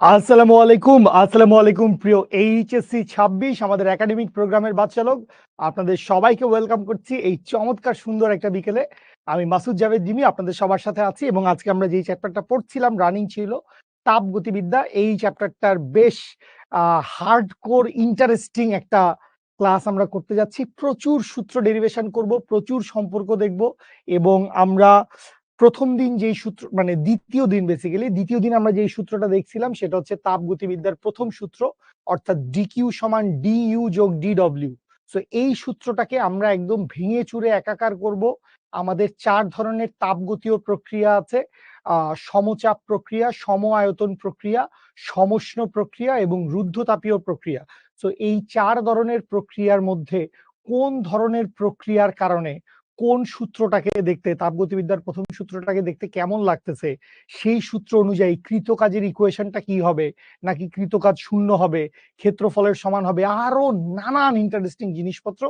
আসসালামু আলাইকুম প্রিয় এইচএসসি ২৬ আমাদের একাডেমিক প্রোগ্রামের বাচ্চা লোক, আপনাদের সবাইকে ওয়েলকাম করছি এই চমৎকার সুন্দর একটা বিকেলে। আমি মাসুদ জাভেদ জিমি আপনাদের সবার সাথে আছি এবং আজকে আমরা যেই চ্যাপ্টারটা পড়ছিলাম রানিং ছিল তাপগতিবিদ্যা। এই চ্যাপ্টারটার বেশ হার্ডকোর ইন্টারেস্টিং একটা ক্লাস আমরা করতে যাচ্ছি। প্রচুর সূত্র ডেরিভেশন করব, প্রচুর সম্পর্ক দেখব এবং আমরা প্রথম দিন যেই সূত্র মানে দ্বিতীয় দিন আমরা যেই সূত্রটা দেখছিলাম সেটা হচ্ছে তাপগতিবিদ্যার প্রথম সূত্র, অর্থাৎ ডিকিউ সমান ডিইউ যোগ ডিডব্লিউ। সো এই সূত্রটাকে আমরা একদম ভেঙে চুরে একাকার করব। আমাদের 4 ধরনের তাপগতীয় প্রক্রিয়া আছে: সমচাপ প্রক্রিয়া, সম আয়তন প্রক্রিয়া, সমষ্ণ প্রক্রিয়া এবং রুদ্ধতাপীয় প্রক্রিয়া। সো এই 4 ধরনের প্রক্রিয়ার মধ্যে কোন ধরনের প্রক্রিয়ার কারণে কোন সূত্রটাকে দেখতে, তাপগতিবিদ্যার প্রথম সূত্রটাকে দেখতে কেমন লাগতেছে, সেই সূত্র অনুযায়ী কৃতকাজের ইকুয়েশনটা কি হবে, নাকি কৃতকাজ শূন্য হবে, ক্ষেত্রফলের সমান হবে, আরো নানান ইন্টারেস্টিং জিনিসপত্র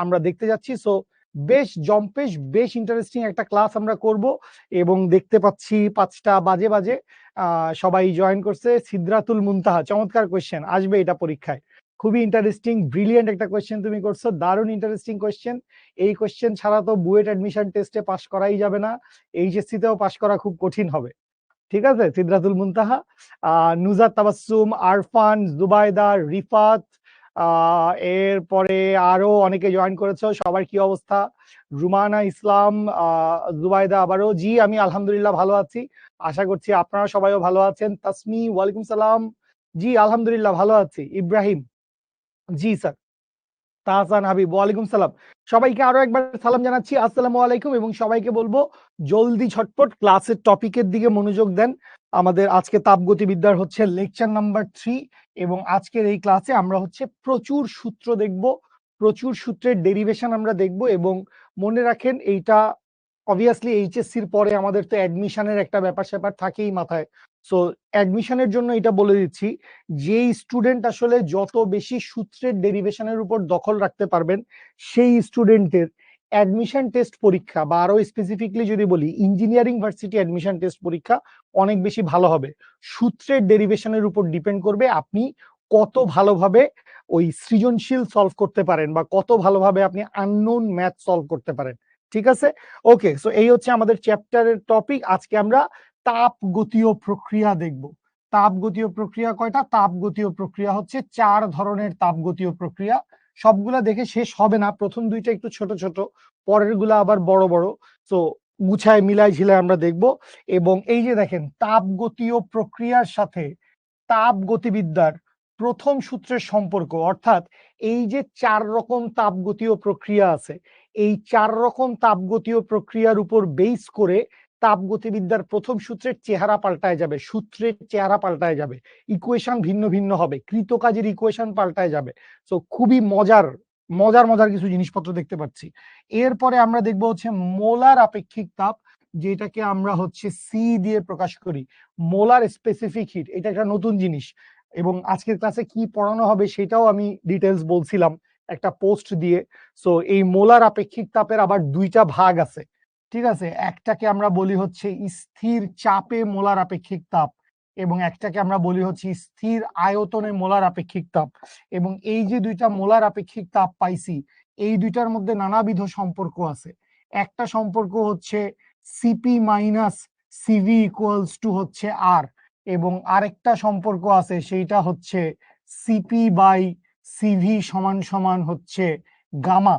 আমরা দেখতে যাচ্ছি। সো বেশ জম্পেশ, বেশ ইন্টারেস্টিং একটা ক্লাস আমরা করব এবং দেখতে পাচ্ছি 5টা বাজে বাজে সবাই জয়েন করছে। সিদরাতুল মুনতাহা, চমৎকার কোয়েশ্চেন, আসবে এটা পরীক্ষায়। খুবই ইন্টারেস্টিং, ব্রিলিয়েন্ট একটা কোয়েশ্চেন তুমি করছো, দারুণ ইন্টারেস্টিং কোয়েশ্চেন। এই কোয়েশ্চেন ছাড়া তো বুয়েট অ্যাডমিশন টেস্টে পাশ করাই যাবে না, এইচএসসি তেও পাশ করা খুব কঠিন হবে। ঠিক আছে, সিদরাতুল মুনতাহা, নুজাত তাবাসসুম, আরফান, জুবাইদা, রিফাত, এরপরে আরো অনেকে জয়েন করেছো, সবার কি অবস্থা? রুমানা ইসলাম, জুবাইদা আবারও। জি আমি আলহামদুলিল্লাহ ভালো আছি, আশা করছি আপনারা সবাইও ভালো আছেন। তাসমি, ওয়ালাইকুম সালাম। জি আলহামদুলিল্লাহ ভালো আছি। ইব্রাহিম, জি স্যার। তাহসান হাবিব, ওয়ালাইকুম সালাম। সবাইকে আরো একবার সালাম জানাচ্ছি, আসসালামু আলাইকুম। এবং সবাইকে বলবো জলদি ঝটপট ক্লাসের টপিকের দিকে মনোযোগ দেন। আমাদের আজকে তাপগতিবিদ্যার হচ্ছে লেকচার নাম্বার 3 এবং আজকের এই ক্লাসে আমরা হচ্ছে প্রচুর সূত্র দেখব, প্রচুর সূত্রের ডেরিভেশন আমরা দেখব। এবং মনে রাখেন এইটা অবভিয়াসলি এইচএসসির পরে আমাদের তো অ্যাডমিশনের একটা ব্যাপার স্যাপার থাকেই মাথায়। সো অ্যাডমিশনের জন্য এটা বলে দিচ্ছি, যেই স্টুডেন্ট আসলে যত বেশি সূত্রের ডেরিভেশনের উপর দখল রাখতে পারবেন সেই স্টুডেন্টের অ্যাডমিশন টেস্ট পরীক্ষা, বা আরো স্পেসিফিকলি যদি বলি ইঞ্জিনিয়ারিং ভার্সিটি অ্যাডমিশন টেস্ট পরীক্ষা অনেক বেশি ভালো হবে। সূত্রের ডেরিভেশনের উপর ডিপেন্ড করবে আপনি কত ভালোভাবে ওই সৃজনশীল সলভ করতে পারেন বা কত ভালোভাবে আপনি আননোন ম্যাথ সলভ করতে পারেন। ঠিক আছে, ওকে। সো এই হচ্ছে আমাদের চ্যাপ্টারের টপিক। আজকে আমরা তাপগতীয় প্রক্রিয়া দেখব। তাপগতীয় প্রক্রিয়া কয়টা? তাপগতীয় প্রক্রিয়া হচ্ছে 4 ধরনের তাপগতীয় প্রক্রিয়া। সবগুলা দেখে শেষ হবে না, প্রথম দুইটা একটু ছোট ছোট, পরের গুলা আবার বড় বড়। তো গুছায় মিলায় ঝিলায় আমরা দেখব। এবং এই যে দেখেন, তাপগতীয় প্রক্রিয়ার সাথে তাপগতিবিদ্যার প্রথম সূত্রের সম্পর্ক, অর্থাৎ এই যে 4 রকম তাপগতীয় প্রক্রিয়া আছে, এই 4 রকম তাপগতীয় প্রক্রিয়ার উপর বেস করে তাপগতিবিদ্যার প্রথম সূত্রের চেহারা পাল্টায় যাবে, সূত্রের চেহারা পাল্টায় যাবে, ইকুয়েশন ভিন্ন ভিন্ন হবে, কৃতকাজের ইকুয়েশন পাল্টায় যাবে। তো খুবই মজার মজার মজার কিছু জিনিসপত্র দেখতে পাচ্ছি। এরপরে আমরা দেখবো হচ্ছে মোলার আপেক্ষিক তাপ, যেটাকে আমরা হচ্ছে সি দিয়ে প্রকাশ করি। মোলার স্পেসিফিক হিট, এটা একটা নতুন জিনিস এবং আজকের ক্লাসে কি পড়ানো হবে সেটাও আমি ডিটেলস বলছিলাম একটা পোস্ট দিয়ে। সো এই মোলার আপেক্ষিক তাপের আবার দুইটা ভাগ আছে। ঠিক আছে, একটাকে আমরা বলি হচ্ছে স্থির চাপে মোলার আপেক্ষিক তাপ এবং একটাকে আমরা বলি হচ্ছে স্থির আয়তনে মোলার আপেক্ষিক তাপ। এবং এই যে দুইটা মোলার আপেক্ষিক তাপ পাইছি, এই দুইটার মধ্যে নানাবিধ সম্পর্ক আছে। একটা সম্পর্ক হচ্ছে CP minus CV equals to হচ্ছে আর, এবং আরেকটা সম্পর্ক আছে সেইটা হচ্ছে সিপি বাই সিভি সমান সমান হচ্ছে গামা।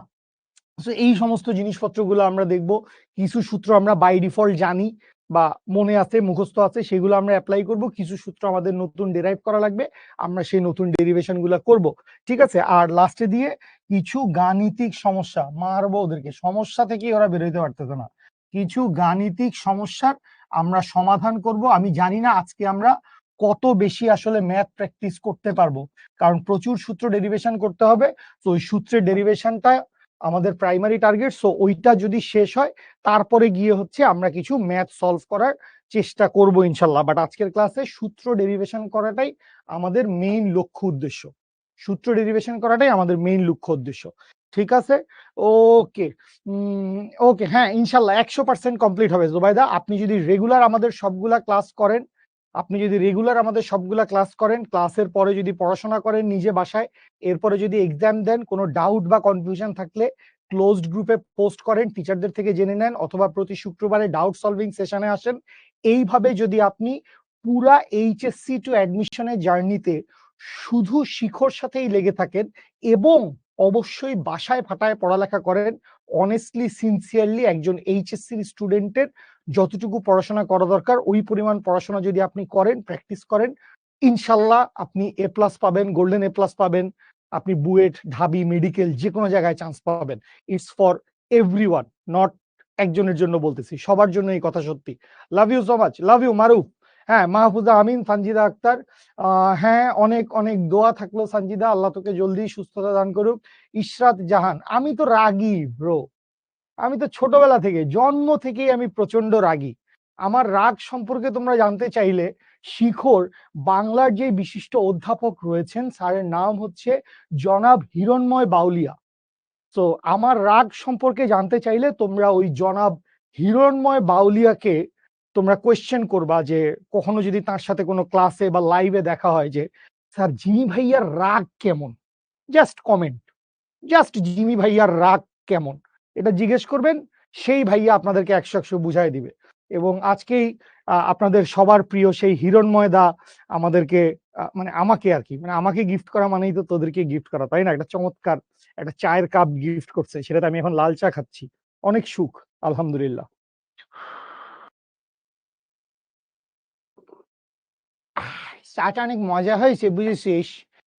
এই সমস্ত জিনিসপত্রগুলো আমরা দেখব। কিছু সূত্র আমরা বাই ডিফল্ট জানি বা মনে আছে, মুখস্থ আছে, সেগুলো আমরা অ্যাপ্লাই করব। কিছু সূত্র আমাদের নতুন ডেরাইভ করা লাগবে, আমরা সেই নতুন ডেরিভেশন গুলো করব। ঠিক আছে, আর লাস্টে দিয়ে কিছু গাণিতিক সমস্যা মারবো ওদেরকে, সমস্যা থেকেই ওরা বেরোতে পারতেছে না। কিছু গাণিতিক সমস্যার আমরা সমাধান করব। আমি জানি না আজকে আমরা কত বেশি আসলে ম্যাথ প্র্যাকটিস করতে পারবো, কারণ প্রচুর সূত্র ডেরিভেশন করতে হবে। তো ওই সূত্রের ডেরিভেশনটা আমাদের প্রাইমারি টার্গেট। সো ওইটা যদি শেষ হয় তারপরে গিয়ে হচ্ছে আমরা কিছু ম্যাথ সলভ করার চেষ্টা করব ইনশাল্লাহ। বাট আজকের ক্লাসে সূত্র ডেরিভেশন করাটাই আমাদের মেইন লক্ষ্য উদ্দেশ্য, সূত্র ডেরিভেশন করাটাই আমাদের মেইন লক্ষ্য উদ্দেশ্য। ঠিক আছে, ওকে। ওকে, হ্যাঁ ইনশাল্লাহ 100% কমপ্লিট হবে। জুবাইদা, আপনি যদি রেগুলার আমাদের সবগুলা ক্লাস করেন আপনি যদি রেগুলার আমাদের সবগুলা ক্লাস করেন, ক্লাসের পরে যদি পড়াশোনা করেন নিজে বাসায়, এরপরে যদি এক্সাম দেন, কোনো ডাউট বা কনফিউশন থাকলে ক্লোজড গ্রুপে পোস্ট করেন, টিচারদের থেকে জেনে নেন, অথবা প্রতি শুক্রবারে ডাউট সলভিং সেশনে আসেন। এইভাবে যদি আপনি পুরা এইচএসসি টু অ্যাডমিশনের জার্নিতে শুধু শিখর সাথেই লেগে থাকেন এবং অবশ্যই বাসায় ফাটায় পড়ালেখা করেন, অনেস্টলি সিনসিয়ারলি একজন এইচএসসি স্টুডেন্টের যতটুকু পড়াশোনা করা দরকার ওই পরিমাণ পড়াশোনা যদি আপনি করেন, প্র্যাকটিস করেন, ইনশাল্লাহ আপনি এ প্লাস পাবেন, গোল্ডেন এ প্লাস পাবেন, আপনি বুয়েট, ঢাবি, মেডিকেল যে কোনো জায়গায় চান্স পাবেন। ইটস ফর এভরিওয়ান, নট একজনের জন্য বলতেছি, সবার জন্য এই কথা সত্যি। Love you so much, love you Maruf. হ্যাঁ, মাহফুজা আমিন, সানজিদা আক্তার, হ্যাঁ অনেক অনেক দোয়া থাকলো সানজিদা, আল্লাহ তোকে জলদি সুস্থতা দান করুক। ইশরাত জাহান, আমি তো রাগী ব্রো, আমি তো ছোটবেলা থেকে, জন্ম থেকেই আমি প্রচন্ড রাগী। আমার রাগ সম্পর্কে তোমরা জানতে চাইলে শিখর বাংলার যে বিশিষ্ট অধ্যাপক রয়েছেন, স্যারের নাম হচ্ছে জনাব হিরণময় বাউলিয়া। তো আমার রাগ সম্পর্কে জানতে চাইলে তোমরা ওই জনাব হিরণময় বাউলিয়াকে তোমরা কোয়েশ্চেন করবা, যে কখনো যদি তার সাথে কোনো ক্লাসে বা লাইভে দেখা হয় যে স্যার জিমি ভাইয়ার রাগ কেমন, জাস্ট কমেন্ট, জাস্ট জিমি ভাইয়ার রাগ কেমন, এটা জিজ্ঞেস করবেন, সেই ভাইয়া আপনাদেরকে 100 বুঝাই দিবে। এবং আজকেই আপনাদের সবার প্রিয় সেই হিরণময় দা আমাদেরকে মানে আমাকে আর কি, মানে আমাকে গিফট করা মানেই তো তোদেরকে গিফট করা, তাই না? একটা চমৎকার একটা চায়ের কাপ গিফট করছে, সেটাতে আমি এখন লাল চা খাচ্ছি, অনেক সুখ, আলহামদুলিল্লাহ। চাটা অনেক মজা হয়েছে বুঝেছিস,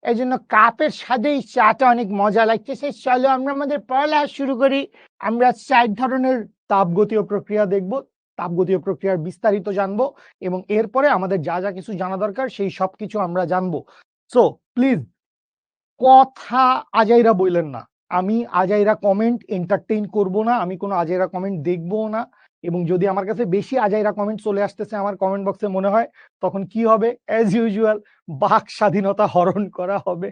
এই জন্য কাপের সাথেই চাটা অনেক মজা লাগতেছে। চলো আমরা আমাদের পড়ালেখা শুরু করি। আমরা 4 ধরনের তাপগতীয় প্রক্রিয়া দেখব, তাপগতীয় প্রক্রিয়ার বিস্তারিত জানবো, এবং এরপরে আমাদের যা যা কিছু জানা দরকার সেই সব কিছু আমরা জানবো। সো প্লিজ কথা আজাইরা বললেন না, আমি আজাইরা কমেন্ট এন্টারটেইন করব না, আমি কোনো আজাইরা কমেন্ট দেখবো না। এবং যদি আমার কাছে বেশি আজাইরা কমেন্ট চলে আসতেছে আমার কমেন্ট বক্সে মনে হয়, তখন কি হবে, অ্যাজ ইউজুয়াল বাক স্বাধীনতা হরণ করা হবে।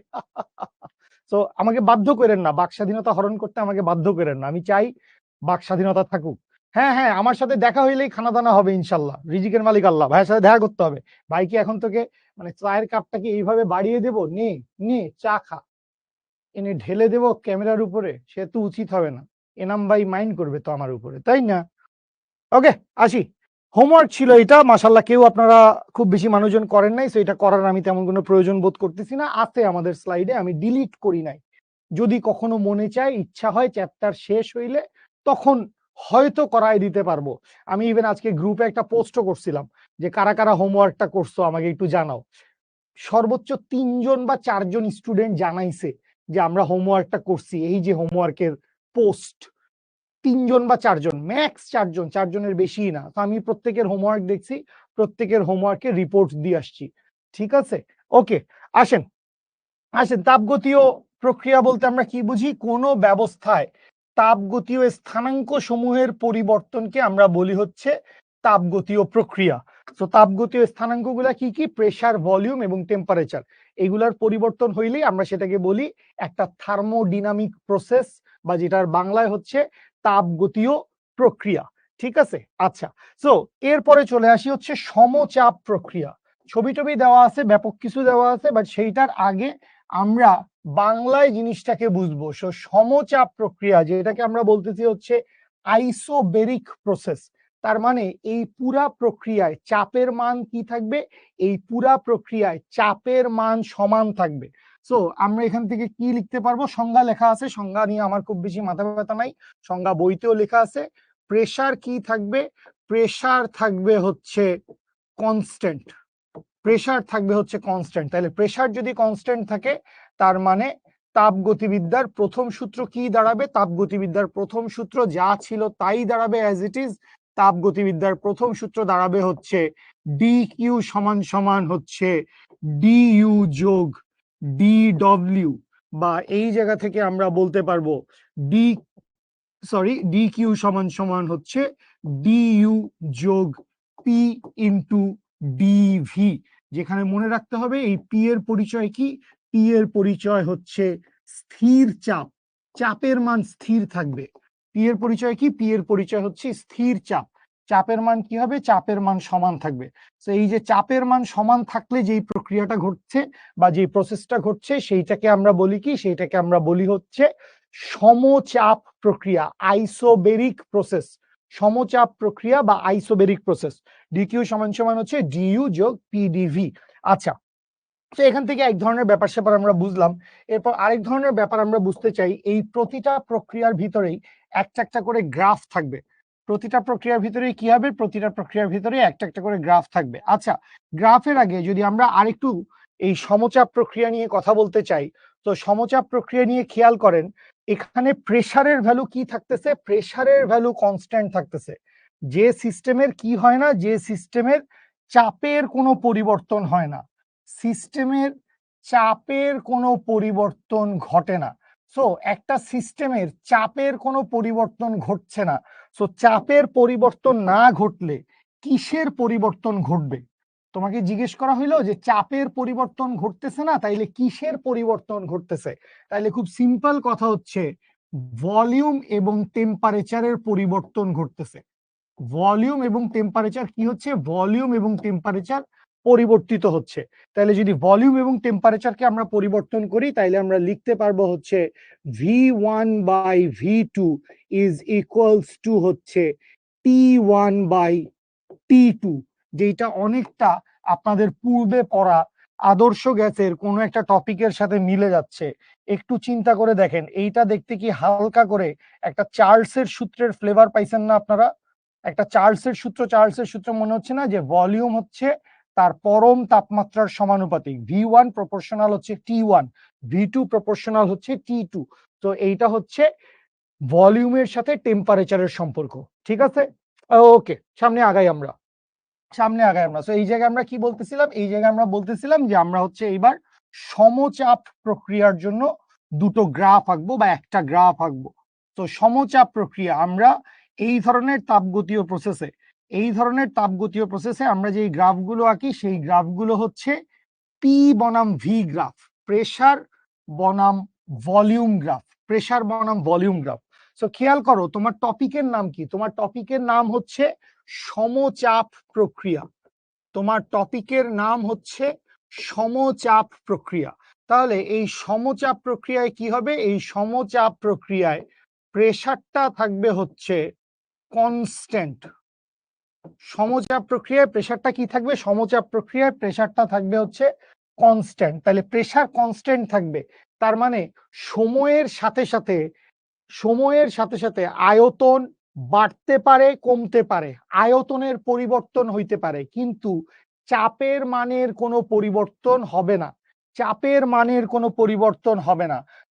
তো আমাকে বাধ্য করেন না, বাক স্বাধীনতা হরণ করতে আমাকে বাধ্য করেন না, আমি চাই বাক স্বাধীনতা থাকুক। হ্যাঁ হ্যাঁ, আমার সাথে দেখা হইলেই খানা দানা হবে ইনশাল্লাহ, রিজিকের মালিক আল্লাহ, ভাইয়ের সাথে দেখা করতে হবে। ভাই কি এখন তোকে মানে চায়ের কাপটাকে এইভাবে বাড়িয়ে দেবো, নে নে চা খা, এনে ঢেলে দেবো ক্যামেরার উপরে, সে তো উচিত হবে না। এনাম ভাই মাইন্ড করবে তো আমার উপরে, তাই না? ওকে, আসি। হোমওয়ার্ক ছিল এটা, মাশাল্লাহ কেউ আপনারা খুব বেশি মানুষজন করেন নাই, তো এটা করার আমি তেমন কোনো প্রয়োজন বোধ করতেছি না, আছে আমাদের স্লাইডে, আমি ডিলিট করি নাই। যদি কখনো মনে চায়, ইচ্ছা হয়, চ্যাপ্টার শেষ হইলে তখন হয়তো করাই দিতে পারবো। আমি ইভেন আজকে গ্রুপে একটা পোস্টও করছিলাম যে কারা কারা হোমওয়ার্কটা করছো আমাকে একটু জানাও। সর্বোচ্চ 3 জন বা 4 জন স্টুডেন্ট জানাইছে যে আমরা হোমওয়ার্কটা করছি। এই যে হোমওয়ার্কের পোস্ট, 3 জন বা 4 জন, ম্যাক্স 4 জন, 4 জনের বেশি না। তো আমি প্রত্যেকের হোমওয়ার্ক দেখছি, প্রত্যেকের হোমওয়ার্কের রিপোর্ট দিয়ে আসছি, ঠিক আছে? ওকে, আসেন আসেন। তাপগতীয় প্রক্রিয়া বলতে আমরা কি বুঝি? কোনো ব্যবস্থায় তাপগতীয় স্থানাঙ্ক সমূহের পরিবর্তনকে আমরা বলি হচ্ছে তাপগতীয় প্রক্রিয়া। তো তাপগতীয় স্থানাঙ্কগুলা কি কি? প্রেসার, ভলিউম এবং টেম্পারেচার। এগুলার পরিবর্তন হইলেই আমরা সেটাকে বলি একটা থার্মোডিনামিক প্রসেস, বা যেটার বাংলায় হচ্ছে তাপগতীয় প্রক্রিয়া, ঠিক আছে? আচ্ছা, সো এরপরে চলে আসি হচ্ছে সমচাপ প্রক্রিয়া। ছবি টবি দেওয়া আছে, ব্যাপক কিছু দেওয়া আছে, বাট সেইটার আগে আমরা বাংলায় জিনিসটাকে বুঝবো। সো সমচাপ প্রক্রিয়া, যেটাকে আমরা বলতেছি হচ্ছে আইসোবেরিক প্রসেস, তার মানে এই পুরা প্রক্রিয়ায় চাপের মান কি থাকবে? এই পুরা প্রক্রিয়ায় চাপের মান সমান থাকবে। সো আমরা এখান থেকে কি লিখতে পারবো? সংজ্ঞা লেখা আছে, সংজ্ঞা নিয়ে আমার খুব বেশি মাথা ব্যথা নাই, সংজ্ঞা বইতেও লেখা আছে। প্রেসার কি থাকবে? প্রেসার থাকবে হচ্ছে কনস্ট্যান্ট, প্রেসার থাকবে হচ্ছে কনস্ট্যান্ট। তাহলে প্রেসার যদি কনস্ট্যান্ট থাকে, তার মানে তাপগতিবিদ্যার প্রথম সূত্র কি দাঁড়াবে? তাপগতিবিদ্যার প্রথম সূত্র যা ছিল তাই দাঁড়াবে অ্যাজ ইট ইজ। তাপগতিবিদ্যার প্রথম সূত্র দাঁড়াবে হচ্ছে ডি কিউ সমান সমান হচ্ছে ডি ইউ যোগ ডি ডব্লিউ, বা এই জায়গা থেকে আমরা বলতে পারবো ডি ডি কিউ সমান সমান হচ্ছে ডি ইউ যোগ পি ইন্টু ডিভি। যেখানে মনে রাখতে হবে এই পি এর পরিচয় কি? পি এর পরিচয় হচ্ছে স্থির চাপ, চাপের মান স্থির থাকবে। পি এর পরিচয় কি? পি এর পরিচয় হচ্ছে স্থির চাপ। চাপের মান কি হবে? চাপের মান সমান থাকবে। তো এই যে চাপের মান সমান থাকলে যেই প্রক্রিয়াটা ঘটছে বা যেই প্রসেসটা ঘটছে সেইটাকে আমরা বলি কি? সেইটাকে আমরা বলি হচ্ছে সমচাপ প্রক্রিয়া, আইসোবেরিক প্রসেস। সমচাপ প্রক্রিয়া বা আইসোবেরিক প্রসেস। ডিকিউ সমান সমান হচ্ছে ডিইউ যোগ পিডিভি। আচ্ছা, তো এখান থেকে এক ধরনের ব্যাপার স্যাপার আমরা বুঝলাম। এরপর আরেক ধরনের ব্যাপার আমরা বুঝতে চাই, এই প্রতিটা প্রক্রিয়ার ভিতরেই একটা একটা করে গ্রাফ থাকবে। প্রতিটা প্রক্রিয়ার ভিতরেই কি হবে? প্রতিটা প্রক্রিয়ার ভিতরে একটা একটা করে গ্রাফ থাকবে। আচ্ছা, গ্রাফের আগে যদি আমরা আরেকটু এই সমচাপ প্রক্রিয়া নিয়ে কথা বলতে চাই, তো সমচাপ প্রক্রিয়া নিয়ে খেয়াল করেন, এখানে প্রেসারের ভ্যালু কি থাকতেছে? প্রেসারের ভ্যালু কনস্ট্যান্ট থাকতেছে। যে সিস্টেমের কি হয় না? যে সিস্টেমের চাপের কোনো পরিবর্তন হয় না, সিস্টেমের চাপের কোনো পরিবর্তন ঘটে না। সো একটা সিস্টেমের চাপের কোনো পরিবর্তন ঘটছে না। সো চাপের পরিবর্তন না ঘটলে কিসের পরিবর্তন ঘটবে? তোমাকে জিজ্ঞেস করা হইলো যে চাপের পরিবর্তন ঘটতেছে না, তাইলে কিসের পরিবর্তন ঘটতেছে? তাইলে খুব সিম্পল কথা হচ্ছে, ভলিউম এবং টেম্পারেচারের পরিবর্তন ঘটতেছে। ভলিউম এবং টেম্পারেচার কি হচ্ছে? ভলিউম এবং টেম্পারেচার পরিবর্তিত হচ্ছে। তাহলে যদি ভলিউম এবং টেম্পারেচারকে আমরা পরিবর্তন করি, তাইলে আমরা লিখতে পারবো হচ্ছে V1 by V2 is equals to হচ্ছে T1 বাই T2, যেটা অনেকটা আপনাদের পূর্বে পড়া আদর্শ গ্যাসের কোনো একটা টপিকের সাথে মিলে যাচ্ছে। একটু চিন্তা করে দেখেন, এইটা দেখতে কি হালকা করে একটা চার্লসের সূত্রের ফ্লেভার পাইছেন না আপনারা? একটা চার্লসের সূত্র মনে হচ্ছে না? যে ভলিউম হচ্ছে তার পরম তাপমাত্রার সমানুপাতিক, V1 প্রপোর্শনাল হচ্ছে T1, V2 প্রপোর্শনাল হচ্ছে T2। তো এইটা হচ্ছে ভলিউমের সাথে টেম্পারেচারের সম্পর্ক। ঠিক আছে, ওকে, সামনে আগাই আমরা। তো এই জায়গায় আমরা কি বলতেছিলাম? এই জায়গায় আমরা বলতেছিলাম যে আমরা হচ্ছে এইবার সমচাপ প্রক্রিয়ার জন্য দুটো গ্রাফ আঁকবো বা একটা গ্রাফ আঁকবো। তো সমচাপ প্রক্রিয়া আমরা এই ধরনের তাপগতীয় প্রসেসে আমরা যে গ্রাফগুলো আঁকি, সেই গ্রাফগুলো হচ্ছে পি বনাম ভি গ্রাফ, প্রেসার বনাম ভলিউম গ্রাফ। সো খেয়াল করো, তোমার টপিকের নাম কি? তোমার টপিকের নাম হচ্ছে সমচাপ প্রক্রিয়া। তোমার টপিকের নাম হচ্ছে সমচাপ প্রক্রিয়া। তাহলে এই সমচাপ প্রক্রিয়ায় কি হবে? এই সমচাপ প্রক্রিয়ায় প্রেসারটা থাকবে হচ্ছে কনস্ট্যান্ট। সমচাপ প্রক্রিয়ায় প্রেসারটা কি থাকবে? সমচাপ প্রক্রিয়ায় প্রেসারটা থাকবে হচ্ছে কনস্ট্যান্ট। তাহলে প্রেসার কনস্ট্যান্ট থাকবে, তার মানে সময়ের সাথে সাথে আয়তন বাড়তে পারে, কমতে পারে, আয়তনের পরিবর্তন হইতে পারে, কিন্তু চাপের মানের কোনো পরিবর্তন হবে না।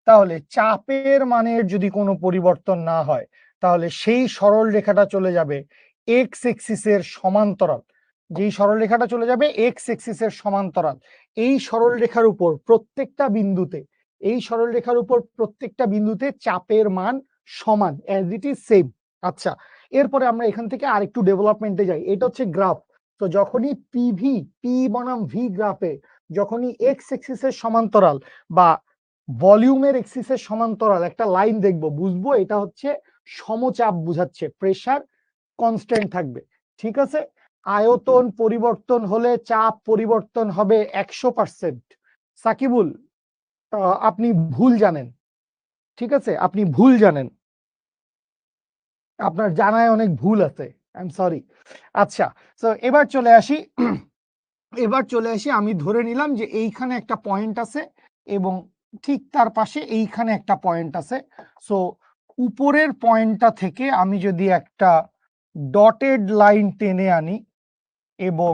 তাহলে চাপের মানের যদি কোনো পরিবর্তন না হয়, তাহলে সেই সরল রেখাটা চলে যাবে এক্স এক্সিসের সমান্তরাল। যেই সরল রেখাটা চলে যাবে এক্স এক্সিসের সমান্তরাল, এই সরল রেখার উপর প্রত্যেকটা বিন্দুতে চাপের মান সমান, অ্যাজ ইট ইজ সেম। আচ্ছা, এরপরে আমরা এখান থেকে আরেকটু ডেভেলপমেন্টে যাই। এটা হচ্ছে গ্রাফ। তো যখনই পি বনাম ভি গ্রাফে যখনই এক্স এক্সিসের সমান্তরাল বা ভলিউমের এক্সিসের সমান্তরাল একটা লাইন দেখবো, বুঝবো এটা হচ্ছে সমচাপ বুঝাচ্ছে, প্রেসার কনস্ট্যান্ট থাকবে। ঠিক আছে, আয়তন পরিবর্তন হলে চাপ পরিবর্তন হবে 100%। সাকিবুল, আপনি ভুল জানেন। ঠিক আছে, আপনি ভুল জানেন, আপনার জানায় অনেক ভুল আছে, আই এম সরি। আচ্ছা, তো এবার চলে আসি, আমি ধরে নিলাম যে এইখানে একটা পয়েন্ট আছে এবং ঠিক তার পাশে এইখানে একটা পয়েন্ট আছে। সো উপরের পয়েন্টটা থেকে আমি যদি একটা ডটেড লাইন টেনে আনি এবং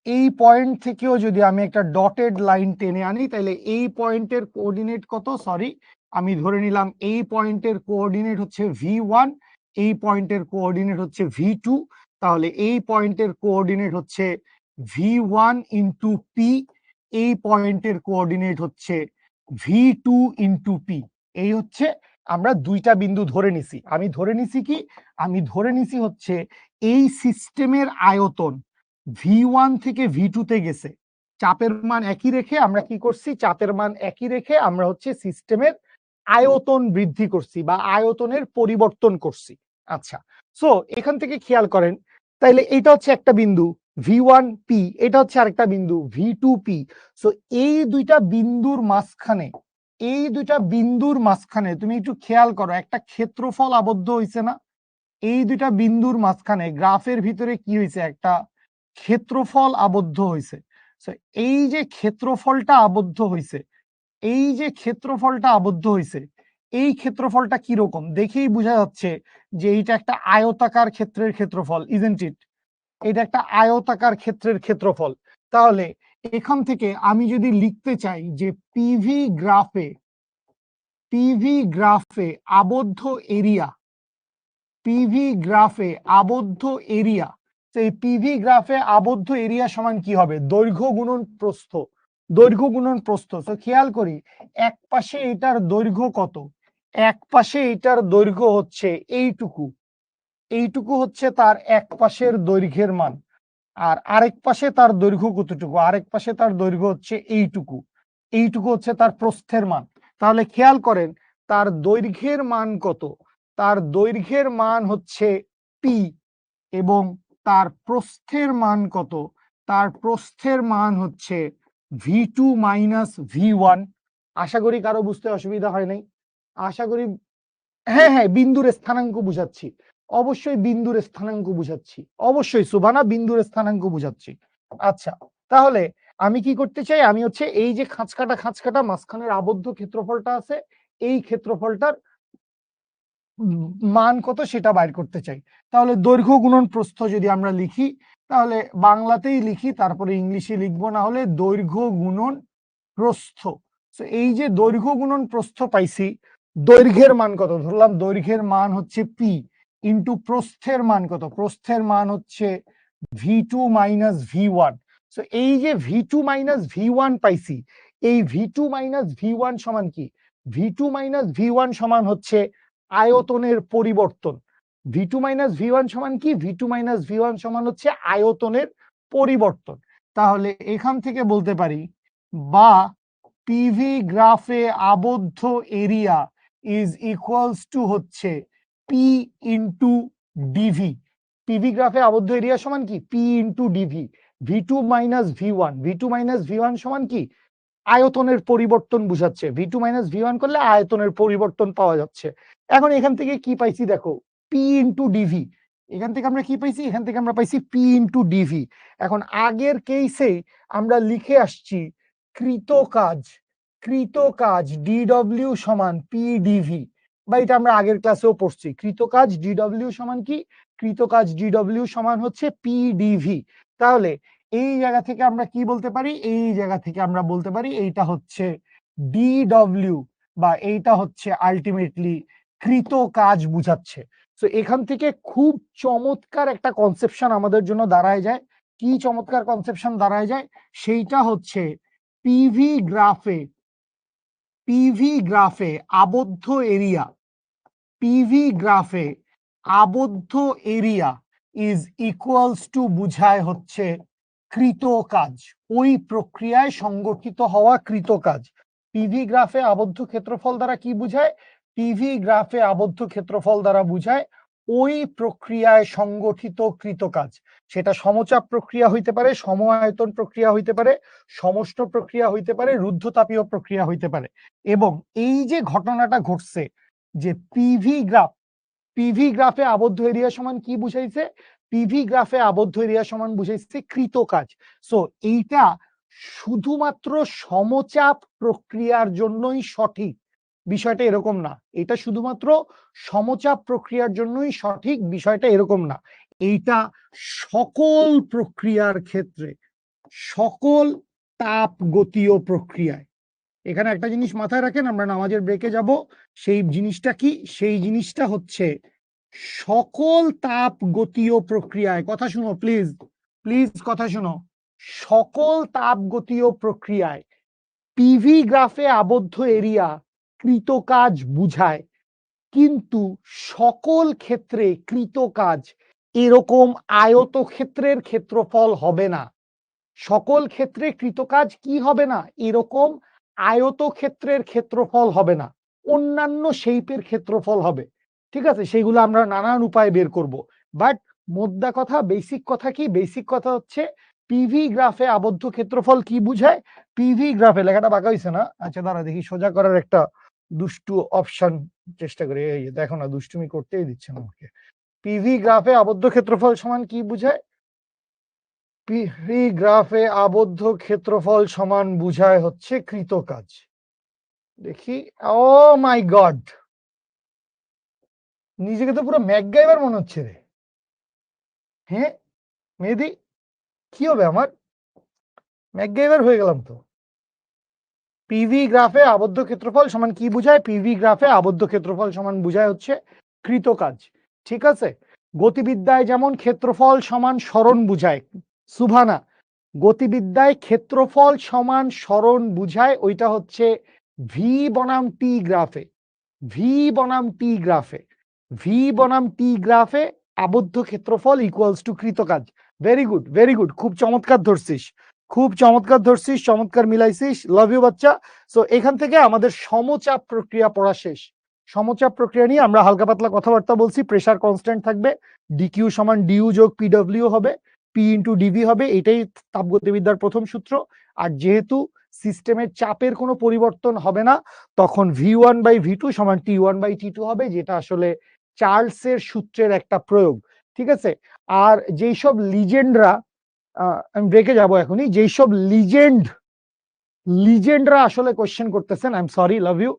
এই পয়েন্ট থেকেও যদি আমি একটা ডটেড লাইন টেনে আনি, তাহলে এই পয়েন্টের কোঅর্ডিনেট কত? সরি, আমি ধরে নিলাম এই পয়েন্টের কোঅর্ডিনেট হচ্ছে V1, এই পয়েন্টের কোঅর্ডিনেট হচ্ছে V2। তাহলে এই পয়েন্টের কোঅর্ডিনেট হচ্ছে V1 ইন্টু পি, এই পয়েন্টের কোঅর্ডিনেট হচ্ছে V2 ইন্টু পি। এই হচ্ছে আমরা দুইটা বিন্দু ধরে নিছি। আমি ধরে নিছি হচ্ছে এই সিস্টেমের আয়তন V1 থেকে V2 তে গেছে। চাপের মান একই রেখে আমরা কি করছি? আমরা হচ্ছে সিস্টেমের আয়তন বৃদ্ধি করছি বা আয়তনের পরিবর্তন করছি। আচ্ছা, সো এখান থেকে খেয়াল করেন, তাইলে এটা হচ্ছে একটা বিন্দু V1P, এটা হচ্ছে আরেকটা বিন্দু V2P। সো এই দুইটা বিন্দুর মাঝখানে, এই দুইটা বিন্দুর মাঝখানে তুমি একটু খেয়াল করো, একটা ক্ষেত্রফল আবদ্ধ হয়েছে না? এই দুইটা বিন্দুর মাঝখানে গ্রাফের ভিতরে কি হয়েছে, একটা ক্ষেত্রফল আবদ্ধ হয়েছে। এই যে ক্ষেত্রফলটা আবদ্ধ হয়েছে, এই যে ক্ষেত্রফলটা আবদ্ধ হয়েছে, এই ক্ষেত্রফলটা কিরকম দেখেই বোঝা যাচ্ছে যে এইটা একটা আয়তাকার ক্ষেত্রের ক্ষেত্রফল, ইজেন্ট ইট? এটা একটা আয়তাকার ক্ষেত্রের ক্ষেত্রফল। তাহলে এখান থেকে আমি যদি লিখতে চাই যে পিভি গ্রাফে আবদ্ধ এরিয়া, পিভি গ্রাফে আবদ্ধ এরিয়া, তো এই পিভি গ্রাফে আবদ্ধ এরিয়া সমান কি হবে? দৈর্ঘ্য গুণন প্রস্থ, দৈর্ঘ্য গুণন প্রস্থ। তো খেয়াল করি এক পাশে এটার দৈর্ঘ্য কত, এক পাশে এটার দৈর্ঘ্য হচ্ছে এইটুকু, এইটুকু হচ্ছে তার এক পাশের দৈর্ঘ্যের মান। আর আরেক পাশে তার দৈর্ঘ্য কতটুকু? আরেক পাশে তার দৈর্ঘ্য হচ্ছে এইটুকু, এইটুকু হচ্ছে তার প্রস্থের মান। তাহলে খেয়াল করেন তার দৈর্ঘ্যের মান কত? তার দৈর্ঘ্যের মান হচ্ছে পি, এবং তার প্রস্থের মান কত? তার প্রস্থের মান হচ্ছে V2 মাইনাস V1। আশা করি কারো বুঝতে অসুবিধা হয় নাই, আশা করি। হ্যাঁ হ্যাঁ, বিন্দুর স্থানাঙ্ক বুঝাচ্ছি, অবশ্যই বিন্দুর স্থানাঙ্ক বুঝাচ্ছি, অবশ্যই সুবানা বিন্দুর স্থানাঙ্ক বুঝাচ্ছি। আচ্ছা, তাহলে আমি কি করতে চাই, আমি হচ্ছে এই যে খাঁচকাটা মাঝখানের আবদ্ধ ক্ষেত্রফলটা আছে, এই ক্ষেত্রফলটার মান কত সেটা বাইর করতে চাই। তাহলে দৈর্ঘ্য গুণন প্রস্থ যদি আমরা লিখি, তাহলে বাংলাতেই লিখি, তারপরে ইংলিশে লিখবো, না হলে দৈর্ঘ্য গুণন প্রস্থ। এই যে দৈর্ঘ্য গুণন প্রস্থ পাইছি, দৈর্ঘ্যের মান কত ধরলাম, দৈর্ঘ্যের মান হচ্ছে পি, ইন্টু প্রস্থের মান কত, প্রস্থের মান হচ্ছে V2 মাইনাস V1। এই যে V2 মাইনাস V1 পাইছি, এই V2 মাইনাস V1 সমান কি? V2 মাইনাস V1 সমান হচ্ছে আয়তনের পরিবর্তন। V2 মাইনাস V1 সমান কি? V2 মাইনাস V1 সমান হচ্ছে আয়তনের পরিবর্তন। তাহলে এখান থেকে বলতে পারি, বা পিভি গ্রাফে আবদ্ধ এরিয়া ইজ ইকুয়ালস টু হচ্ছে পি ইন্টু ডিভি। পিভি গ্রাফে আবদ্ধ এরিয়া সমান কি? P into dV. V2 minus V1, V2 minus V1 সমান কি? আয়তনের পরিবর্তন বুঝাচ্ছে। V2 মাইনাস V1 করলে আয়তনের পরিবর্তন পাওয়া যাচ্ছে। এখন এখান থেকে কি পাইছি দেখো, পি ইন্টু ডিভি। এখান থেকে আমরা কি পাইছি? এখান থেকে আমরা পাইছি পি ইন্টু ডিভি। এখন আগের কেসে আমরা লিখে আসছি কৃত কাজ ডিডব্লিউ সমান পি ডিভি, বা এটা আমরা আগের ক্লাসেও পড়ছি। কৃত কাজ ডিডব্লিউ সমান কি? কৃত কাজ ডিডব্লিউ সমান হচ্ছে পি ডিভি। তাহলে এই জায়গা থেকে আমরা কি বলতে পারি? এই জায়গা থেকে আমরা বলতে পারি এইটা হচ্ছে ডিডব্লিউ, বা এইটা হচ্ছে আলটিমেটলি কৃত কাজ বুঝাচ্ছে। তো এখান থেকে খুব চমৎকার একটা কনসেপশন আমাদের জন্য দাঁড়ায় যায়। কি চমৎকার কনসেপশন দাঁড়ায় যায়? সেইটা হচ্ছে পিভি গ্রাফে আবদ্ধ এরিয়া, পিভি গ্রাফে আবদ্ধ এরিয়া ইজ ইকুয়ালস টু বুঝায় হচ্ছে কৃত কাজ, ওই প্রক্রিয়ায় সংগঠিত হওয়া কৃত কাজ। পিভি গ্রাফে আবদ্ধ ক্ষেত্রফল দ্বারা কি বুঝায়? পিভি গ্রাফে আবদ্ধ ক্ষেত্রফল দ্বারা বুঝায় ওই প্রক্রিয়ায় সংগঠিত কৃত কাজ। সেটা সমচাপ প্রক্রিয়া হইতে পারে, সম আয়তন প্রক্রিয়া হইতে পারে, সমষ্ণ প্রক্রিয়া হইতে পারে, রুদ্ধতাপীয় প্রক্রিয়া হইতে পারে। এবং এই যে ঘটনাটা ঘটছে, যে পিভি গ্রাফে আবদ্ধ এরিয়া সমান কি বুঝাইছে? পিভি গ্রাফে আবদ্ধ এরিয়া সমান বুঝাইছে কৃত কাজ। সো এইটা শুধুমাত্র সমচাপ প্রক্রিয়ার জন্যই সঠিক, বিষয়টা এরকম না। এটা শুধুমাত্র সমচাপ প্রক্রিয়ার জন্যই সঠিক, বিষয়টা এরকম না। এইটা সকল প্রক্রিয়ার ক্ষেত্রে, সকল তাপগতীয় প্রক্রিয়ায়। এখানে একটা জিনিস মাথায় রাখেন, আমরা নামাজের ব্রেকে যাব, সেই জিনিসটা কি? সেই জিনিসটা হচ্ছে সকল তাপগতীয় প্রক্রিয়ায়, কথা শুনো প্লিজ, প্লিজ কথা শুনো, সকল তাপগতীয় প্রক্রিয়ায় পিভি গ্রাফে আবদ্ধ এরিয়া কৃত কাজ বুঝায়, কিন্তু সকল ক্ষেত্রে কৃত কাজ এরকম আয়তক্ষেত্রের ক্ষেত্রফল হবে না। সকল ক্ষেত্রে কৃতকাজ কি হবে না? এরকম আয়তক্ষেত্রের ক্ষেত্রফল হবে না, অন্যান্য শেপের ক্ষেত্রফল হবে। ঠিক আছে, সেগুলো আমরা নানান উপায়ে বের করব। বাট মোদ্দা কথা, বেসিক কথা কি? বেসিক কথা হচ্ছে পিভি গ্রাফে আবদ্ধ ক্ষেত্রফল কি বুঝায়? পিভি গ্রাফে, লেখাটা বাঁকা হইছে না? আচ্ছা দাঁড়া দেখি সোজা করার একটা দুষ্টু অপশন চেষ্টা করি। এই দেখো না, দুষ্টুমি করতেই দিচ্ছে না আমাকে। পিভি গ্রাফে আবদ্ধ ক্ষেত্রফল সমান কি বুঝায়? পিভি গ্রাফে আবদ্ধ ক্ষেত্রফল সমান বুঝায় হচ্ছে কৃত কাজ। দেখি, ও মাই গড, নিজেকে তো পুরো ম্যাকগাইভার মনে হচ্ছে রে। হ্যাঁ মেহেদি, কি হবে আমার? ম্যাকগাইভার হয়ে গেলাম তো। পিভি গ্রাফে আবদ্ধ ক্ষেত্রফল সমান কি বুঝায়? পিভি গ্রাফে আবদ্ধ ক্ষেত্রফল সমান বুঝায় হচ্ছে কৃত কাজ। ঠিক আছে, গতিবিদ্যায় যেমন ক্ষেত্রফল সমান সরণ বুঝায়, সুভানা, গতিবিদ্যায় ক্ষেত্রফল সমান সরণ বুঝায়, ওইটা হচ্ছে ভি বনাম টি গ্রাফে। ভি বনাম টি গ্রাফে, ভি বনাম টি গ্রাফে আবদ্ধ ক্ষেত্রফল ইকুয়ালস টু কৃত কাজ। ভেরি গুড, ভেরি গুড, খুব চমৎকার ধরছিস, খুব চমৎকার ধরছিস, চমৎকার মিলাইছিস, লাভ ইউ বাচ্চা। সো এখান থেকে আমাদের সমচাপ প্রক্রিয়া পড়া শেষ। সমচাপ প্রক্রিয়া নিয়ে আমরা হালকা পাতলা কথাবার্তা বলছি। প্রেসার কনস্ট্যান্ট থাকবে, ডিকিউ সমান ডিউ যোগ পিডব্লিউ হবে, পি ইন্টু ডিভি হবে, এটাই তাপগতিবিদ্যার প্রথম সূত্র। আর যেহেতু সিস্টেমের চাপের কোনো পরিবর্তন হবে না, তখন V1/V2 সমান T1/T2 হবে, যেটা আসলে চার্লসের সূত্রের একটা প্রয়োগ। ঠিক আছে, আর যেই সব লিজেন্ডরা, আমি ব্রেকে যাব এখনই, যেই সব লিজেন্ডরা আসলে কোশ্চেন করতেছেন, I am sorry, love you,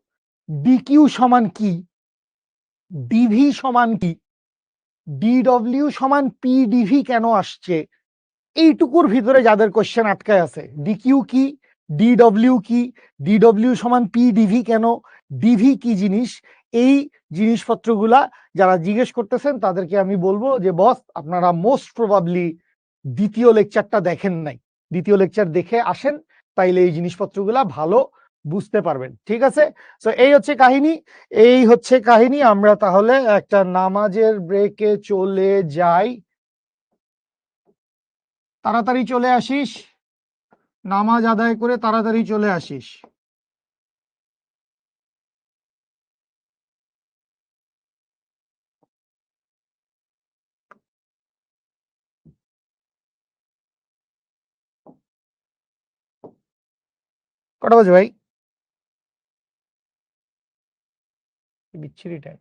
dQ সমান কি, ডিভি সমান কি, ডিডব্লিউ সমান পি ডিভি কেন আসছে, এইটুকুর ভিতরে যাদের কোশ্চেন আটকায় আছে, ডিকিউ কি, ডিডব্লিউ কি, ডিডব্লিউ সমান পি ডিভি কেন, ডিভি কি জিনিস, এই জিনিসপত্রগুলা যারা জিজ্ঞেস করতেছেন তাদেরকে আমি বলবো যে বস, আপনারা মোস্ট প্রবাবলি দ্বিতীয় লেকচারটা দেখেন নাই। দ্বিতীয় লেকচার দেখে আসেন, তাইলে এই জিনিসপত্রগুলা ভালো বুঝতে পারবেন। ঠিক আছে, তো এই হচ্ছে কাহিনী, এই হচ্ছে কাহিনী। আমরা তাহলে একটা নামাজের ব্রেকে চলে যাই। তাড়াতাড়ি চলে আসিস, নামাজ আদায় করে তাড়াতাড়ি চলে আসিস। কটা বাজে ভাই? বিচ্ছিরি time.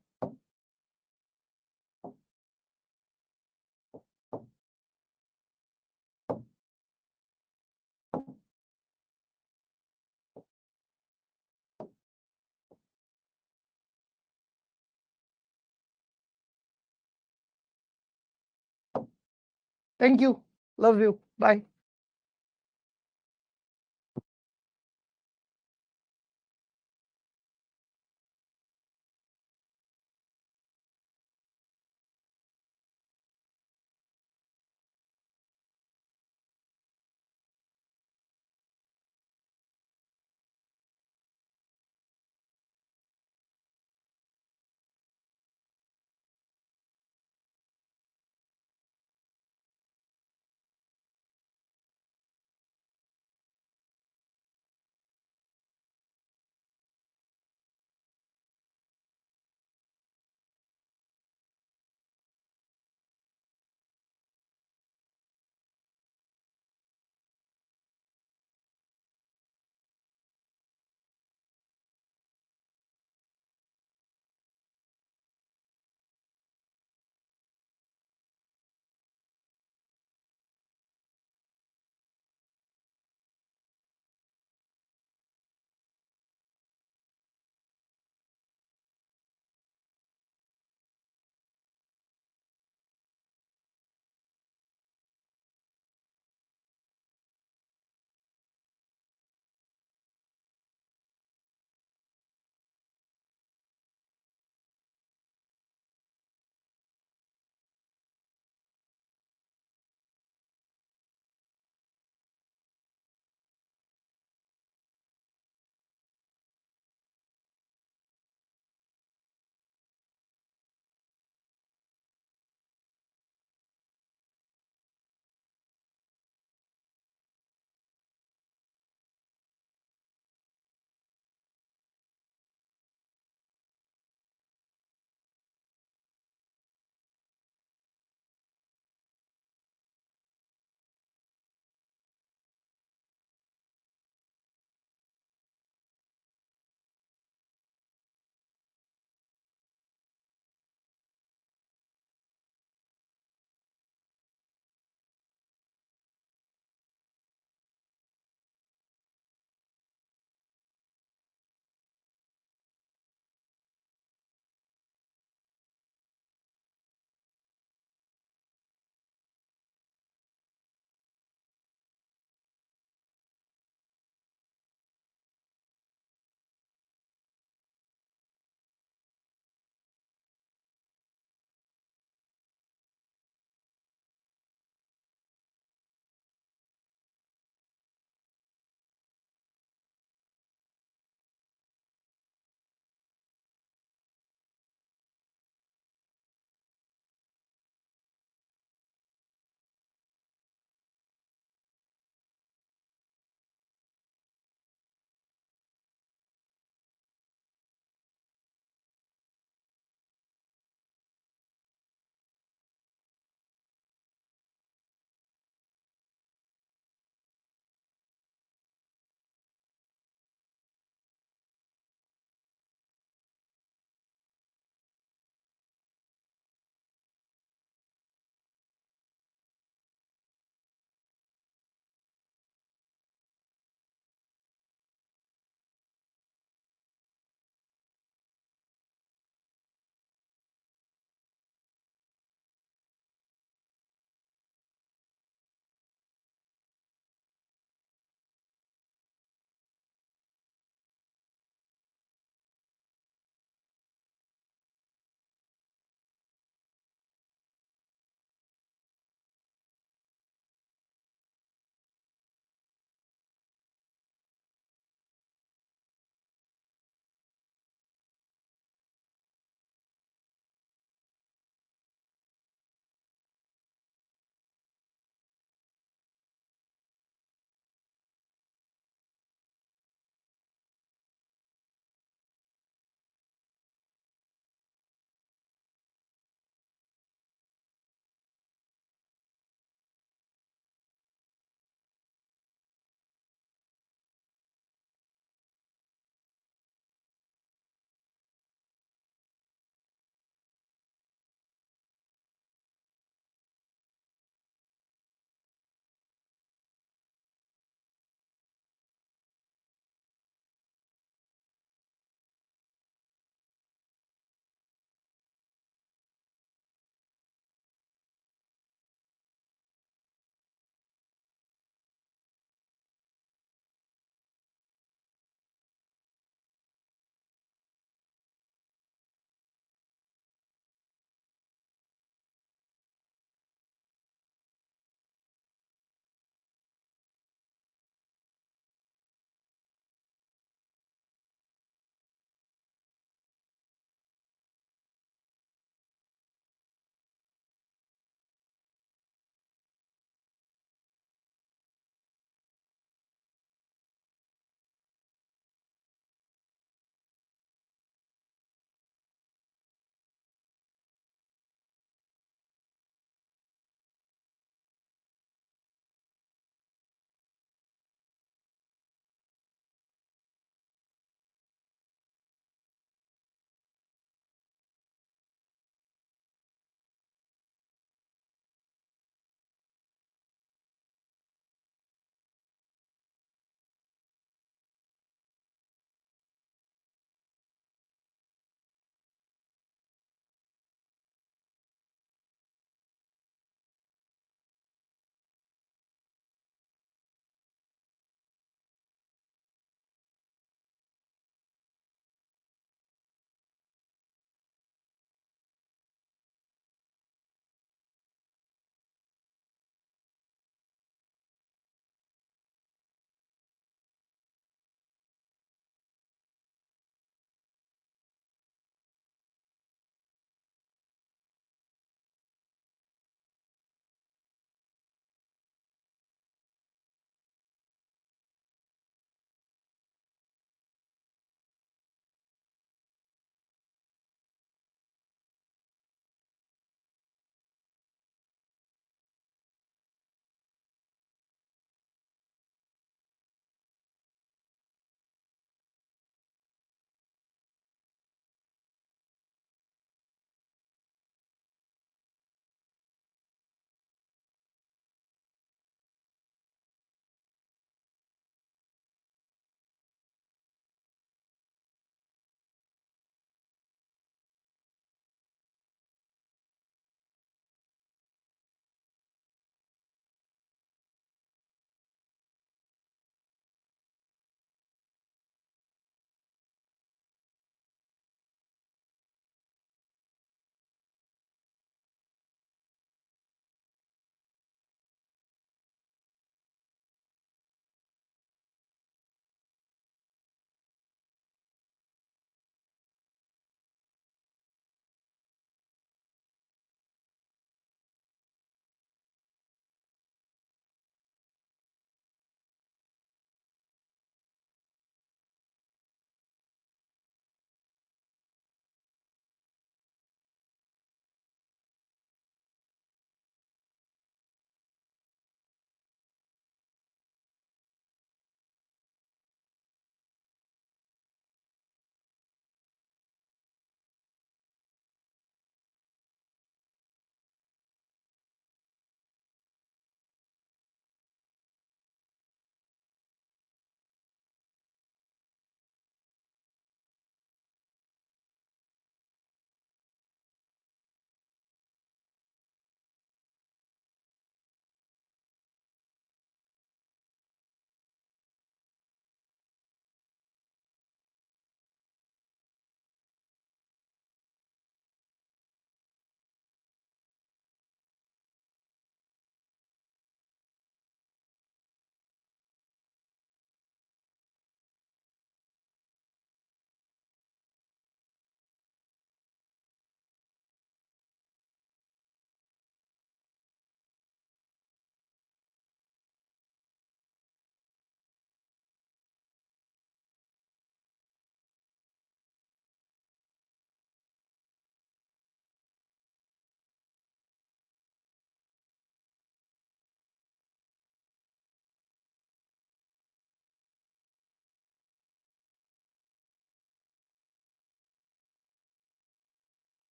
Thank you, love you, bye.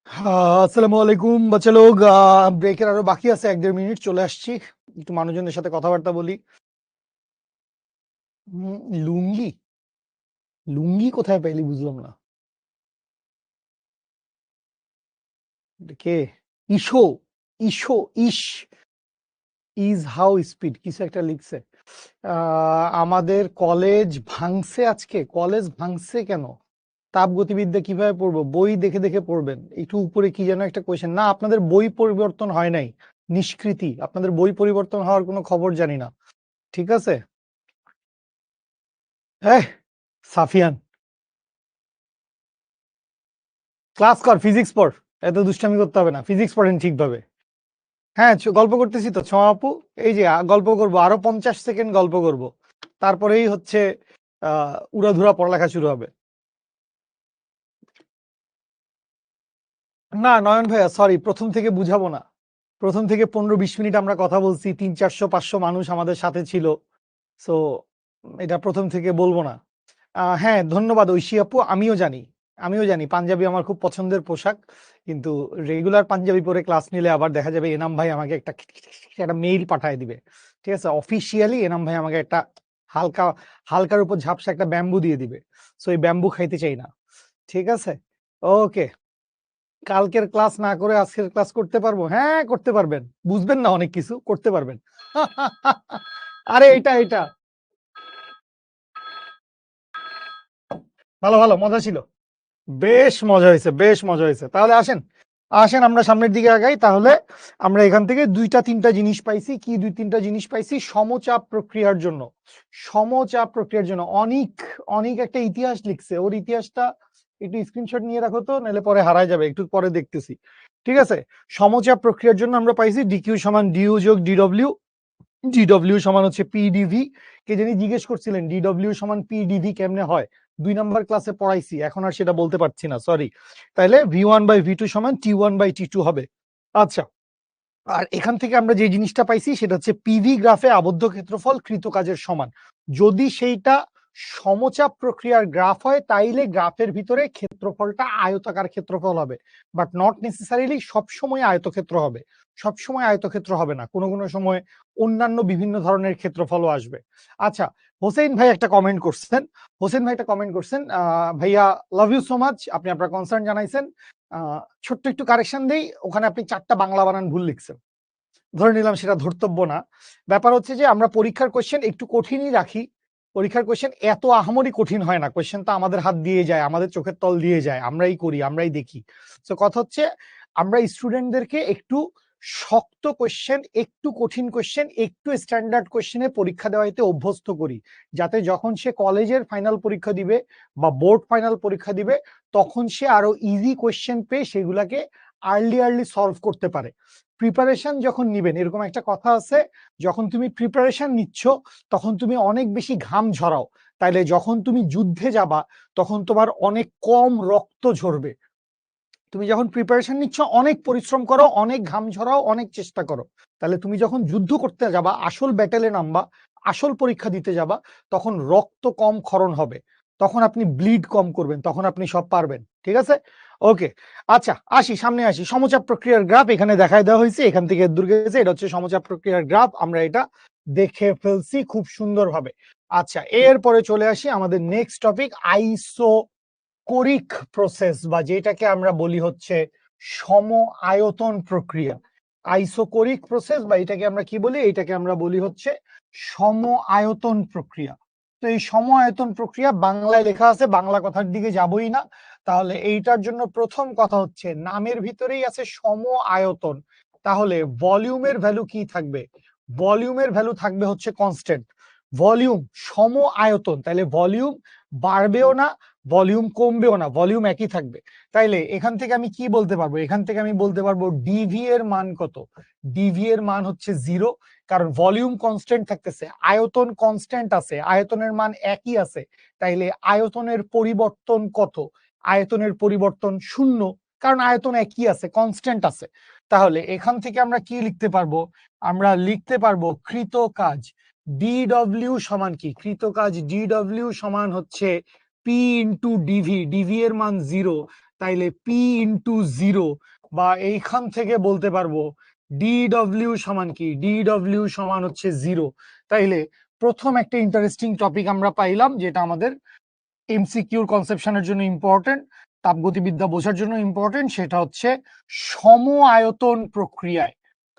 আসসালামু আলাইকুম বাচ্চা লোক। ব্রেকের আরো বাকি আছে 1-1.5 মিনিট, চলে আসছি। একটু মানুষজনের সাথে কথাবার্তা বলি। লুঙ্গি লুঙ্গি কোথায় পাইলি বুঝলাম না। এটা কে? ইসো ইসো ইস ইজ হাউ স্পিড কিছু একটা লিখছে। আমাদের কলেজ ভাঙছে আজকে। কলেজ ভাঙছে কেন? তাপ গতিবিদ্যা কিভাবে পড়বো? বই দেখে দেখে পড়বেন। একটু উপরে কি যেন একটা কোয়েশ্চেন। না, আপনাদের বই পরিবর্তন হয় নাই। নিষ্কৃতি, আপনাদের বই পরিবর্তন হওয়ার কোনো খবর জানি না। ঠিক আছে। হ্যাঁ, সাফিয়ান ক্লাস কর, ফিজিক্স পড়। এত দুষ্টামি করতে হবে না, ফিজিক্স পড়েন ঠিকভাবে। হ্যাঁ, গল্প করতেছি তো ছোঁয়া আপু। এই যে গল্প করব, আরো 50 সেকেন্ড গল্প করব, তারপরেই হচ্ছে উড়াধুরা পড়ালেখা শুরু হবে। না নয়ন ভাইয়া, সরি, প্রথম থেকে বুঝাবো না। প্রথম থেকে 15-20 মিনিট আমরা কথা বলছি, 300-400-500 মানুষ আমাদের সাথে ছিল। সো এটা প্রথম থেকে বলবো না। হ্যাঁ, ধন্যবাদ ঐশী আপু। আমিও জানি পাঞ্জাবি আমার খুব পছন্দের পোশাক। কিন্তু রেগুলার পাঞ্জাবি পরে ক্লাস নিলে আবার দেখা যাবে এনাম ভাই আমাকে একটা মেইল পাঠায় দিবে। ঠিক আছে, অফিসিয়ালি এনাম ভাই আমাকে একটা হালকা হালকার উপর ঝাপসা একটা ব্যাম্বু দিয়ে দিবে। সো এই ব্যাম্বু খাইতে চাই না। ঠিক আছে, ওকে। কালকের ক্লাস না করে আজকের ক্লাস করতে পারবো? হ্যাঁ, করতে পারবেন। বুঝবেন না অনেক কিছু, করতে পারবেন। আরে এটা ভালো ভালো মজা ছিল। বেশ মজা হয়েছে, বেশ মজা হয়েছে। তাহলে আসেন আসেন আমরা সামনের দিকে আগাই। তাহলে আমরা এখান থেকে 2-3টা জিনিস পাইছি। কি 2-3টা জিনিস পাইছি? সমচাপ প্রক্রিয়ার জন্য, সমচাপ প্রক্রিয়ার জন্য অনেক অনেক একটা ইতিহাস লিখছে। ওর ইতিহাসটা একটু স্ক্রিনশট নিয়ে রাখো তো, নাহলে পরে হারায় যাবে। একটু পরে দেখতেছি। ঠিক আছে, সমচাপ প্রক্রিয়ার জন্য আমরা পাইছি ডিকিউ সমান ডিউ যোগ ডিডব্লিউ। ডিডব্লিউ সমান হচ্ছে পিডিভি। কে জানি জিজ্ঞেস করছিলেন ডিডব্লিউ সমান পিডিভি কেমনে হয়। 2 নাম্বার ক্লাসে পড়াইছি, এখন আর সেটা বলতে পারছি না, সরি। তাহলে V1/V2 সমান T1/T2 হবে। আচ্ছা, আর এখান থেকে আমরা যে জিনিসটা পাইছি সেটা হচ্ছে পিভি গ্রাফে আবদ্ধ ক্ষেত্রফল কৃত কাজের সমান। যদি সেইটা সমচাপ প্রক্রিয়ার গ্রাফ হয় তাইলে গ্রাফের ভিতরে ক্ষেত্রফলটা আয়তাকার ক্ষেত্রফল হবে, বাট নট নেসেসারিলি সবসময় আয়তক্ষেত্র হবে। সবসময় আয়তক্ষেত্র হবে না, কোনো কোনো সময় অন্যান্য বিভিন্ন ধরনের ক্ষেত্রফলও আসবে। আচ্ছা, হোসেন ভাই একটা কমেন্ট করছেন। ভাইয়া, লাভ ইউ সো মাচ, আপনি আপনার কনসার্ন জানাইছেন। ছোট্ট একটু কারেকশন দেই, ওখানে আপনি 4টা বাংলা বানান ভুল লিখছেন। ধরে নিলাম সেটা ধর্তব্য না। ব্যাপার হচ্ছে যে আমরা পরীক্ষার কোশ্চেন একটু কঠিনই রাখি। পরীক্ষার কোশ্চেন এত আহামরি কঠিন হয় না। কোশ্চেন তো আমাদের হাত দিয়ে যায়, আমাদের চোখের তল দিয়ে যায়, আমরাই করি, আমরাই দেখি। তো কথা হচ্ছে আমরা স্টুডেন্টদেরকে একটু শক্ত কোশ্চেন, একটু কঠিন কোশ্চেন, একটু স্ট্যান্ডার্ড কোশ্চেনে পরীক্ষা দেওয়াইতে অভ্যস্ত করি, যাতে যখন সে কলেজের ফাইনাল পরীক্ষা দিবে বা বোর্ড ফাইনাল পরীক্ষা দিবে তখন সে আরো ইজি কোশ্চেন পেয়ে সেগুলাকে আর্লি সলভ করতে পারে। প্রিপারেশন যখন নিবেন, এরকম একটা কথা আছে, যখন তুমি প্রিপারেশন নিচ্ছ তখন তুমি অনেক বেশি ঘাম ঝরাও, তাইলে যখন তুমি যুদ্ধে যাবা তখন তোমার অনেক কম রক্ত ঝরবে। তুমি যখন প্রিপারেশন নিচ্ছ অনেক পরিশ্রম করো, অনেক ঘাম ঝরাও, অনেক চেষ্টা করো, তাহলে তুমি যখন যুদ্ধ করতে যাবা, আসল ব্যাটেলে নামবা, আসল পরীক্ষা দিতে যাবা, তখন রক্ত কম ক্ষরণ হবে, তখন আপনি ব্লিড কম করবেন, তখন আপনি সব পারবেন। ঠিক আছে, ওকে। আচ্ছা, সামনে আসি। সমচাপ প্রক্রিয়ার গ্রাফ এখানে দেখায় দেওয়া হয়েছে, এখান থেকে দূর গেছে, এটা হচ্ছে সমচাপ প্রক্রিয়ার গ্রাফ। আমরা এটা দেখে ফেলছি খুব সুন্দরভাবে। আচ্ছা, এরপরে চলে আসি আমাদের নেক্সট টপিক, আইসো কোরিক প্রসেস, বা যেটাকে আমরা বলি হচ্ছে সম আয়তন প্রক্রিয়া। আইসোকোরিক প্রসেস, বা এটাকে আমরা কি বলি? এটাকে আমরা বলি হচ্ছে সম আয়তন প্রক্রিয়া। তো এই সম আয়তন প্রক্রিয়া বাংলায় লেখা আছে, বাংলা কথার দিকে যাবই না। তাহলে এইটার জন্য প্রথম কথা হচ্ছে নামের ভিতরেই আছে সম আয়তন, তাহলে ভলিউমের ভ্যালু কি থাকবে? ভলিউমের ভ্যালু থাকবে হচ্ছে কনস্ট্যান্ট। ভলিউম সম আয়তন, তাহলে ভলিউম বাড়বেও না, ভলিউম কমবেও না, ভলিউম একই থাকবে। তাইলে এখান থেকে আমি কি বলতে পারবো? এখান থেকে আমি বলতে পারবো ডিভি এর মান কত? ডিভি এর মান হচ্ছে 0, কারণ ভলিউম কনস্ট্যান্ট থাকতেছে, আয়তন কনস্ট্যান্ট আছে, আয়তনের মান একই আছে। তাইলে আয়তনের পরিবর্তন কত? আয়তনের পরিবর্তন 0, কারণ আয়তন একই আছে, কনস্ট্যান্ট আছে। তাহলে এখান থেকে আমরা কি লিখতে পারবো? আমরা লিখতে পারবো কৃত কাজ ডিডব্লিউ সমান কি? কৃত কাজ ডিডব্লিউ সমান হচ্ছে পি ইন্টু ডিভি। ডিভি এর মান 0, তাইলে পি ইন্টু 0, বা এইখান থেকে বলতে পারবো ডিডব্লিউ সমান কি, ডিডব্লিউ সমান হচ্ছে 0। তাইলে প্রথম একটা ইন্টারেস্টিং টপিক আমরা পাইলাম, যেটা আমাদের এমসিকিউর কনসেপশনের জন্য ইম্পর্টেন্ট, তাপগতিবিদ্যা বোঝার জন্য ইম্পর্টেন্ট, সেটা হচ্ছে সম আয়তন প্রক্রিয়ায়,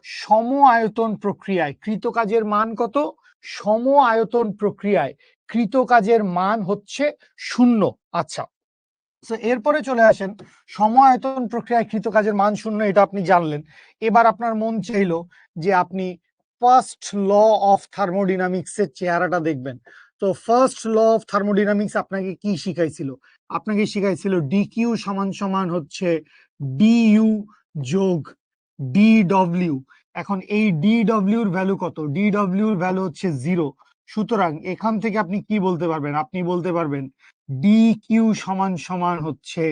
সম আয়তন প্রক্রিয়ায় কৃত কাজের মান কত, সম আয়তন প্রক্রিয়ায় কৃত কাজের মান হচ্ছে 0। আচ্ছা, তো এরপরে চলে আসেন সম আয়তন প্রক্রিয়ায় কৃত কাজের মান 0, এটা আপনি জানলেন। এবার আপনার মন চাইলো যে আপনি ফার্স্ট ল অফ থার্মোডিনামিক্স এর চেহারাটা দেখবেন। তো ফার্স্ট ল অফ থার্মোডিনামিক্স আপনাকে কি শিখাইছিল? আপনাকে শিখাইছিল ডিকিউ সমান সমান হচ্ছে ডিইউ যোগ ডিডব্লিউ। এখন এই ডিডব্লিউ এর ভ্যালু কত? ডিডব্লিউ এর ভ্যালু হচ্ছে 0। সুতরাং এখান থেকে আপনি কি বলতে পারবেন? আপনি বলতে পারবেন ডি কিউ সমান সমান হচ্ছে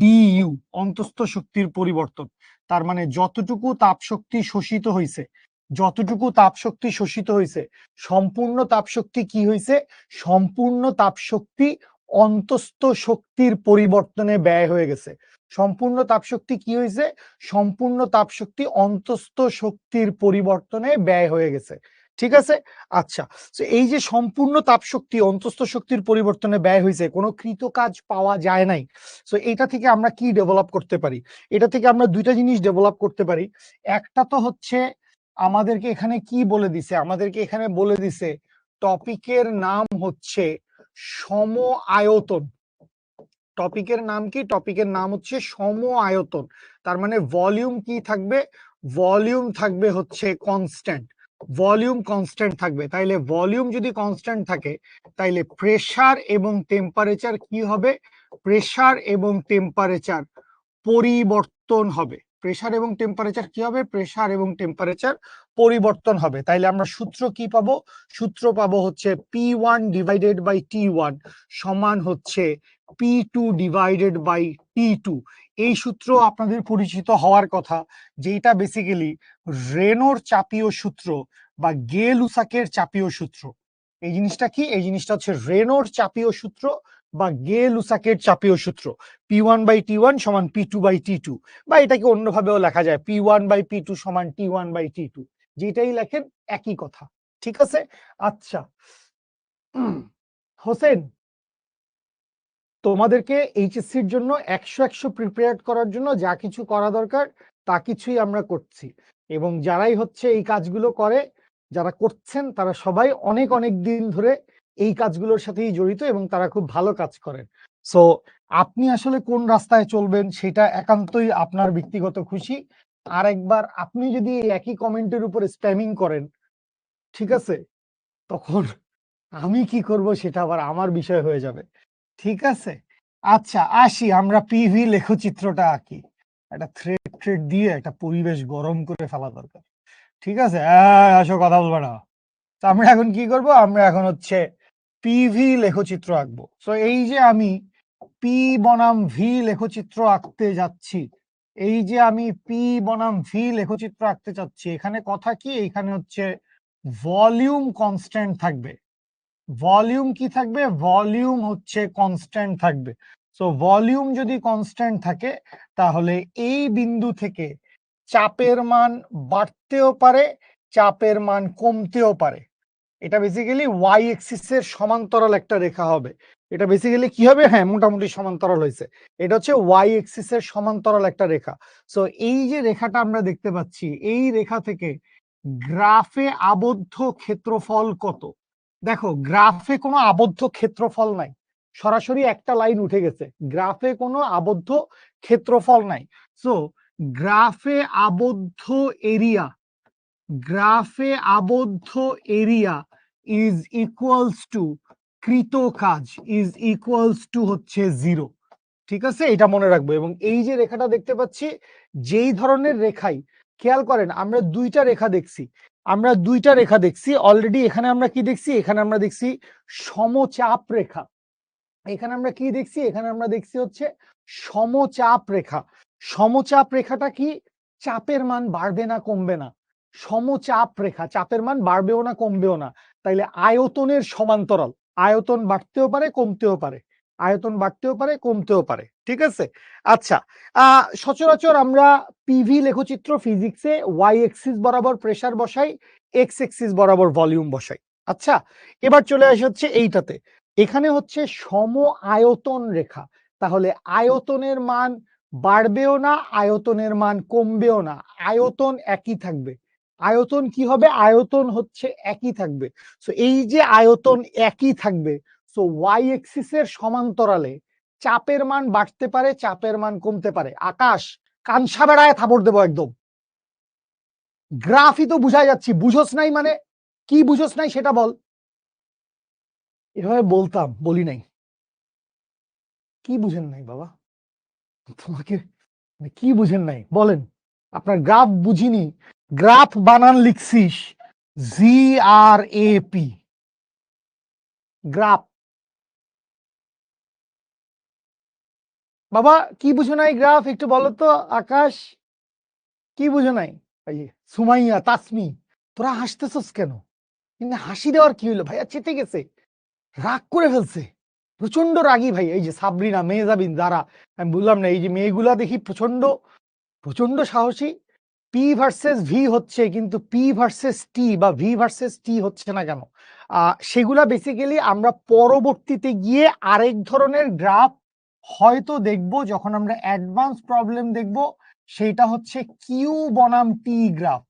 ডিইউ, অন্তস্থ শক্তির পরিবর্তন। তার মানে যতটুকু তাপ শক্তি শোষিত হয়েছে, যতটুকু তাপ শক্তি শোষিত হয়েছে, সম্পূর্ণ তাপ শক্তি কি হয়েছে? সম্পূর্ণ তাপ শক্তি অন্তস্থ শক্তির পরিবর্তনে ব্যয় হয়ে গেছে। সম্পূর্ণ তাপ শক্তি কি হয়েছে? সম্পূর্ণ তাপ শক্তি অন্তস্থ শক্তির পরিবর্তনে ব্যয় হয়ে গেছে। ঠিক আছে? আচ্ছা, তো এই যে সম্পূর্ণ তাপ শক্তি অন্তস্থ শক্তির পরিবর্তনে ব্যয় হয়েছে, কোনো কৃত কাজ পাওয়া যায় নাই। তো এটা থেকে আমরা কি ডেভেলপ করতে পারি? এটা থেকে আমরা দুইটা জিনিস ডেভেলপ করতে পারি। একটা তো হচ্ছে আমাদেরকে এখানে কি বলে দিছে? আমাদেরকে এখানে বলে দিছে টপিকের নাম হচ্ছে সম আয়তন। টপিকের নাম কি? টপিকের নাম হচ্ছে সম আয়তন। তার মানে ভলিউম কি থাকবে? ভলিউম থাকবে হচ্ছে কনস্ট্যান্ট। ভলিউম কনস্ট্যান্ট থাকবে। তাইলে ভলিউম যদি কনস্ট্যান্ট থাকে, তাইলে প্রেসার এবং টেম্পারেচার কি হবে? প্রেসার এবং টেম্পারেচার পরিবর্তন হবে। প্রেসার এবং টেম্পারেচার কি হবে? প্রেসার এবং টেম্পারেচার পরিবর্তন হবে। তাইলে আমরা সূত্র কি পাবো? সূত্র পাবো হচ্ছে P1 ডিভাইডেড বাই T1 সমান হচ্ছে P2 ডিভাইডেড বাই T2। এই সূত্র আপনাদের পরিচিত হওয়ার কথা, যেটা বেসিক্যালি রেনোর চাপীয় সূত্র বা গে-লুসাকের চাপীয় সূত্র। এই জিনিসটা কি? এই জিনিসটা হচ্ছে রেনোর চাপীয় সূত্র বা গে-লুসাকের চাপীয় সূত্র। P1 বাই T1 সমান P2 বাই T2, বা এটাকে অন্যভাবেও লেখা যায় P1 বাই P2 সমান T1 বাই T2। যেটাই লেখেন একই কথা। ঠিক আছে? আচ্ছা, হোসেন, তোমাদেরকে এইচএসসির জন্য 100 প্রিপেয়ার করার জন্য যা কিছু করা দরকার তা কিছুই আমরা করছি। এবং যারাই হচ্ছে এই কাজগুলো করে, যারা করছেন, তারা সবাই অনেক অনেক দিন ধরে এই কাজগুলোর সাথেই জড়িত এবং তারা খুব ভালো কাজ করেন। সো আপনি আসলে কোন রাস্তায় চলবেন সেটা একান্তই আপনার ব্যক্তিগত খুশি। আর একবার আপনি যদি এই একই কমেন্টের উপরে স্প্যামিং করেন, ঠিক আছে, তখন আমি কি করব সেটা আবার আমার বিষয় হয়ে যাবে। ঠিক আছে? আচ্ছা, আসি আমরা পিভি লেখচিত্রটা আঁকি। একটা থ্রেড দিয়ে একটা পরিবেশ গরম করে ফেলা দরকার। ঠিক আছে? আসো, কথা বলবে না। তো আমরা এখন কি করব? আমরা এখন হচ্ছে পিভি লেখচিত্র আঁকবো। তো এই যে আমি পি বনাম ভি লেখচিত্র আঁকতে যাচ্ছি, এই যে আমি পি বনাম ভি লেখচিত্র আঁকতে চাচ্ছি, এখানে কথা কি? এখানে হচ্ছে ভলিউম কনস্ট্যান্ট থাকবে। ভলিউম কি থাকবে? ভলিউম হচ্ছে কনস্ট্যান্ট থাকবে। সো ভলিউম যদি কনস্ট্যান্ট থাকে, তাহলে এই বিন্দু থেকে চাপের মান বাড়তেও পারে, চাপের মান কমতেও পারে। এটা বেসিক্যালি ওয়াই এক্সিসের সমান্তরাল একটা রেখা হবে। এটা বেসিক্যালি কি হবে? হ্যাঁ, মোটামুটি সমান্তরাল হয়েছে। এটা হচ্ছে ওয়াই এক্সিসের সমান্তরাল একটা রেখা। সো এই যে রেখাটা আমরা দেখতে পাচ্ছি, এই রেখা থেকে গ্রাফে আবদ্ধ ক্ষেত্রফল কত? দেখো, গ্রাফে কোনো আবদ্ধ ক্ষেত্রফল নাই, সরাসরি একটা লাইন উঠে গেছে। গ্রাফে কোনো আবদ্ধ ক্ষেত্রফল নাই। সো গ্রাফে আবদ্ধ এরিয়া, গ্রাফে আবদ্ধ এরিয়া ইজ ইকুয়ালস টু কৃত কাজ ইজ ইকুয়ালস টু হচ্ছে 0। ঠিক আছে? এটা মনে রাখবো। এবং এই যে রেখাটা দেখতে পাচ্ছি, যেই ধরনের রেখাই, খেয়াল করেন, আমরা দুইটা রেখা দেখছি। আমরা দুইটা রেখা দেখছি অলরেডি। এখানে আমরা কি দেখছি? এখানে আমরা দেখছি সমচাপ রেখা। এখানে আমরা কি দেখছি? এখানে আমরা দেখছি হচ্ছে সমচাপ রেখা। সমচাপ রেখাটা কি? চাপের মান বাড়বে না কমবে না। সমচাপ রেখা, চাপের মান বাড়বেও না কমবেও না। তাইলে আয়তনের সমান্তরাল, আয়তন বাড়তেও পারে কমতেও পারে, আয়তন বাড়তেও পারে কমতেও পারে, ঠিক আছে। আচ্ছা, সচরাচর আমরা পিভি লেখচিত্র ফিজিক্সে ওয়াই এক্সিস বরাবর প্রেসার বসাই, এক্স এক্সিস বরাবর ভলিউম বসাই। আচ্ছা, এবার চলে আসে হচ্ছে এইটাতে, এখানে হচ্ছে সম আয়তন রেখা, তাহলে আয়তনের মান বাড়বেও না, আয়তনের মান কমবেও না, আয়তন একই থাকবে। আয়তন কি হবে? আয়তন হচ্ছে একই থাকবে। সো এই যে আয়তন একই থাকবে, সো ওয়াই এক্সিসের সমান্তরালে চাপের মান বাড়তে পারে, চাপের মান কমতে পারে। আকাশ, কানসা বেড়ায় থাপড় দেবো একদম। গ্রাফই তো বুঝাই যাচ্ছি, বুঝোস নাই মানে কি বুঝোস নাই সেটা বল। এভাবে বলতাম, বলি নাই। কি বুঝেন নাই বাবা? তোমাকে কি বুঝেন নাই বলেন। আপনার গ্রাফ বুঝিনি, গ্রাফ বানান লিখছিস জি আর এ পি, গ্রাফ। বাবা কি বুঝো নাই গ্রাফ একটু বলো তো আকাশ, কি বুঝো নাই? এই যে সুমাইয়া, তাসমি, তোরা হাসতেছস কেন? কিন্তু হাসি দেওয়ার কি হলো? ভাইয়া চেতে গেছে, রাগ করে ফেলছে, প্রচন্ড রাগী ভাই। এই যে সাবরিনা, মেহজাবিন, যারা, আমি বললাম না, এই যে মেয়েগুলা দেখি প্রচন্ড প্রচন্ড সাহসী। পি ভার্সেস ভি হচ্ছে, কিন্তু পি ভার্সেস টি বা ভি ভার্সেস টি হচ্ছে না কেন? সেগুলা বেসিক্যালি আমরা পরবর্তীতে গিয়ে আরেক ধরনের গ্রাফ হয়তো দেখব, যখন আমরা অ্যাডভান্স প্রবলেম দেখব। সেইটা হচ্ছে কিউ বনাম টি গ্রাফ,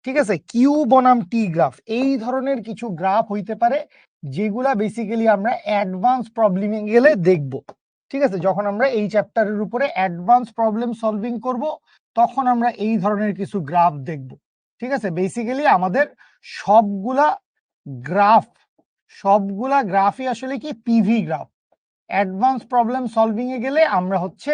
ঠিক আছে। কিউ বনাম টি গ্রাফ, এই ধরনের কিছু গ্রাফ হইতে পারে যেগুলা বেসিক্যালি আমরা অ্যাডভান্স প্রবলেমে গেলে দেখব, ঠিক আছে। যখন আমরা এই চ্যাপ্টারের উপরে অ্যাডভান্স প্রবলেম সলভিং করব, তখন আমরা এই ধরনের কিছু গ্রাফ দেখব, ঠিক আছে। বেসিক্যালি আমাদের সবগুলা গ্রাফ সবগুলা গ্রাফই আসলে কি PV graph. Advance problem solving এ গেলে আমরা হচ্ছে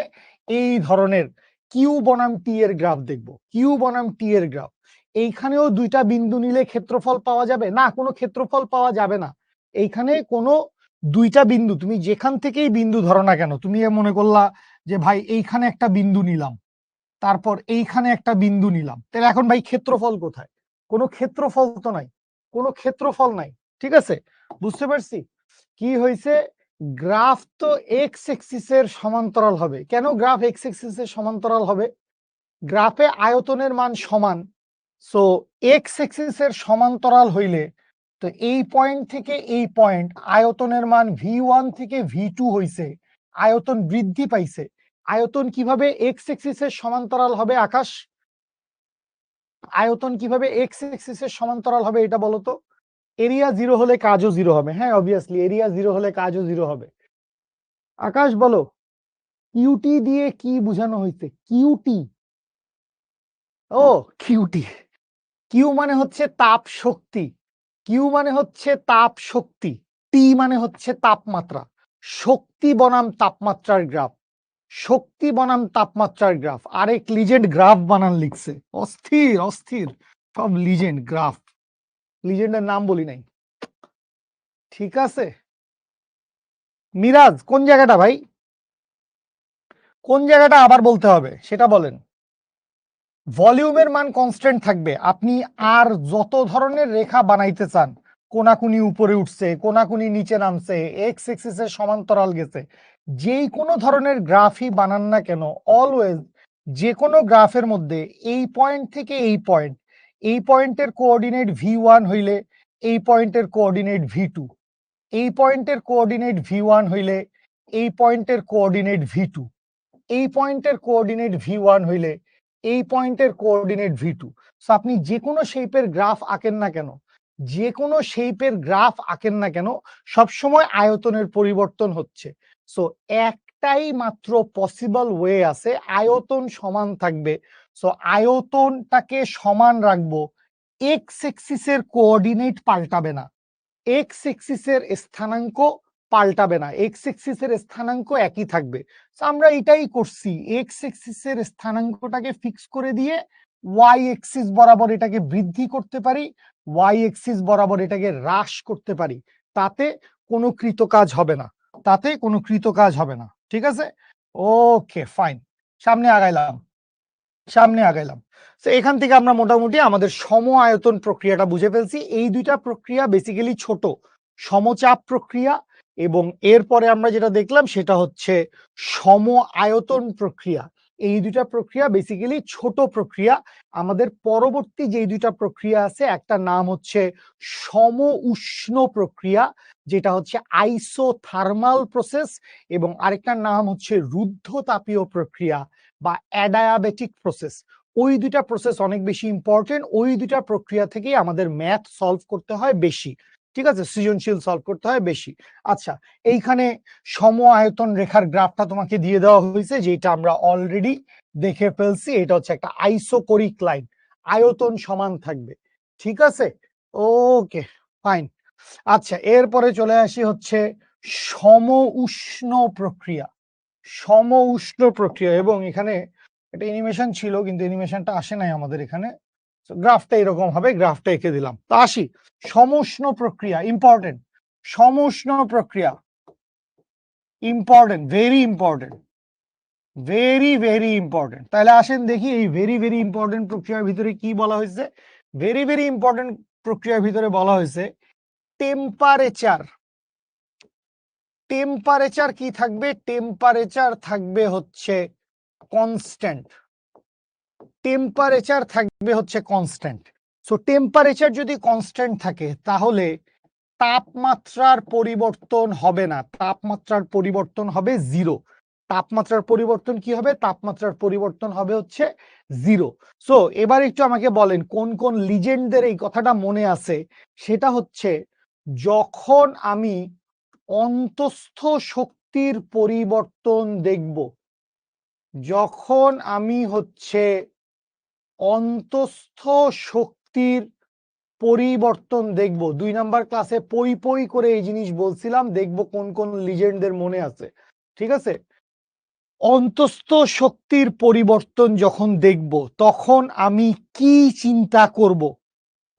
এই ধরনের কিউ বনাম টি এর গ্রাফ দেখব। কিউ বনাম টি এর গ্রাফ, এইখানেও দুইটা বিন্দু নিলে ক্ষেত্রফল পাওয়া যাবে না? কোনো ক্ষেত্রফল পাওয়া যাবে না এইখানে। কোনো দুইটা বিন্দু, তুমি যেখান থেকেই বিন্দু ধরো না কেন, তুমি মনে করলা যে ভাই এইখানে একটা বিন্দু নিলাম, তারপর এইখানে একটা বিন্দু নিলাম, তাহলে এখন ভাই ক্ষেত্রফল কোথায়? কোনো ক্ষেত্রফল তো নাই, কোনো ক্ষেত্রফল নাই, ঠিক আছে। বুঝতে পারছি কি হয়েছে? গ্রাফ তো এক্স এক্সিসের সমান্তরাল হবে। কেন গ্রাফ এক্স এক্সিসের সমান্তরাল হবে? গ্রাফে আয়তনের মান সমান, সো এক্স এক্সিসের সমান্তরাল হইলে তো এই পয়েন্ট থেকে এই পয়েন্ট আয়তনের মান v1 থেকে v2 হইছে, আয়তন বৃদ্ধি পাইছে। আয়তন কিভাবে এক্স এক্সিসের সমান্তরাল হবে আকাশ? আয়তন কিভাবে এক্স এক্সিসের সমান্তরাল হবে এটা বলো তো? এরিয়া 0 হলে কাজও 0 হবে। হ্যাঁ, অবভিয়াসলি এরিয়া 0 হলে কাজও 0 হবে। আকাশ বলো, কিউটি দিয়ে কি বোঝানো হয়েছে? কিউটি, ও কিউটি, কিউ মানে হচ্ছে তাপ শক্তি, কিউ মানে হচ্ছে তাপ শক্তি, টি মানে হচ্ছে তাপমাত্রা। শক্তি বনাম তাপমাত্রার গ্রাফ, শক্তি বনাম তাপমাত্রার গ্রাফ। আরেক লিজেন্ড গ্রাফ বানান লিখছে, অস্থির অস্থির সব লিজেন্ড গ্রাফ। লিজেন্ডের নাম বলি নাই, ঠিক আছে। মিরাজ কোন জায়গাটা ভাই? কোন জায়গাটা আবার বলতে হবে সেটা বলেন। ভলিউমের মান কনস্ট্যান্ট থাকবে, আপনি আর যত ধরনের রেখা বানাইতে চান, কোনাকুনি উপরে উঠছে, কোনাকুনি নিচে নামছে, এক্স এক্সিসের সমান্তরাল গেছে, যেই কোনো ধরনের গ্রাফই বানান না কেন, অলওয়েজ যে কোনো গ্রাফের মধ্যে এই পয়েন্ট থেকে এই পয়েন্ট, এই পয়েন্টের কোঅর্ডিনেট v1 হইলে এই পয়েন্টের কোঅর্ডিনেট v2, এই পয়েন্টের কোঅর্ডিনেট v1 হইলে এই পয়েন্টের কোঅর্ডিনেট v2, এই পয়েন্টের কোঅর্ডিনেট v1 হইলে এই পয়েন্টের কোঅর্ডিনেট v2। সো আপনি যে কোনো শেপের গ্রাফ আঁকেন না কেন, যে কোনো শেপের গ্রাফ আঁকেন না কেন, সবসময় আয়তনের পরিবর্তন হচ্ছে। সো একটাই মাত্র পসিবল ওয়ে আছে, আয়তন সমান থাকবে। সো আয়তনটাকে সমান রাখবো, এক্স এক্সিসের কোঅর্ডিনেট পাল্টাবে না, এক্স এক্সিসের স্থানাঙ্ক পাল্টাবে না, এক্স এক্সিসের স্থানাঙ্ক একই থাকবে। আমরা এটাই করছি, এক্স এক্সিসের স্থানাঙ্কটাকে ফিক্স করে দিয়ে ওয়াই এক্সিস বরাবর এটাকে বৃদ্ধি করতে পারি, ওয়াই এক্সিস বরাবর এটাকে হ্রাস করতে পারি। তাতে কোনো কৃতকাজ হবে না, তাতে কোনো কৃতকাজ হবে না, ঠিক আছে। ওকে ফাইন, সামনে আগাইলাম, সামনে আগাইলাম। তো এখান থেকে আমরা মোটামুটি আমাদের সম আয়তন প্রক্রিয়াটা বুঝে ফেলছি। এই দুইটা প্রক্রিয়া বেসিক্যালি ছোট, সমচাপ প্রক্রিয়া এবং এরপরে আমরা যেটা দেখলাম সেটা হচ্ছে সম আয়তন প্রক্রিয়া। এই দুইটা প্রক্রিয়া বেসিক্যালি ছোট প্রক্রিয়া। আমাদের পরবর্তী যে দুইটা প্রক্রিয়া আছে, একটা নাম হচ্ছে সম উষ্ণ প্রক্রিয়া, যেটা হচ্ছে আইসোথার্মাল প্রসেস, এবং আরেকটার নাম হচ্ছে রুদ্ধতাপীয় প্রক্রিয়া বা অ্যাডায়াবেটিক প্রসেস। ওই দুইটা প্রসেস অনেক বেশি ইম্পর্টেন্ট। ওই দুইটা প্রক্রিয়া থেকেই আমাদের ম্যাথ সলভ করতে হয় বেশি, ঠিক আছে, সৃজনশীল সলভ করতে হয় বেশি। আচ্ছা, এইখানে সম আয়তন রেখার গ্রাফটা তোমাকে দিয়ে দেওয়া হয়েছে, যেটা আমরা অলরেডি দেখে ফেলছি। এটা হচ্ছে একটা আইসোকোরিক লাইন, আয়তন সমান থাকবে, ঠিক আছে, ওকে ফাইন। আচ্ছা, এরপরে চলে আসি হচ্ছে সম উষ্ণ প্রক্রিয়া। সম উষ্ণ প্রক্রিয়া, এবং এখানে একটা অ্যানিমেশন ছিল কিন্তু অ্যানিমেশনটা আসে নাই আমাদের এখানে। গ্রাফটা এরকম হবে, গ্রাফটা এঁকে দিলাম। তো আসি, সমউষ্ণ প্রক্রিয়া ইম্পর্টেন্ট। সমউষ্ণ প্রক্রিয়া important, very important, very very important. তাহলে আসেন দেখি এই ভেরি ভেরি ইম্পর্টেন্ট প্রক্রিয়ার ভিতরে কি বলা হয়েছে। ভেরি ভেরি ইম্পর্টেন্ট প্রক্রিয়ার ভিতরে বলা হয়েছে টেম্পারেচার। টেম্পারেচার কি থাকবে? টেম্পারেচার থাকবে হচ্ছে কনস্ট্যান্ট। টেম্পারেচার থাকবে হচ্ছে কনস্ট্যান্ট। সো টেম্পারেচার যদি কনস্ট্যান্ট থাকে তাহলে তাপমাত্রার পরিবর্তন হবে না, তাপমাত্রার পরিবর্তন হবে জিরো। তাপমাত্রার পরিবর্তন কি হবে? তাপমাত্রার পরিবর্তন হবে হচ্ছে জিরো। সো এবার একটু আমাকে বলেন কোন কোন লিজেন্ডদের এই কথাটা মনে আছে। সেটা হচ্ছে যখন আমি অন্তস্থ শক্তির পরিবর্তন দেখব, যখন আমি হচ্ছে অন্তস্থ শক্তির পরিবর্তন দেখব, 2 নাম্বার ক্লাসে পই পই করে এই জিনিস বলছিলাম, দেখব কোন কোন লিজেন্ডদের মনে আছে, ঠিক আছে। অন্তস্থ শক্তির পরিবর্তন যখন দেখব তখন আমি কি চিন্তা করব?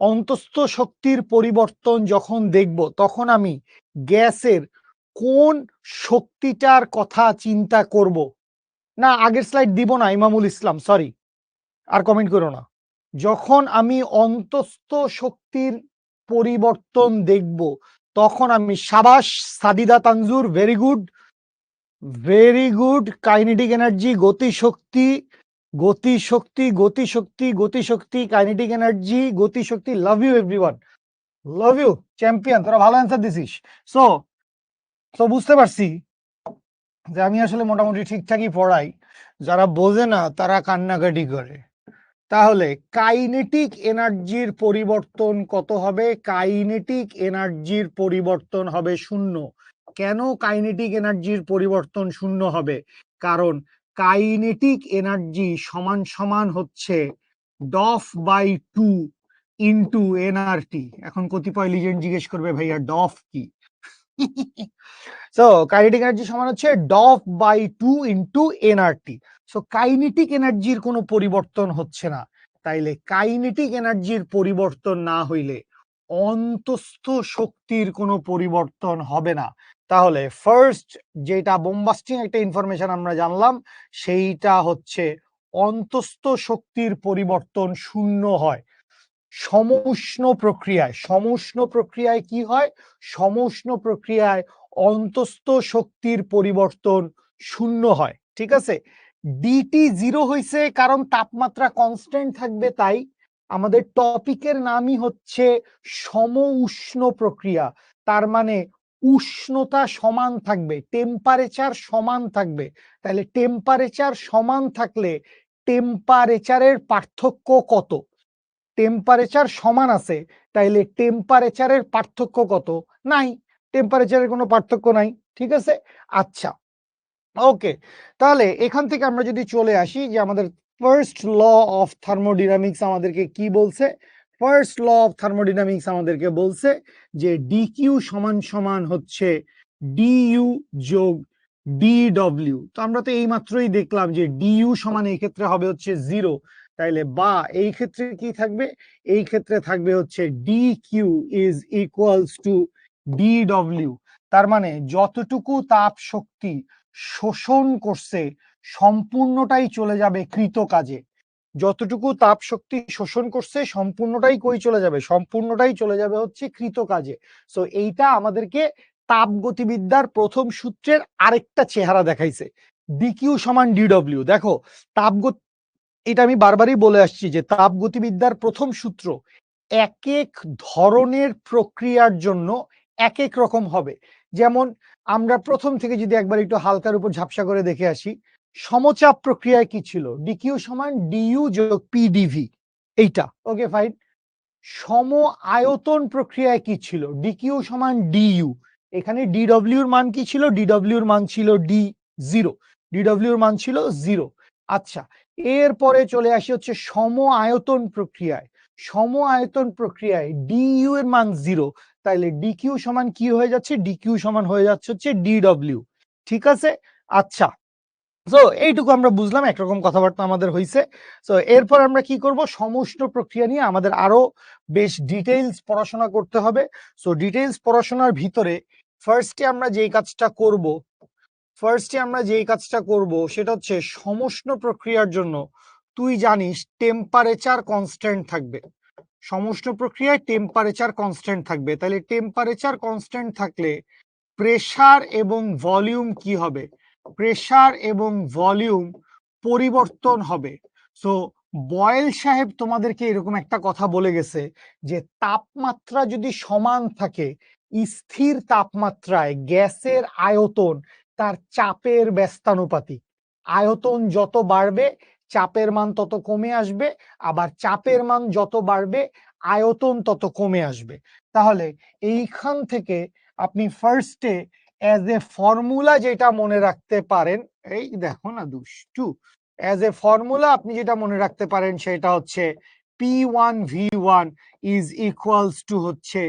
অন্তস্থ শক্তির পরিবর্তন যখন দেখব তখন আমি গ্যাসের কোন শক্তিটার কথা চিন্তা করব? না, আগের স্লাইড দিব না, ইমামুল ইসলাম, সরি, আর কমেন্ট করো না। যখন আমি অন্তস্থ শক্তির পরিবর্তন দেখব তখন আমি, সাবাস Sadida Tanzur, very good, very good. Kinetic energy, গতিশক্তি, গতিশক্তি, গতিশক্তি, গতিশক্তি, কাইনেটিক এনার্জি, গতিশক্তি। Love you everyone, love you, champion, তোরা ভালো অ্যান্সার দিছিস। সো তো বুঝতে পারছি যে আমি আসলে মোটামুটি ঠিকঠাকই পড়াই, যারা বোঝে না তারা কান্নাকাটি করে। তাহলে কাইনেটিক এনার্জির পরিবর্তন কত হবে? কাইনেটিক এনার্জির পরিবর্তন হবে 0। কেন কাইনেটিক এনার্জির পরিবর্তন 0 হবে? কারণ কাইনেটিক এনার্জি সমান সমান হচ্ছে ডফ/2 ইন্টু এনআরটি। এখন কতিপয় লিজেন্ড জিজ্ঞেস করবে ভাইয়া ডফ কি? সো কাইনেটিক এনার্জি সমান হচ্ছে ডফ/2 ইন্টু এনআরটি। সো কাইনেটিক এনার্জির কোনো পরিবর্তন হচ্ছে না, তাইলে কাইনেটিক এনার্জির পরিবর্তন না হইলে অন্তস্থ শক্তির কোনো পরিবর্তন হবে না। তাহলে ফার্স্ট যেটা বোম্বাস্টিং একটা ইনফরমেশন আমরা জানলাম, সেইটা হচ্ছে অন্তস্থ শক্তির পরিবর্তন 0 হয় সমউষ্ণ প্রক্রিয়ায়। সমউষ্ণ প্রক্রিয়ায় কি হয়? সমউষ্ণ প্রক্রিয়ায় অন্তস্থ শক্তির পরিবর্তন 0 হয়, ঠিক আছে। ডিটি 0 হয়েছে কারণ তাপমাত্রা কনস্ট্যান্ট থাকবে, তাই আমাদের টপিকের নামই হচ্ছে সমউষ্ণ প্রক্রিয়া। তার মানে উষ্ণতা সমান থাকবে, টেম্পারেচার সমান থাকবে। তাহলে টেম্পারেচার সমান থাকলে টেম্পারেচারের পার্থক্য কত? টেম্পারেচার সমান আছে, তাইলে টেম্পারেচারের পার্থক্য কত? নাই, টেম্পারেচারের কোনো পার্থক্য নাই, ঠিক আছে। আচ্ছা, ওকে, তাহলে এখান থেকে আমরা যদি চলে আসি যে আমাদের ফার্স্ট ল অফ থার্মোডাইনামিক্স আমাদেরকে কি বলছে। ফার্স্ট ল অফ থার্মোডাইনামিক্স আমাদেরকে বলছে যে ডিকিউ সমান সমান হচ্ছে ডিইউ যোগ ডিডব্লিউ। তো আমরা তো এই মাত্রই দেখলাম যে ডিইউ সমান এই ক্ষেত্রে হবে হচ্ছে 0, তাইলে বা এই ক্ষেত্রে কি থাকবে? এই ক্ষেত্রে থাকবে হচ্ছে DQ is equals two DW. তার মানে যতটুকু তাপ শক্তি শোষণ করছে সম্পূর্ণটাই চলে যাবে কৃত কাজে। যতটুকু তাপ শক্তি শোষণ করছে সম্পূর্ণটাই কই চলে যাবে? সম্পূর্ণটাই চলে যাবে হচ্ছে কৃত কাজে। সো এইটা আমাদেরকে তাপগতিবিদ্যার প্রথম সূত্রের আরেকটা চেহারা দেখাইছে, ডিকিউ সমান ডিডব্লিউ। দেখো এটা আমি বারবারই বলে আসছি যে তাপগতিবিদ্যার প্রথম সূত্র এক এক ধরনের প্রক্রিয়ার জন্য এক এক রকম হবে। যেমন আমরা প্রথম থেকে যদি একবার একটু হালকার উপর ঝাপসা করে দেখে আসি, সমচাপ প্রক্রিয়ায় কি ছিল? ডিকিউ সমান ডিইউ যোগ পিডিভি, এইটা ওকে ফাইন। সম আয়তন প্রক্রিয়ায় কি ছিল? ডিকিউ সমান ডিইউ। এখানে ডিডব্লিউর মান কি ছিল? ডিডব্লিউর মান ছিল ডি জিরো, ডিডব্লিউর মান ছিল জিরো। আচ্ছা, এরপরে চলে আসি হচ্ছে সম আয়তন প্রক্রিয়ায়। সম আয়তন প্রক্রিয়ায় ডিইউ এর মান জিরো, তাইলে ডিকিউ সমান কি হয়ে যাচ্ছে? ডিকিউ সমান হয়ে যাচ্ছে হচ্ছে ডিডব্লিউ। ঠিক আছে, আচ্ছা। সো এইটুকু আমরা বুঝলাম, একরকম কথাবার্তা আমাদের হয়েছে। সো এরপর আমরা কি করব? সমুষ্ণ প্রক্রিয়া নিয়ে আমাদের আরো বেশ ডিটেইলস পড়াশোনা করতে হবে। সো ডিটেইলস পড়াশোনার ভিতরে ফার্স্টে আমরা যেই কাজটা করব সেটা হচ্ছে সমুষ্ণ প্রক্রিয়ার জন্য তুই জানিস টেম্পারেচার কনস্ট্যান্ট থাকবে। সমুষ্ণ প্রক্রিয়ায় টেম্পারেচার কনস্ট্যান্ট থাকবে, তাহলে টেম্পারেচার কনস্ট্যান্ট থাকলে প্রেসার এবং ভলিউম কি হবে? প্রেসার এবং ভলিউম পরিবর্তন হবে। সো বয়েল সাহেব তোমাদেরকে এরকম একটা কথা বলে গেছে যে তাপমাত্রা যদি সমান থাকে, স্থির তাপমাত্রায় গ্যাসের আয়তন তার চাপের ব্যস্তানুপাতিক। আয়তন যত বাড়বে চাপের মান তত কমে আসবে, আবার চাপের মান যত বাড়বে আয়তন তত কমে আসবে। তাহলে এইখান থেকে আপনি ফার্স্টে অ্যাজ এ ফর্মুলা যেটা মনে রাখতে পারেন, এই দেখো না দুষ্টু, অ্যাজ এ ফর্মুলা আপনি যেটা মনে রাখতে পারেন সেটা হচ্ছে P1V1 ইজ ইকুয়ালস টু হচ্ছে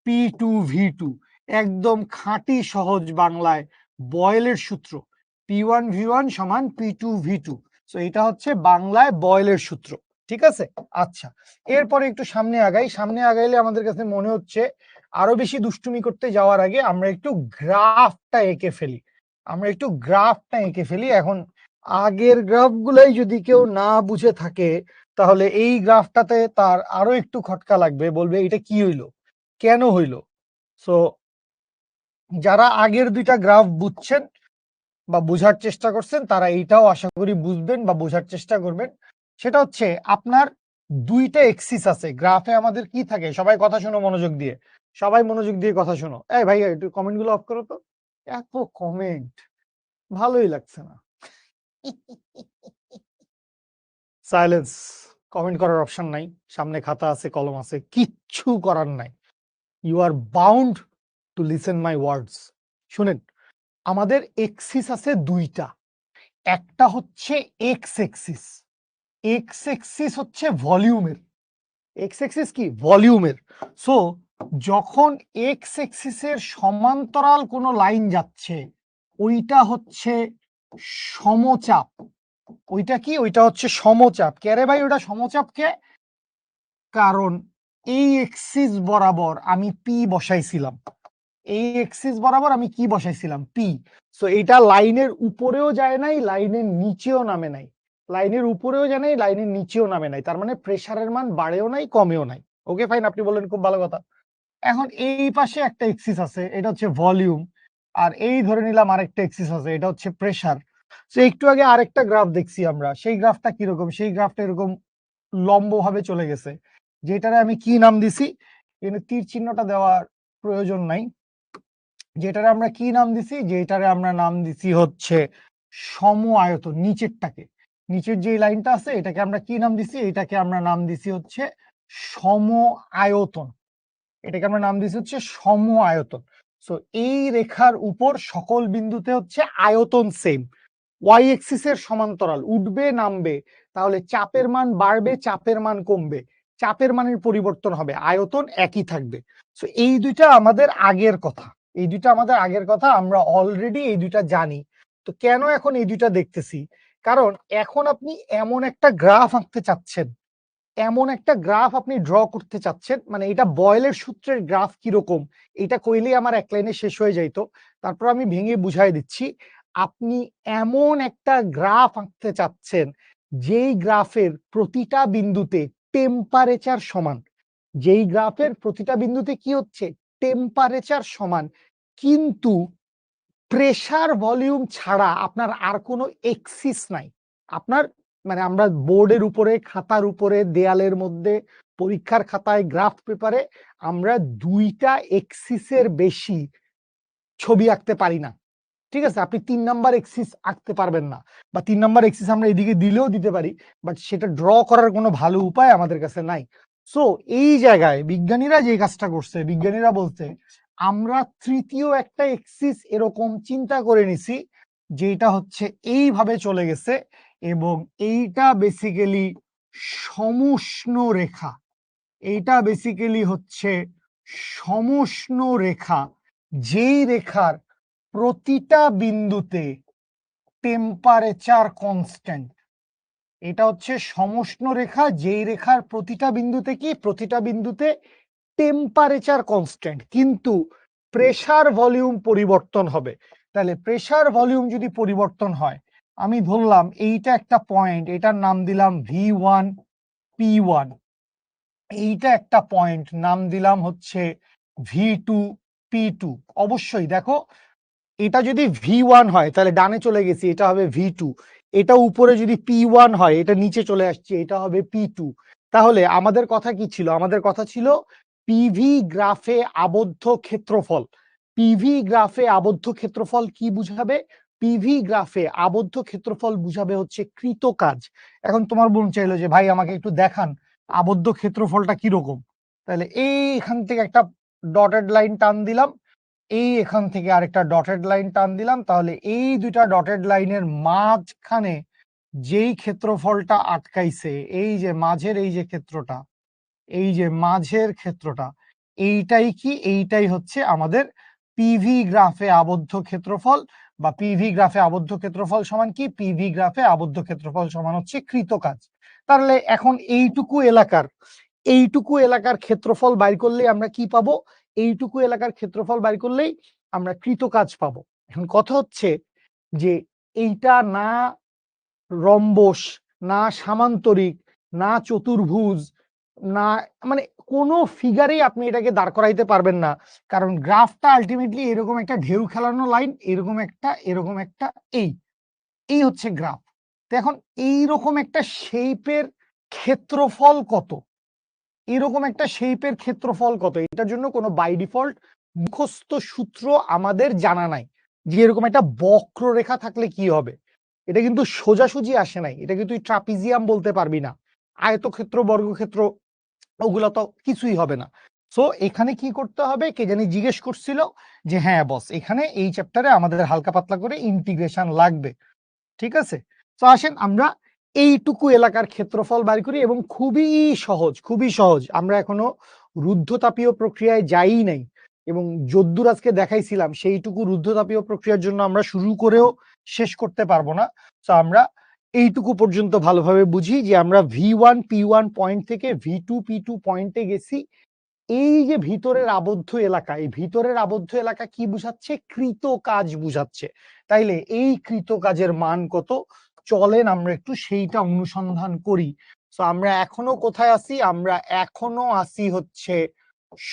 P2V2। একদম খাঁটি সহজ বাংলায় বয়েলের সূত্র, P1V1 সমান P2V2। সো এটা হচ্ছে বাংলায় বয়েলের সূত্র। ঠিক আছে, আচ্ছা। এরপরে একটু সামনে আগাইলে আমাদের কাছে মনে হচ্ছে আরো বেশি দুষ্টুমি করতে যাওয়ার আগে আমরা একটু গ্রাফটা এঁকে ফেলি। এখন আগের গ্রাফগুলাই যদি কেউ না বুঝে থাকে তাহলে এই গ্রাফটাতে তার আরো একটু খটকা লাগবে, বলবে এটা কি হইলো, কেন হইলো। সো যারা আগের দুইটা গ্রাফ বুঝছেন বা বোঝার চেষ্টা করছেন তারা এইটাও আশা করি বুঝবেন বা বোঝার চেষ্টা করবেন। সেটা হচ্ছে আপনার দুইটা এক্সিস আছে গ্রাফে। আমাদের কি থাকে? সবাই কথা শোনো মনোযোগ দিয়ে, কথা শোনো। এই ভাই একটু কমেন্ট গুলো অফ করো তো, এত কমেন্ট ভালোই লাগছে না। সাইলেন্স, কমেন্ট করার অপশন নাই, সামনে খাতা আছে কলম আছে, কিচ্ছু করার নাই। You are bound to listen my words. শুনেন, আমাদের এক্সিস আছে দুইটা, একটা হচ্ছে এক্স এক্সিস হচ্ছে ভলিউমের। এক্স এক্সিস কি? ভলিউমের। সো যখন এক্স এক্সিসের সমান্তরাল কোনো লাইন যাচ্ছে ওইটা হচ্ছে সমচাপ। ওইটা কি? ওইটা হচ্ছে সমচাপ। কে রে ভাই ওটা সমচাপ কে? কারণ এই এক্সিস বরাবর আমি পি বসাইছিলাম, এই এক্সিস বরাবর আমি কি বসাইছিলাম? পি। সো এটা লাইনের উপরেও যায় নাই, লাইনের নিচেও নামে নাই, লাইনের উপরেও যায় নাই, লাইনের নিচেও নামে নাই। তার মানে প্রেসারের মান বাড়েও নাই কমেও নাই। ওকে ফাইন, আপনি বললেন খুব ভালো কথা। এখন এই পাশে একটা এক্সিস আছে, এটা হচ্ছে ভলিউম, আর এই ধরে নিলাম আরেকটা এক্সিস আছে, এটা হচ্ছে প্রেসার। তো একটু আগে আরেকটা গ্রাফ দেখছি আমরা, সেই গ্রাফটা কিরকম? সেই গ্রাফটা এরকম লম্ব ভাবে চলে গেছে, যেটারে আমি কি নাম দিছি? এখানে তীর চিহ্নটা দেওয়ার প্রয়োজন নাই। যেটারে আমরা কি নাম দিছি? যেটারে আমরা নাম দিছি হচ্ছে সম আয়তন। নিচেরটাকে, নিচের যে লাইনটা আছে এটাকে আমরা কি নাম দিছি? এটাকে আমরা নাম দিছি হচ্ছে সম আয়তন। এটাকে আমরা নাম দিছি হচ্ছে সম আয়তন। সো এই রেখার উপর সকল বিন্দুতে হচ্ছে আয়তন সেম, ওয়াই এক্সিসের সমান্তরাল, উঠবে নামবে, তাহলে চাপের মান বাড়বে চাপের মান কমবে, চাপের মানের পরিবর্তন হবে, আয়তন একই থাকবে। সো এই দুইটা আমাদের আগের কথা, আমরা অলরেডি এই দুইটা জানি। তো কেন এখন এই দুইটা দেখতেছি? কারণ এখন আপনি এমন একটা গ্রাফ আঁকতে চাচ্ছেন, আপনি ড্র করতে চাচ্ছেন, মানে এটা বয়েলের সূত্রের গ্রাফ কিরকম এটা কইলেই আমার এক লাইনে শেষ হয়ে যাইতো। তারপর আমি ভেঙে বুঝাই দিচ্ছি। আপনি এমন একটা গ্রাফ আঁকতে চাচ্ছেন যেই গ্রাফের প্রতিটা বিন্দুতে টেম্পারেচার সমান, যেই গ্রাফের প্রতিটা বিন্দুতে কি হচ্ছে? টেম্পারেচার সমান। কিন্তু প্রেসার ভলিউম ছাড়া আপনার আর কোনো এক্সিস নাই। আপনার মানে আমরা বোর্ডের উপরে, খাতার উপরে, দেয়ালের মধ্যে, পরীক্ষার খাতায়, গ্রাফ পেপারে আমরা ২টা এক্সিসের বেশি ছবি আঁকতে পারি না। ঠিক আছে? আপনি ৩ নাম্বার এক্সিস আঁকতে পারবেন না, বা ৩ নাম্বার এক্সিস আমরা এদিকে দিলেও দিতে পারি, বাট সেটা ড্র করার কোনো ভালো উপায় আমাদের কাছে নাই। সো এই জায়গায় বিজ্ঞানীরা যে কাজটা করছে, বিজ্ঞানীরা বলছে আমরা তৃতীয় একটা এক্সিস এরকম চিন্তা করে নিছি, যেটা হচ্ছে এইভাবে চলে গেছে, এবং এইটা বেসিক্যালি সমষ্ণ রেখা। এইটা বেসিক্যালি হচ্ছে সমষ্ণ রেখা, যেই রেখার প্রতিটা বিন্দুতে টেম্পারেচার কনস্ট্যান্ট। এটা হচ্ছে সমষ্ণ রেখা, যেই রেখার প্রতিটা বিন্দুতে কি, প্রতিটা বিন্দুতে টেম্পারেচার কনস্ট্যান্ট, কিন্তু প্রেসার ভলিউম পরিবর্তন হবে। তাহলে প্রেসার ভলিউম যদি পরিবর্তন হয়, আমি ধরলাম এইটা একটা পয়েন্ট, এটার নাম দিলাম V1 P1, এইটা একটা পয়েন্ট, নাম দিলাম হচ্ছে V2 P2। অবশ্যই দেখো, এটা যদি V1 হয় তাহলে ডানে চলে গেছি, এটা হবে V2। এটা উপরে যদি P1 হয়, এটা নিচে চলে আসছে, এটা হবে P2। তাহলে আমাদের কথা কি ছিল? আমাদের কথা ছিল পিভি গ্রাফে আবদ্ধ ক্ষেত্রফল। পিভি গ্রাফে আবদ্ধ ক্ষেত্রফল কি বুঝাবে? পিভি গ্রাফে আবদ্ধ ক্ষেত্রফল বুঝাবে হচ্ছে কৃত কাজ। এখন তোমার বোন চাইলো যে ভাই আমাকে একটু দেখান আবদ্ধ ক্ষেত্রফলটা কিরকম। তাহলে এইখান থেকে একটা ডটেড লাইন টান দিলাম, এই এখান থেকে আরেকটা ডটেড লাইন টান দিলাম, তাহলে এই দুইটা ডটেড লাইনের মাঝখানে যেই ক্ষেত্রফলটা আটকাইছে, এই যে মাঝের এই যে ক্ষেত্রটা, এই যে মাঝের ক্ষেত্রটা, এইটাই কি, এইটাই হচ্ছে আমাদের পিভি গ্রাফে আবদ্ধ ক্ষেত্রফল, বা পিভি গ্রাফে আবদ্ধ ক্ষেত্রফল সমান কি, পিভি গ্রাফে আবদ্ধ ক্ষেত্রফল সমান হচ্ছে কৃত কাজ। তাহলে এখন এইটুকু এলাকার ক্ষেত্রফল বাইর করলে আমরা কি পাবো? এইটুকু এলাকার ক্ষেত্রফল বাইর করলেই আমরা কৃত কাজ পাবো। এখন কথা হচ্ছে যে এইটা না রম্বস, না সামান্তরিক, না চতুর্ভুজ, না মানে কোনো ফিগারেই আপনি এটাকে দাঁড় করাইতে পারবেন না, কারণ গ্রাফটা আলটিমেটলি এরকম একটা ঢেউ খেলানো লাইন, এরকম একটা, এরকম একটা, এই এই হচ্ছে গ্রাফ। তো এখন এইরকম একটা শেপের ক্ষেত্রফল কত? এরকম একটা শেপের ক্ষেত্রফল কত? এটার জন্য কোনো বাই ডিফল্ট মুখস্থ সূত্র আমাদের জানা নাই, যে এরকম একটা বক্ররেখা থাকলে কি হবে। এটা কিন্তু সোজাসুজি আসে নাই, এটা কিন্তু ট্রাপিজিয়াম বলতে পারবি না, আয়তক্ষেত্র, বর্গক্ষেত্র, ওগুলো তো কিছুই হবে না। সো এখানে কি করতে হবে, কে জানি জিজ্ঞেস করছিল যে হ্যাঁ বস, এখানে এই চ্যাপ্টারে আমাদের হালকা পাতলা করে ইন্টিগ্রেশন লাগবে। ঠিক আছে, তো আসেন আমরা এইটুকু এলাকার ক্ষেত্রফল বাইর করি, এবং খুবই সহজ, খুবই সহজ। আমরা এখনো রুদ্ধতাপীয় প্রক্রিয়ায় যাই নাই, এবং যদ্দূর আজকে দেখাইছিলাম সেইটুকু রুদ্ধতাপীয় প্রক্রিয়ার জন্য আমরা শুরু করেও শেষ করতে পারবো না। তো আমরা এইটুকু পর্যন্ত ভালোভাবে বুঝি যে আমরা V1 P1 পয়েন্ট থেকে V2 P2 পয়েন্টে গেছি। এই যে ভিতরের আবদ্ধ এলাকা, এই ভিতরের আবদ্ধ এলাকা কি বুঝাচ্ছে? কৃত কাজ বুঝাচ্ছে। তাইলে এই কৃত কাজের মান কত? চলেন আমরা একটু সেইটা অনুসন্ধান করি। তো আমরা এখনো কোথায় আছি? আমরা এখনো আছি হচ্ছে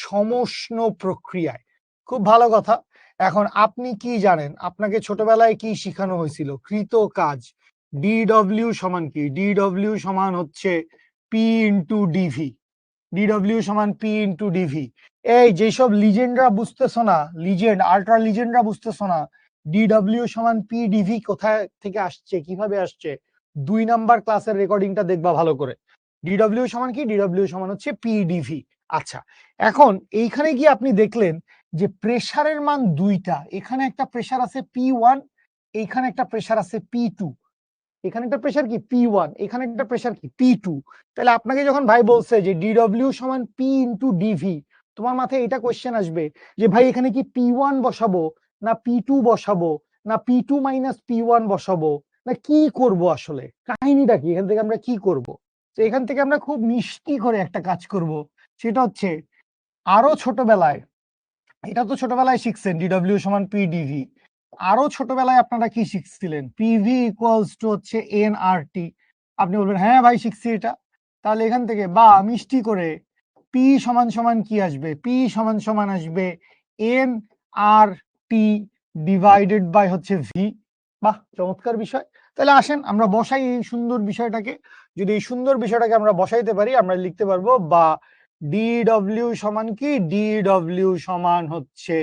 সমষ্ণ প্রক্রিয়ায়। খুব ভালো কথা। এখন আপনি কি জানেন, আপনাকে ছোটবেলায় কি শিখানো হয়েছিল? কৃত কাজ, ডিডব্লিউ সমান কি? ডিডব্লিউ সমান হচ্ছে পি ইন্টু ডিভি। ডিডব্লিউ সমান পি ইন্টু ডিভি। এই যেসব লিজেন্ডরা বুঝতেছো না, লিজেন্ড, আল্ট্রা লিজেন্ডরা বুঝতেছো না, ডিডব্লিউ সমান পি ডিভি কোথায় থেকে আসছে, কিভাবে আসছে? 2 নাম্বার ক্লাসের রেকর্ডিংটা দেখবা ভালো করে। ডিডব্লিউ সমান কি? ডিডব্লিউ সমান হচ্ছে পি ডিভি। আচ্ছা, এখন এইখানে গিয়ে আপনি দেখলেন যে প্রেসারের মান দুইটা, এখানে একটা প্রেসার আছে P1, এইখানে একটা প্রেসার আছে P2। এখানে একটা প্রেসার কি P1, এখানে একটা প্রেসার কি P2। তাহলে আপনাকে যখন ভাই বলছে যে ডিডব্লিউ সমান পি ইন্টু ডিভি, তোমার মাথায় এটা কোয়েশ্চেন আসবে যে ভাই এখানে কি P1 বসাবো, না P2 বসাবো, না P2 মাইনাস P1 বসাবো, না কি করব? আসলে কাহিনীটা কি, এখান থেকে আমরা কি করব? তো এখান থেকে আমরা খুব মিষ্টি করে একটা কাজ করব, সেটা হচ্ছে আরো ছোটবেলায়, এটা তো ছোটবেলায় শিখছেন ডিডব্লিউ সমান পি ডিভি, আরো ছোটবেলায় আপনারা কি শিখছিলেন? পিভি ইকুয়ালস টু হচ্ছে এন আর টি। আপনি বলবেন হ্যাঁ ভাই শিখছি এটা। তাহলে এখান থেকে বা মিষ্টি করে পি সমান সমান কি আসবে? পি সমান সমান আসবে n R T divided by হচ্ছে ভি। বাহ, চমৎকার বিষয়। তাহলে আসেন আমরা বসাই এই সুন্দর বিষয়টাকে। যদি এই সুন্দর বিষয়টাকে আমরা বসাইতে পারি, আমরা লিখতে পারবো বা ডিডব্লিউ সমান কি, ডিডব্লিউ সমান হচ্ছে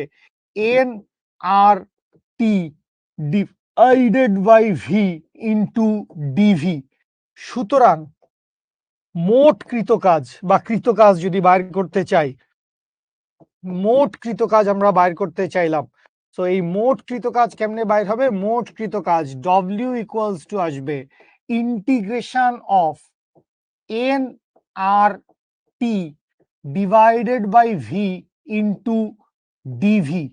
N R T divided by V into dV. সুতরাং মোট কৃত কাজ বা কৃত কাজ যদি বাইর করতে চাই, মোট কৃত কাজ আমরা বাইর করতে চাইলাম, তো এই মোট কৃত কাজ কেমনে বাইর হবে? মোট কৃত কাজ ডব্লিউ ইকুয়ালস টু আসবে integration of n R T divided by V into dV.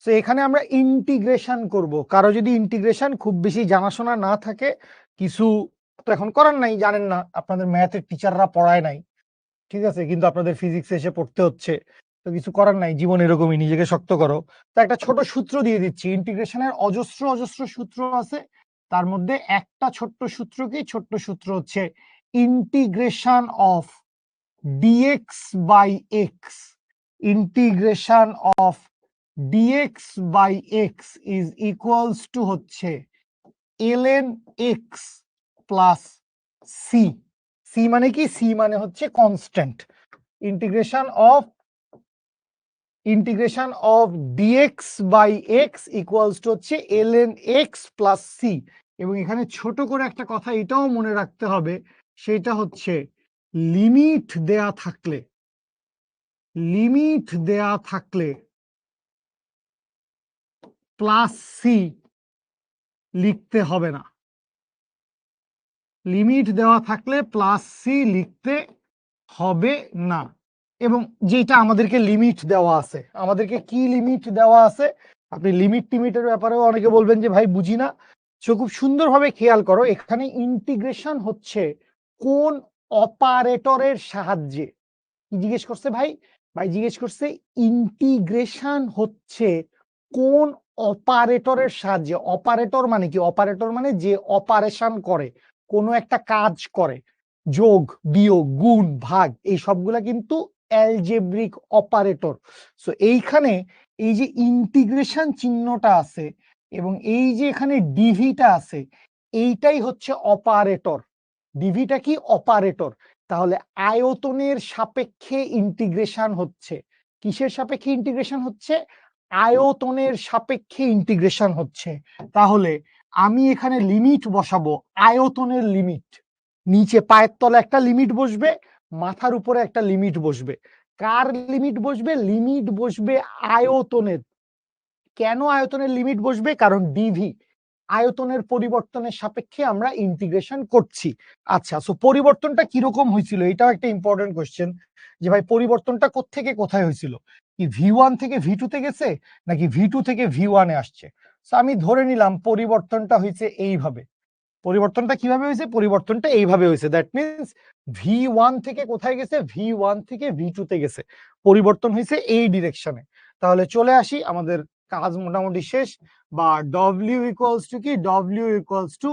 তো এখানে আমরা ইন্টিগ্রেশন করব। কারো যদি ইন্টিগ্রেশন খুব বেশি জানাশোনা না থাকে, কিছু তো এখন করার নাই, জানেন না, আপনাদের ম্যাথের টিচাররা পড়ায় নাই, ঠিক আছে, কিন্তু আপনাদের ফিজিক্সে এসে পড়তে হচ্ছে, তো কিছু করার নাই, জীবন এরকমই, নিজেকে শক্ত করো। তো একটা ছোট সূত্র দিয়ে দিচ্ছি, ইন্টিগ্রেশনের অজস্র অজস্র সূত্র আছে, তার মধ্যে একটা ছোট্ট সূত্র কি, ছোট্ট সূত্র হচ্ছে integration of dx by x. Integration of dx by x is equals to হচ্ছে ln x plus C. C মানে কি? সি মানে হচ্ছে constant. Integration of dx by x equals to হচ্ছে ln x প্লাস সি। এবং এখানে ছোট করে একটা কথা এটাও মনে রাখতে হবে, সেটা হচ্ছে লিমিট দেয়া থাকলে প্লাস সি লিখতে হবে না। লিমিট দেওয়া থাকলে প্লাস সি লিখতে হবে না। এবং যেটা আমাদেরকে লিমিট দেওয়া আছে, আমাদেরকে কি লিমিট দেওয়া আছে? আপনি লিমিট টিমিটের ব্যাপারেও অনেকে বলবেন যে ভাই বুঝি না, সো খুব সুন্দরভাবে খেয়াল করো, এখানে ইন্টিগ্রেশন হচ্ছে কোন অপারেটরের সাহায্যে। কি জিজ্ঞেস করছে ভাই? ভাই জিজ্ঞেস করছে ইন্টিগ্রেশন হচ্ছে কোন অপারেটরের সাহায্যে। অপারেটর মানে কি? অপারেটর মানে যে অপারেশন করে, কোনো একটা কাজ করে, যোগ বিয়োগ গুণ ভাগ, এই সবগুলা কিন্তু অ্যালজেব্রিক অপারেটর। সো এইখানে এই যে ইন্টিগ্রেশন চিহ্নটা আছে এবং এই যে এখানে ডিভিটা আছে, এইটাই হচ্ছে অপারেটর। ডিভিটা কি? অপারেটর। তাহলে আয়তনের সাপেক্ষে ইন্টিগ্রেশন হচ্ছে। কিসের সাপেক্ষে ইন্টিগ্রেশন হচ্ছে? আয়তনের সাপেক্ষে ইন্টিগ্রেশন হচ্ছে। তাহলে আমি এখানে লিমিট বসাবো, আয়তনের লিমিট। নিচে পায়ের তলে একটা লিমিট বসবে, মাথার উপরে একটা লিমিট বসবে। কার লিমিট বসবে? লিমিট বসবে আয়তনের। কেন আয়তনের লিমিট বসবে? কারণ ডিভি আয়তনের পরিবর্তনের সাপেক্ষে আমরা ইন্টিগ্রেশন করছি। আচ্ছা, সো পরিবর্তনটা কিরকম হয়েছিল? এটাও একটা ইম্পর্টেন্ট কোশ্চেন, যে ভাই পরিবর্তনটা কোত্থেকে কোথায় হয়েছিল? কি ভি1 থেকে ভি2 তে গেছে, নাকি ভি2 থেকে ভি1 এ আসছে? সো আমি ধরে নিলাম পরিবর্তনটা হয়েছে এইভাবে। পরিবর্তনটা কিভাবে হয়েছে? পরিবর্তনটা এইভাবে হয়েছে। দ্যাট মিনস ভি1 থেকে কোথায় গেছে? ভি1 থেকে ভি2 তে গেছে। পরিবর্তন হয়েছে এই ডিরেকশনে। তাহলে চলে আসি, আমাদের কাজ মোটামুটি শেষ। বা ডব্লিউ ইকুয়ালস টু কি? ডব্লিউ ইকুয়ালস টু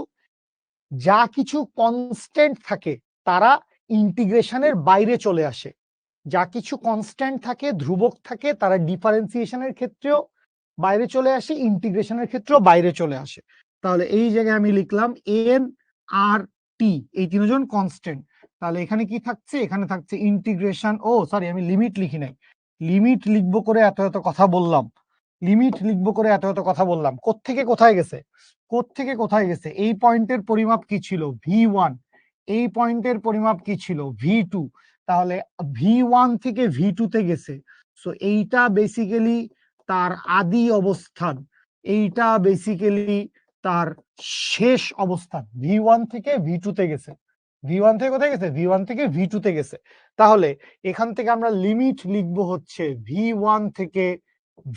যা কিছু কনস্ট্যান্ট থাকে তারা ইন্টিগ্রেশনের বাইরে চলে আসে। যা কিছু কনস্ট্যান্ট থাকে, ধ্রুবক থাকে, তারা ডিফারেন্সিয়েশনের ক্ষেত্রেও বাইরে চলে আসে, ইন্টিগ্রেশনের ক্ষেত্রেও বাইরে চলে আসে। তাহলে এই জায়গায় আমি লিখলাম এন আর টি, এই তিনজন কনস্ট্যান্ট। তাহলে এখানে কি থাকছে? এখানে থাকছে ইন্টিগ্রেশন, ও সরি আমি লিমিট লিখি নাই, লিমিট লিখবো করে এত এত কথা বললাম, লিমিট লিখবো করে এত এত কথা বললাম। কোত্থেকে কোথায় গেছে? কোত্থেকে কোথায় গেছে? এই পয়েন্টের পরিমাপ কি ছিল? ভি1। এই পয়েন্টের পরিমাপ কি ছিল? ভি2। তাহলে ভি1 থেকে ভি2 তে গেছে। সো এইটা বেসিক্যালি তার আদি অবস্থান, এইটা বেসিক্যালি তার শেষ অবস্থান। ভি1 থেকে ভি2 তে গেছে। ভি1 থেকে কোথায় গেছে? ভি1 থেকে ভি2 তে গেছে। তাহলে এখান থেকে আমরা লিমিট লিখবো হচ্ছে ভি1 থেকে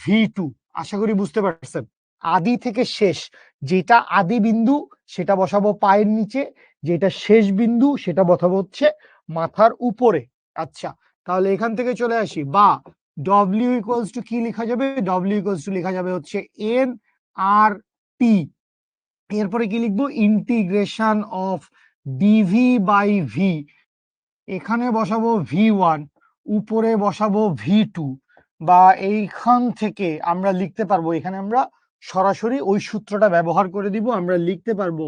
ভি2। আশা করি বুঝতে পারছেন। আদি থেকে শেষ, যেটা আদি বিন্দু সেটা বসাবো পায়ের নিচে, যেটা শেষ বিন্দু সেটা বসাবো হচ্ছে মাথার উপরে। আচ্ছা, তাহলে এখান থেকে চলে আসি, বা ডব্লিউ ইকুয়ালস টু কি লেখা যাবে? ডব্লিউ ইকুয়ালস টু লেখা যাবে হচ্ছে এন আর টি। এরপরে কি লিখবো? Integration of dV by V. এখানে বসাবো ভি1, উপরে বসাবো ভি2, বা এইখান থেকে আমরা লিখতে পারবো, এখানে আমরা সরাসরি ওই সূত্রটা ব্যবহার করে দিব, আমরা লিখতে পারবো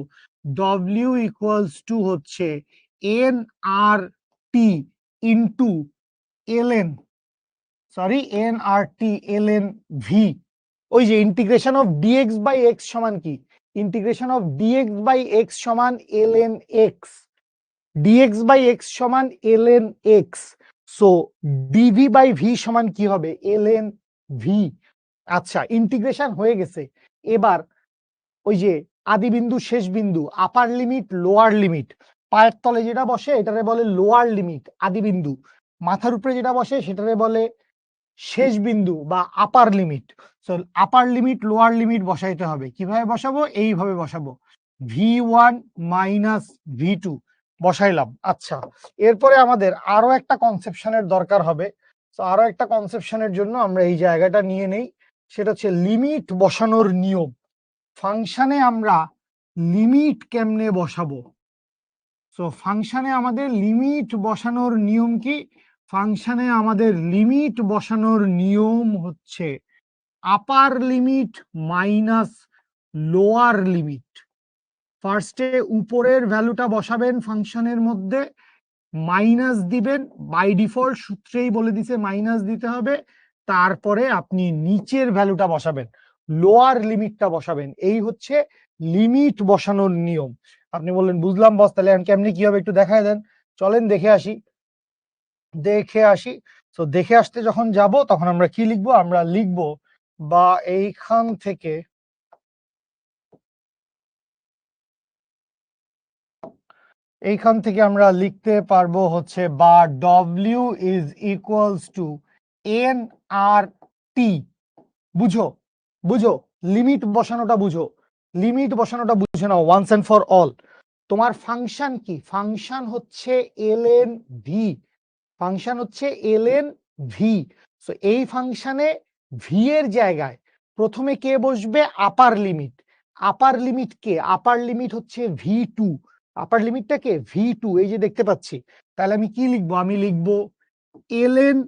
ডব্লিউ ইকুয়ালস টু হচ্ছে N R T into ln, sorry N R T ln V. ওই যে integration of dx by X সমান কি, integration of dx by X সমান ln X, dx by X সমান ln X, so dv by V সমান কি হবে, LN V. আচ্ছা, ইন্টিগ্রেশন হয়ে গেছে। এবার ওই যে আদি বিন্দু শেষ বিন্দু, আপার লিমিট লোয়ার লিমিট, পায়ের তলে যেটা বসে এটারে বলে লোয়ার লিমিট আদি বিন্দু, মাথার উপরে যেটা বসে সেটারে বলে শেষ বিন্দু বা upper limit. So upper limit lower limit বসাইতে হবে, কিভাবে বসাবো, এইভাবে বসাবো, V one minus V two বসাইলাম। আচ্ছা, এরপরে আমাদের আরো একটা কনসেপশনের দরকার হবে। তো আরো একটা কনসেপশনের জন্য আমরা এই জায়গাটা নিয়ে নেই, সেটা হচ্ছে লিমিট বসানোর নিয়ম। ফাংশনে আমরা লিমিট কেমনে বসাবো, সো ফাংশনে আমাদের লিমিট বসানোর নিয়ম কি, ফাংশনে আমাদের লিমিট বসানোর নিয়ম হচ্ছে আপার লিমিট মাইনাস লোয়ার লিমিট। ফার্স্টে উপরের ভ্যালুটা বসাবেন ফাংশনের মধ্যে, মাইনাস দিবেন, বাই ডিফল্ট সূত্রেই বলে দিছে মাইনাস দিতে হবে, তারপরে আপনি নিচের ভ্যালুটা বসাবেন, লোয়ার লিমিটটা বসাবেন। এই হচ্ছে লিমিট বসানোর নিয়ম। আপনি বললেন বুঝলাম বস, তাহলে আমি কেমনি কি হবে একটু দেখায় দেন, চলেন দেখে আসি, দেখে আসি। তো দেখে আসতে যখন যাব তখন আমরা কি লিখবো, আমরা লিখবো বা এইখান থেকে আমরা লিখতে পারবো হচ্ছে বা W is equals to N R T. বুঝো, বুঝো, লিমিট বসানোটা বুঝো, লিমিট বসানোটা বুঝে নাও ওয়ান্স এন্ড ফর অল। তোমার ফাংশন কি, ফাংশন হচ্ছে এলএন ভি, ফাংশন হচ্ছে এলএন ভি। সো এই ফাংশনে ভি এর জায়গায় প্রথমে কে বসবে, আপার লিমিট। আপার লিমিট কে, আপার লিমিট হচ্ছে ভি টু, আপার লিমিটটা কে ভি টু, এই যে দেখতে পাচ্ছি। তাহলে আমি কি লিখবো, আমি লিখবো এলএন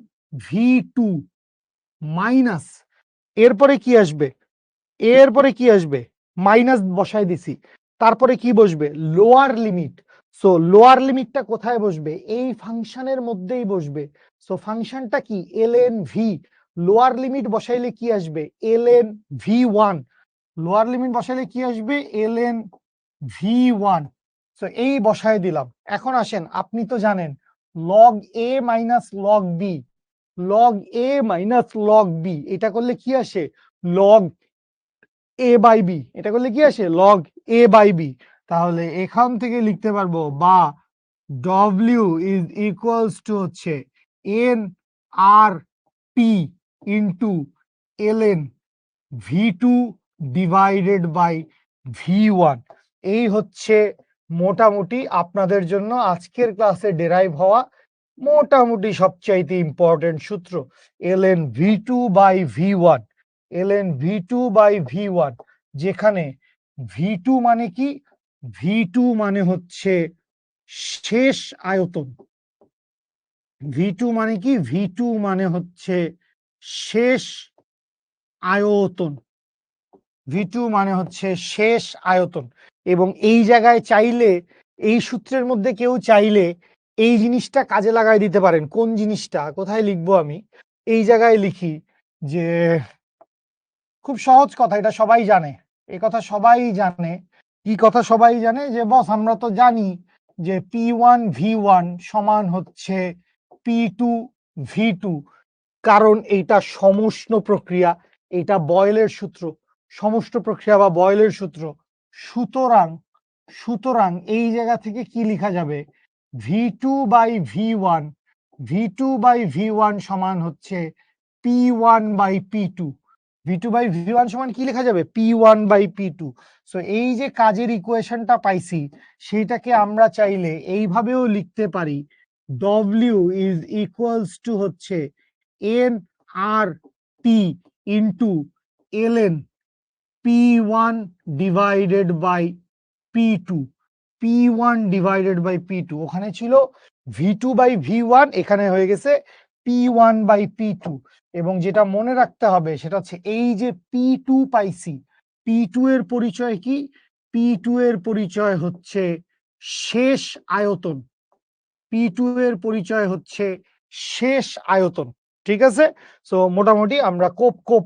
ভি টু মাইনাস, এরপরে কি আসবে, এরপরে কি আসবে, মাইনাস বসায় দিছি, তারপরে কি বসবে, লোয়ার লিমিট। সো লোয়ার লিমিটটা কোথায় বসবে, এই ফাংশনের মধ্যেই বসবে। সো ফাংশনটা কি, এলএন ভি, লোয়ার লিমিট বসাইলে কি আসবে, ln V one, lower limit বসাইলে কি আসবে, এলএন ভি ওয়ান। সো এই বসায় দিলাম। এখন আসেন, আপনি তো জানেন লগ এ মাইনাস লগ বি, লগ এ মাইনাস লগ বি, এটা করলে কি আসে, লগ এ বাই বি, এটা করলে কি আসে, লগ এ বাই বি। তাহলে এখান থেকে লিখতে পারবো বা ডব্লিউ ইজ ইকুয়ালস টু হচ্ছে N R T into ln V two divided by V one. এই হচ্ছে মোটামুটি আপনাদের জন্য আজকের ক্লাসে ডেরাইভ হওয়া মোটামুটি সবচাইতে ইম্পর্টেন্ট সূত্র, ln V two by V one, ln V two by V one, যেখানে ভি টু মানে কি, ভি টু মানে হচ্ছে শেষ আয়তন, ভি টু মানে কি, ভি টু মানে হচ্ছে শেষ আয়তন, ভি টু মানে হচ্ছে শেষ আয়তন। এবং এই জায়গায় চাইলে, এই সূত্রের মধ্যে কেউ চাইলে এই জিনিসটা কাজে লাগাই দিতে পারেন। কোন জিনিসটা, কোথায় লিখবো আমি, এই জায়গায় লিখি যে খুব সহজ কথা, এটা সবাই জানে, এই কথা সবাই জানে। কি কথা সবাই জানে, যে বস আমরা তো জানি যে পি ওয়ান ভি ওয়ান সমান হচ্ছে পি টু ভি টু, কারণ এইটা সমষ্ণ প্রক্রিয়া, এটা বয়েলের সূত্র, সমষ্ণ প্রক্রিয়া বা বয়েলের সূত্র। সুতরাং, সুতরাং এই জায়গা থেকে কি লেখা যাবে, V two by V one, V two by V one সমান হচ্ছে P one by P two, V two by V one সমান কি লেখা যাবে, P one by P two. So এই যে কাজের ইকুয়েশনটা পাইছি, সেইটাকে আমরা চাইলে এইভাবেও লিখতে পারি, ডব্লিউ ইজ ইকুয়ালস টু হচ্ছে N R T into ln P one divided by P two, P one divided by P two. ওখানে ছিল V two by V one, এখানে হয়ে গেছে P1/P2, এবং যেটা মনে রাখতে হবে সেটা হচ্ছে এই যে P2 পাইছি, P2 এর পরিচয় কি? P2 এর পরিচয় হচ্ছে শেষ আয়তন। P2 এর পরিচয় হচ্ছে শেষ আয়তন। ঠিক আছে? সো মোটামুটি আমরা কোপ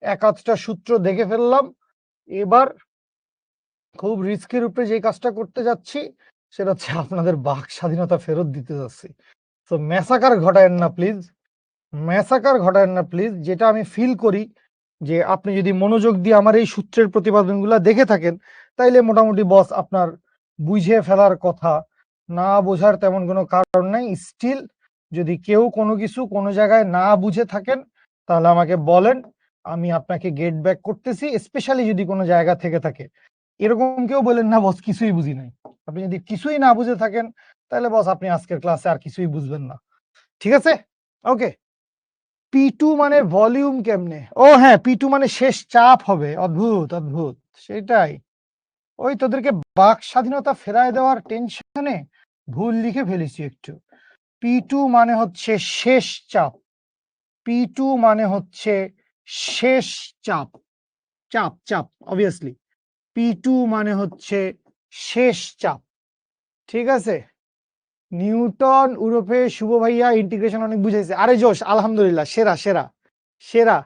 এক আধটা সূত্র দেখে ফেললাম। এবার খুব রিস্কের উপরে যে কাজটা করতে যাচ্ছি সেটা হচ্ছে আপনাদের বাক স্বাধীনতা ফেরত দিতে যাচ্ছি। তো ম্যাসাকার ঘটায়েন না প্লিজ, ম্যাসাকার ঘটায়েন না প্লিজ। যেটা আমি ফিল করি যে আপনি যদি মনোযোগ দিয়ে আমার এই সূত্রের প্রতিপাদনগুলো দেখে থাকেন, তাইলে মোটামুটি বস আপনার বুঝে ফেলার কথা। না বোঝার তেমন কোনো কারণ নাই। স্টিল যদি কেউ কোনো কিছু কোনো জায়গায় না বুঝে থাকেন তাহলে আমাকে বলেন, আমি আপনাকে গেট ব্যাক করতেছি, স্পেশালি যদি কোনো জায়গা থেকে থাকে। এরকম কেউ বলেন না বস কিছুই বুঝি নাই। আপনি যদি কিছুই না বুঝে থাকেন তাহলে বস আপনি আজকের ক্লাসে আর কিছুই বুঝবেন না। ঠিক আছে? ওকে। P2 মানে ভলিউম কেমনে? ও হ্যাঁ, P2 মানে শেষ চাপ হবে। অদ্ভুত, অদ্ভুত। সেটাই। ওই তোদেরকে বাক স্বাধীনতা ফেরায় দেওয়ার টেনশনে ভুল লিখে ফেলেছি একটু। P2 মানে হচ্ছে শেষ চাপ। P2 মানে হচ্ছে শেষ চাপ। চাপ অবভিয়াসলি। P2 মানে হচ্ছে শেষ চাপ। ঠিক আছে? নিউটন ওরফে শুভ ভাইয়া ইন্টিগ্রেশন অনেক বুঝাইছে। আরে জোশ, আলহামদুলিল্লাহ, সেরা সেরা সেরা।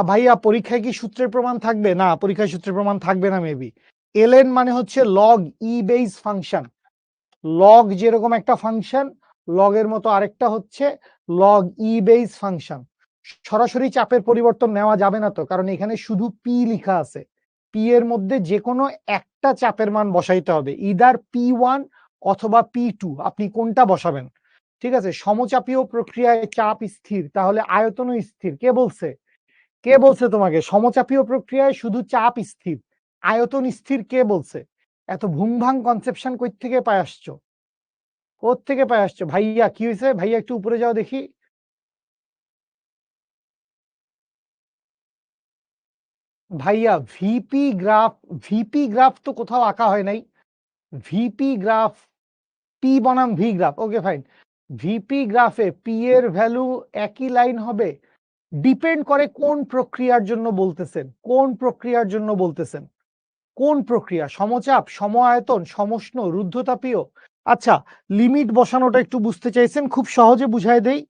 ভাইয়া পরীক্ষায় কি সূত্রের প্রমাণ থাকবে? না, পরীক্ষায় সূত্রের প্রমাণ থাকবে না মেবি। ln মানে হচ্ছে লগ ই বেস ফাংশন। লগ যেরকম একটা ফাংশন, লগের মতো আরেকটা হচ্ছে লগ ই বেস ফাংশন। সরাসরি চাপের পরিবর্তন নেওয়া যাবে না তো, কারণ এখানে শুধু পি লেখা আছে। পি এর মধ্যে যে কোনো একটা চাপের মান বসাইতে হবে, ইদার P1 অথবা P2, আপনি কোনটা বসাবেন। ঠিক আছে? সমচাপীয় প্রক্রিয়ায় চাপ স্থির, তাহলে আয়তনও স্থির। কে বলছে? কে বলছে তোমাকে সমচাপীয় প্রক্রিয়ায় শুধু চাপ স্থির, আয়তন স্থির? কে বলছে? এত ভুংভাং কনসেপশন কই থেকে পায় আসছো? কোত্থেকে পায় আসছো? ভাইয়া কি হয়েছে? ভাইয়া একটু উপরে যাও দেখি। ভাইয়া ভিপি গ্রাফ তো কোথাও আঁকা হয় নাই। ভিপি গ্রাফ, পি বনাম V graph, okay fine. VP গ্রাফে পি এর ভ্যালু একই লাইন হবে। ডিপেন্ড করে কোন প্রক্রিয়ার জন্য বলতেছেন, কোন প্রক্রিয়ার জন্য বলতেছেন, কোন প্রক্রিয়া? সমচাপ, সম আয়তন, সমষ্ণ, রুদ্ধতাপীয়? আচ্ছা, লিমিট বসানোটা একটু বুঝতে চাইছেন, খুব সহজে বুঝাই দেই।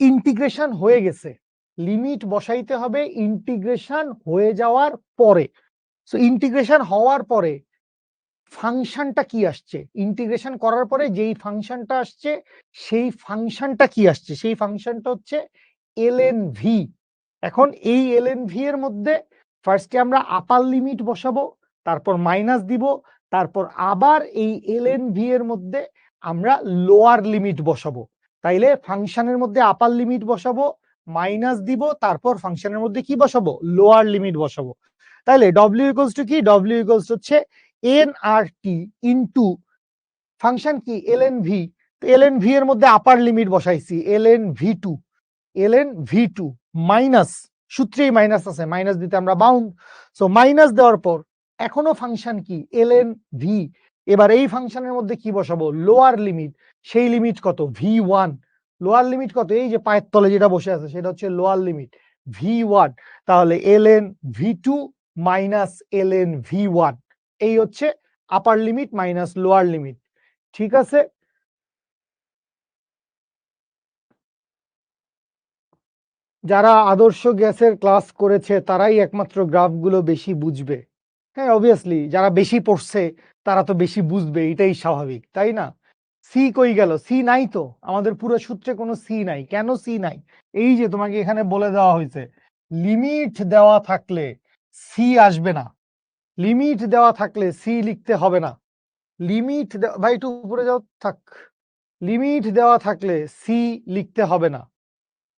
ইন্টিগ্রেশন হয়ে গেছে, লিমিট বসাইতে হবে ইন্টিগ্রেশন হয়ে যাওয়ার পরে। সো ইন্টিগ্রেশন হওয়ার পরে ফাংশনটা কি আসছে, ইন্টিগ্রেশন করার পরে যেই ফাংশনটা আসছে সেই ফাংশনটা কি আসছে, সেই ফাংশনটা হচ্ছে ln v। এখন এই ln v এর মধ্যে ফার্স্টে আমরা আপার লিমিট বসাবো, তারপর মাইনাস দিব, তারপর আবার এই ln v এর মধ্যে আমরা লোয়ার লিমিট বসাবো। তাইলে ফাংশনের মধ্যে আপার লিমিট বসাবো, মাইনাস দিব, তারপর ফাংশনের মধ্যে কি বসাবো? লোয়ার লিমিট বসাবো। তাইলে w ইকুয়ালস টু কি? w ইকুয়ালস হচ্ছে nRT ইনটু ফাংশন কি? ln v। ln v এর মধ্যে আপার লিমিট বসাইছি ln v2 মাইনাস, সূত্রেই মাইনাস আছে, মাইনাস দিতে আমরা বাউন্ড। সো মাইনাস দেওয়ার পর এখনো ফাংশন কি? ln v। এবার এই ফাংশনের মধ্যে কি বসাবো? Lower limit. সেই লিমিট কত? v1। লোয়ার লিমিট কত? এই যে পায়ের তলে যেটা বসে আছে সেটা হচ্ছে লোয়ার লিমিট v1। তাহলে ln v2 minus ln v1, এই হচ্ছে আপার লিমিট মাইনাস লোয়ার লিমিট। ঠিক আছে? যারা আদর্শ গ্যাসের ক্লাস করেছে তারাই একমাত্র গ্রাফগুলো বেশি বুঝবে। হ্যাঁ, অবভিয়াসলি যারা বেশি পড়ছে তারা তো বেশি বুঝবে, এটাই স্বাভাবিক, তাই না? সি কই গেল? সি নাই তো, আমাদের পুরো সূত্রে কোনো সি নাই। কেন সি নাই? এই যে তোমাকে এখানে বলে দেওয়া হয়েছে লিমিট দেওয়া থাকলে সি আসবে না, লিমিট দেওয়া থাকলে সি লিখতে হবে না। লিমিট, ভাই একটু উপরে যাও, থাক। লিমিট দেওয়া থাকলে সি লিখতে হবে না।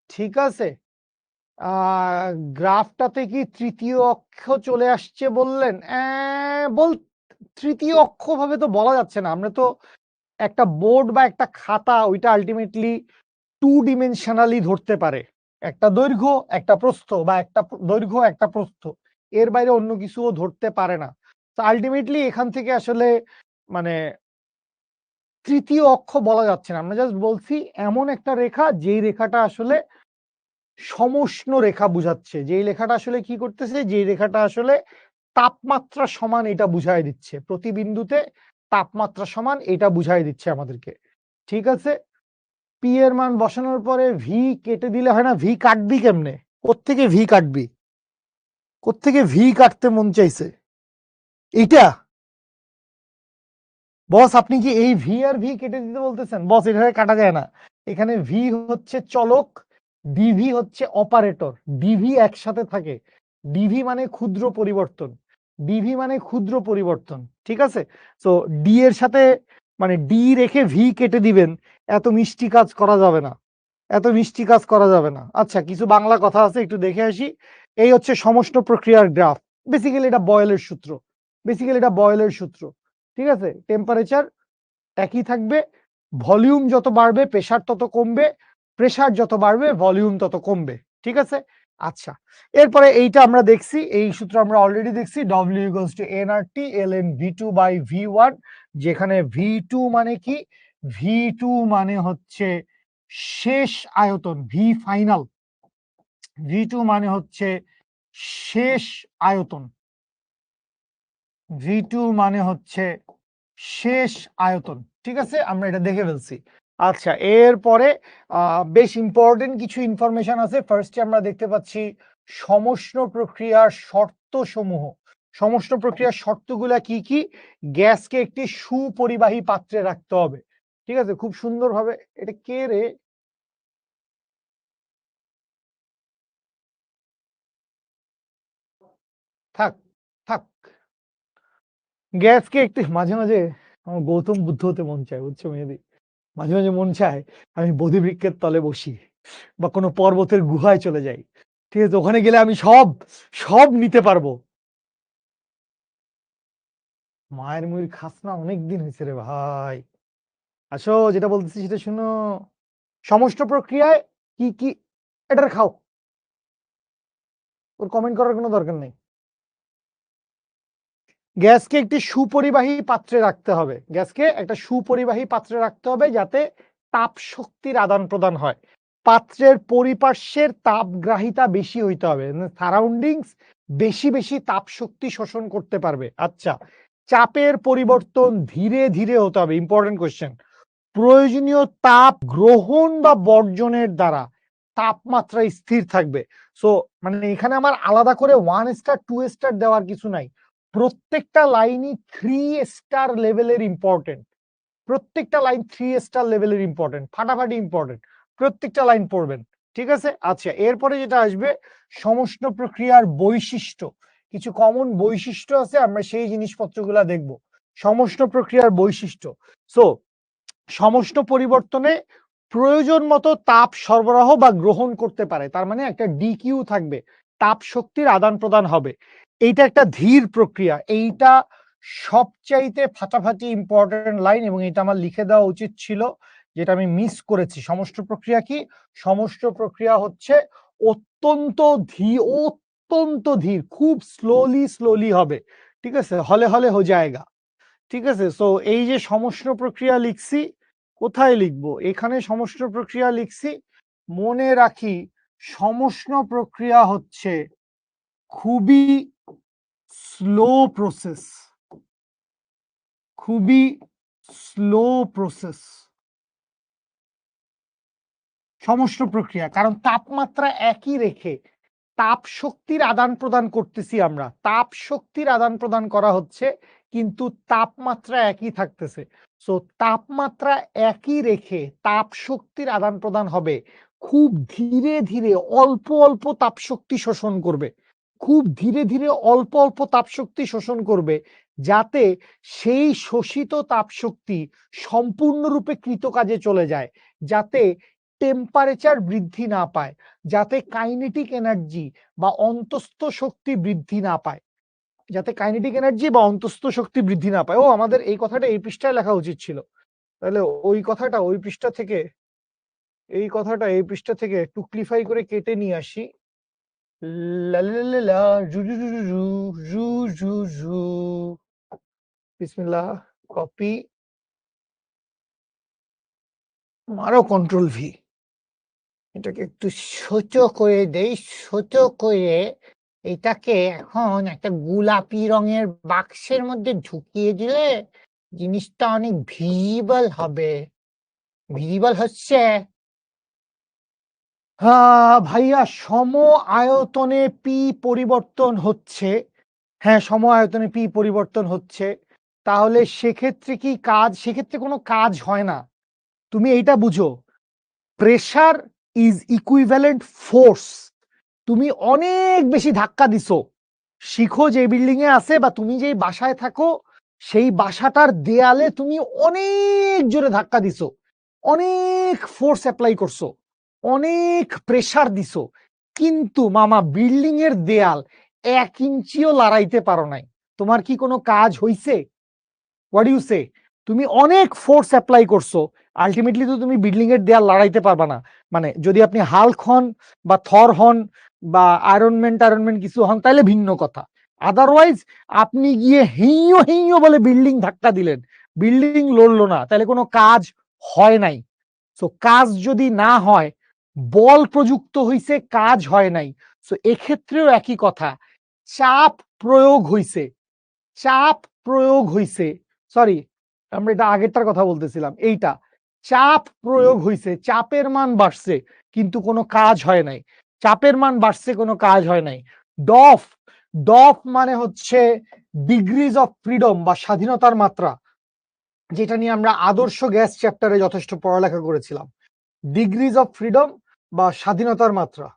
ঠিক আছে? গ্রাফটাতে কি তৃতীয় অক্ষ চলে আসছে বললেন? তৃতীয় অক্ষ ভাবে তো বলা যাচ্ছে না। আমরা তো একটা বোর্ড বা একটা খাতা, ওইটা আলটিমেটলি 2 ডিমেনশনালি ধরতে পারে। একটা দৈর্ঘ্য, একটা প্রস্থ, বা একটা দৈর্ঘ্য, একটা প্রস্থ, এর বাইরে অন্য কিছুও ধরতে পারে না। তো আলটিমেটলি এখান থেকে আসলে মানে তৃতীয় অক্ষ বলা যাচ্ছে না, আমরা জাস্ট বলছি এমন একটা রেখা যেই রেখাটা আসলে সমষ্ণ রেখা বুঝাচ্ছে, যেই রেখাটা আসলে কি করতেছে, যেই রেখাটা আসলে তাপমাত্রা সমান এটা বুঝাই দিচ্ছে, প্রতি বিন্দুতে তাপমাত্রা সমান এটা বুঝাই দিচ্ছে আমাদেরকে। ঠিক আছে, পি এর মান বসানোর পরে ভি কেটে দিলে হয় না? ভি কাটবি কেমনে? কোত্থেকে ভি কাটবি? কোত্থেকে ভি কাটতে মন চাইছে? এইটা বস, আপনি কি এই ভি আর ভি কেটে দিতে বলতেছেন? বস, এভাবে কাটা যায় না। এখানে ভি হচ্ছে চলক, ডিভি হচ্ছে অপারেটর, ডিভি একসাথে থাকে। ডিভি মানে ক্ষুদ্র পরিবর্তন, ডিভি মানে ক্ষুদ্র পরিবর্তন। ঠিক আছে, তো ডি এর সাথে মানে ডি রেখে ভি কেটে দিবেন, এত মিষ্টি কাজ করা যাবে না, এত মিষ্টি কাজ করা যাবে না। আচ্ছা, কিছু বাংলা কথা আছে, একটু দেখে আসি। এই হচ্ছে সমষ্ণ প্রক্রিয়ার গ্রাফ। বেসিক্যালি এটা বয়েলের সূত্র, বেসিক্যালি এটা বয়েলের সূত্র। ঠিক আছে, টেম্পারেচার একই থাকবে, ভলিউম যত বাড়বে প্রেসার তত কমবে, প্রেসার যত বাড়বে ভলিউম তত কমবে। ঠিক আছে, আচ্ছা, এরপরে এইটা আমরা দেখছি, এই সূত্র আমরা অলরেডি দেখছি, W equals to NRT ln v2 by v1, যেখানে v2 মানে কি? v2 মানে হচ্ছে শেষ আয়তন, ভি ফাইনাল, v2 মানে হচ্ছে শেষ আয়তন, v2 মানে হচ্ছে শেষ আয়তন। ঠিক আছে, আমরা এটা দেখে ফেলছি। আচ্ছা, এরপরে বেশ ইম্পর্টেন্ট কিছু ইনফরমেশন আছে। ফার্স্টে আমরা দেখতে পাচ্ছি সমষ্ণ প্রক্রিয়ার শর্ত সমূহ। সমষ্ণ প্রক্রিয়ার শর্তগুলা কি কি? গ্যাসকে একটি সুপরিবাহী পাত্রে রাখতে হবে। ঠিক আছে, খুব সুন্দরভাবে। এটা কে রে? থাক থাক, গ্যাসকে একটি, মাঝে মাঝে আমার গৌতম বুদ্ধ হতে মন চায়, বুঝছো মেহেদি? মাঝে মাঝে মন চায় আমি বোধিবৃক্ষের তলে বসি বা কোনো পর্বতের গুহায় চলে যাই। ঠিক আছে, ওখানে গেলে আমি সব সব নিতে পারবো। মায়ের মুড়ি খাস না, অনেকদিন হয়েছে রে ভাই। আসো, যেটা বলতেছি সেটা শুনো। সমষ্ণ প্রক্রিয়ায় কি কি, এটা খাও, ওর কমেন্ট করার কোনো দরকার নেই। গ্যাসকে একটি সুপরিবাহী পাত্রে রাখতে হবে, গ্যাসকে একটা সুপরিবাহী পাত্রে রাখতে হবে যাতে তাপ শক্তির আদান প্রদান হয়। পাত্রের পরিপার্শ্বের তাপগ্রাহিতা বেশি হইতে হবে, সারাউন্ডিংস বেশি বেশি তাপ শক্তি শোষণ করতে পারবে। আচ্ছা, চাপের পরিবর্তন ধীরে ধীরে হতে হবে, ইম্পর্টেন্ট কোশ্চেন। প্রয়োজনীয় তাপ গ্রহণ বা বর্জনের দ্বারা তাপমাত্রা স্থির থাকবে। সো মানে এখানে আমার আলাদা করে 1 স্টার 2 স্টার দেওয়ার কিছু নাই, প্রত্যেকটা লাইনই 3 স্টার লেভেলের ইম্পর্টেন্ট, প্রত্যেকটা লাইন 3 স্টার লেভেলের ইম্পর্টেন্ট, ফাটাফাটি ইম্পর্টেন্ট, প্রত্যেকটা লাইন পড়বেন। ঠিক আছে, আচ্ছা, এরপরে যেটা আসবে সমষ্ণ প্রক্রিয়ার বৈশিষ্ট্য। কিছু কমন বৈশিষ্ট্য আছে, আমরা সেই জিনিসপত্রগুলা দেখব। সমষ্ণ প্রক্রিয়ার বৈশিষ্ট্য। সো সমষ্ণ পরিবর্তনে প্রয়োজন মতো তাপ সরবরাহ বা গ্রহণ করতে পারে, তার মানে একটা ডিকিউ থাকবে, তাপ শক্তির আদান প্রদান হবে। এইটা একটা ধীর প্রক্রিয়া, এইটা সবচাইতে ফাটাফাটি ইম্পর্টেন্ট লাইন, এবং এটা আমার লিখে দেওয়া উচিত ছিল, যেটা আমি মিস করেছি। সমষ্ণ প্রক্রিয়া কি? সমষ্ণ প্রক্রিয়া হচ্ছে অত্যন্ত ধীর, অত্যন্ত ধীর, খুব স্লোলি স্লোলি হবে। ঠিক আছে, হলে হলে হো জায়গা। ঠিক আছে, সো এই যে সমষ্ণ প্রক্রিয়া লিখছি, কোথায় লিখবো? এখানে সমষ্ণ প্রক্রিয়া লিখছি। মনে রাখি, সমষ্ণ প্রক্রিয়া হচ্ছে খুবই স্লো প্রসেস, খুবই স্লো প্রসেস সমষ্ণ প্রক্রিয়া, কারণ তাপমাত্রা একই রেখে তাপ শক্তির আদান প্রদান করতেছি আমরা, তাপ শক্তির আদান প্রদান করা হচ্ছে, কিন্তু তাপমাত্রা একই থাকতেছে। সো তাপমাত্রা একই রেখে তাপ শক্তির আদান প্রদান হবে, খুব ধীরে ধীরে অল্প অল্প তাপ শক্তি শোষণ করবে, খুব ধীরে ধীরে অল্প অল্প তাপ শক্তি শোষণ করবে, যাতে সেই শোষিত তাপ শক্তি সম্পূর্ণরূপে কৃতকাজে চলে যায়, যাতে টেম্পারেচার বৃদ্ধি না পায়, যাতে কাইনেটিক এনার্জি বা অন্তস্থ শক্তি বৃদ্ধি না পায়, যাতে কাইনেটিক এনার্জি বা অন্তস্থ শক্তি বৃদ্ধি না পায়। ও, আমাদের এই কথাটা এই পৃষ্ঠায় লেখা উচিত ছিল। তাহলে ওই কথাটা ওই পৃষ্ঠা থেকে, এই কথাটা এই পৃষ্ঠা থেকে টুকলিফাই করে কেটে নিয়ে আসি। লা লা লা লা, জু জু জু জু জু জু জু, বিসমিল্লাহ, কপি, আরো কন্ট্রোল ভি, এটাকে একটু ছোট করে দেই, ছোট করে এটাকে এখন একটা গোলাপি রঙের বাক্সের মধ্যে ঢুকিয়ে দিলে জিনিসটা অনেক ভিজিবল হবে। ভিজিবল হচ্ছে? ভাইয়া সম আয়তনে পি পরিবর্তন হচ্ছে। হ্যাঁ, সম আয়তনে পি পরিবর্তন হচ্ছে। তাহলে সেক্ষেত্রে কোনো কাজ হয় না। তুমি এইটা বুঝো, প্রেসার ইজ ইকুইভ্যালেন্ট ফোর্স। তুমি অনেক বেশি ধাক্কা দিছো। শিখো যে বিল্ডিং এ আছে বা তুমি যেই বাসায় থাকো, সেই বাসাটার দেয়ালে তুমি অনেক জোরে ধাক্কা দিছো, অনেক ফোর্স অ্যাপ্লাই করছো, অনেক প্রেসার দিছো, কিন্তু মামা বিল্ডিং এর দেয়াল 1 ইঞ্চিও লড়াইতে পারো নাই। তোমার কি কোনো কাজ হইছে? হোয়াট ইউ সে? তুমি অনেক ফোর্স অ্যাপ্লাই করছো, আলটিমেটলি তো তুমি বিল্ডিং এর দেয়াল লড়াইতে পারবা না। মানে যদি আপনি হাল্ক হন বা থর হন বা আয়রনম্যান কিছু হন তাহলে ভিন্ন কথা। আদারওয়াইজ আপনি গিয়ে হেইয়ো হেইয়ো বলে বিল্ডিং ধাক্কা দিলেন, বিল্ডিং লড়লো না, তাহলে কোনো কাজ হয় নাই। সো কাজ যদি না হয়, বল প্রযুক্ত হইছে, কাজ হয় নাই। সো এক্ষেত্রেও একই কথা, চাপ প্রয়োগ হইছে, চাপ প্রয়োগ হইছে, সরি আমরা এটা আগেরটার কথা বলতেছিলাম, এইটা চাপ প্রয়োগ হইছে, চাপের মান বাড়ছে কিন্তু কোনো কাজ হয় নাই। চাপের মান বাড়ছে, কোনো কাজ হয় নাই। ডফ, ডফ মানে হচ্ছে ডিগ্রিজ অফ ফ্রিডম বা স্বাধীনতার মাত্রা, যেটা নিয়ে আমরা আদর্শ গ্যাস চ্যাপ্টারে যথেষ্ট পড়ালেখা করেছিলাম। ডিগ্রিজ অফ ফ্রিডম বা স্বাধীনতার মাত্রা।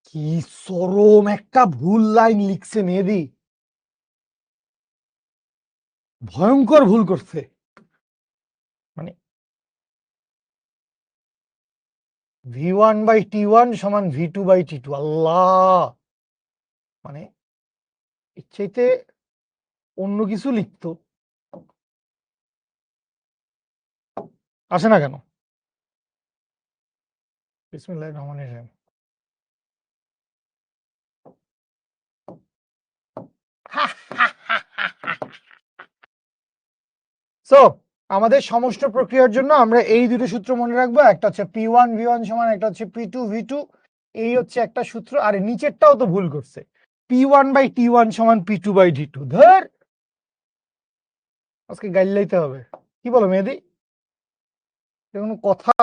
কি চরম একটা ভুল লাইন লিখছে মেহেদি, ভয়ঙ্কর ভুল করছে। মানে V1/T1 সমান V2/T2, আল্লাহ, মানে এর চাইতে অন্য কিছু লিখতো। আসে না কেন? বিসমিল্লাহির রহমানির রহিম। সো আমাদের সমষ্ট প্রক্রিয়ার জন্য আমরা এই দুটো সূত্র মনে রাখবো, একটা হচ্ছে P1V1 সমান, একটা হচ্ছে P2V2। এই হচ্ছে একটা সূত্র, আর নিচেরটাও তো ভুল করছে, P1/T1 সমান P2/T2। ধর আজকে গাইলাইতে হবে। কি বলো মেহেদি, এটা কোনো কথা?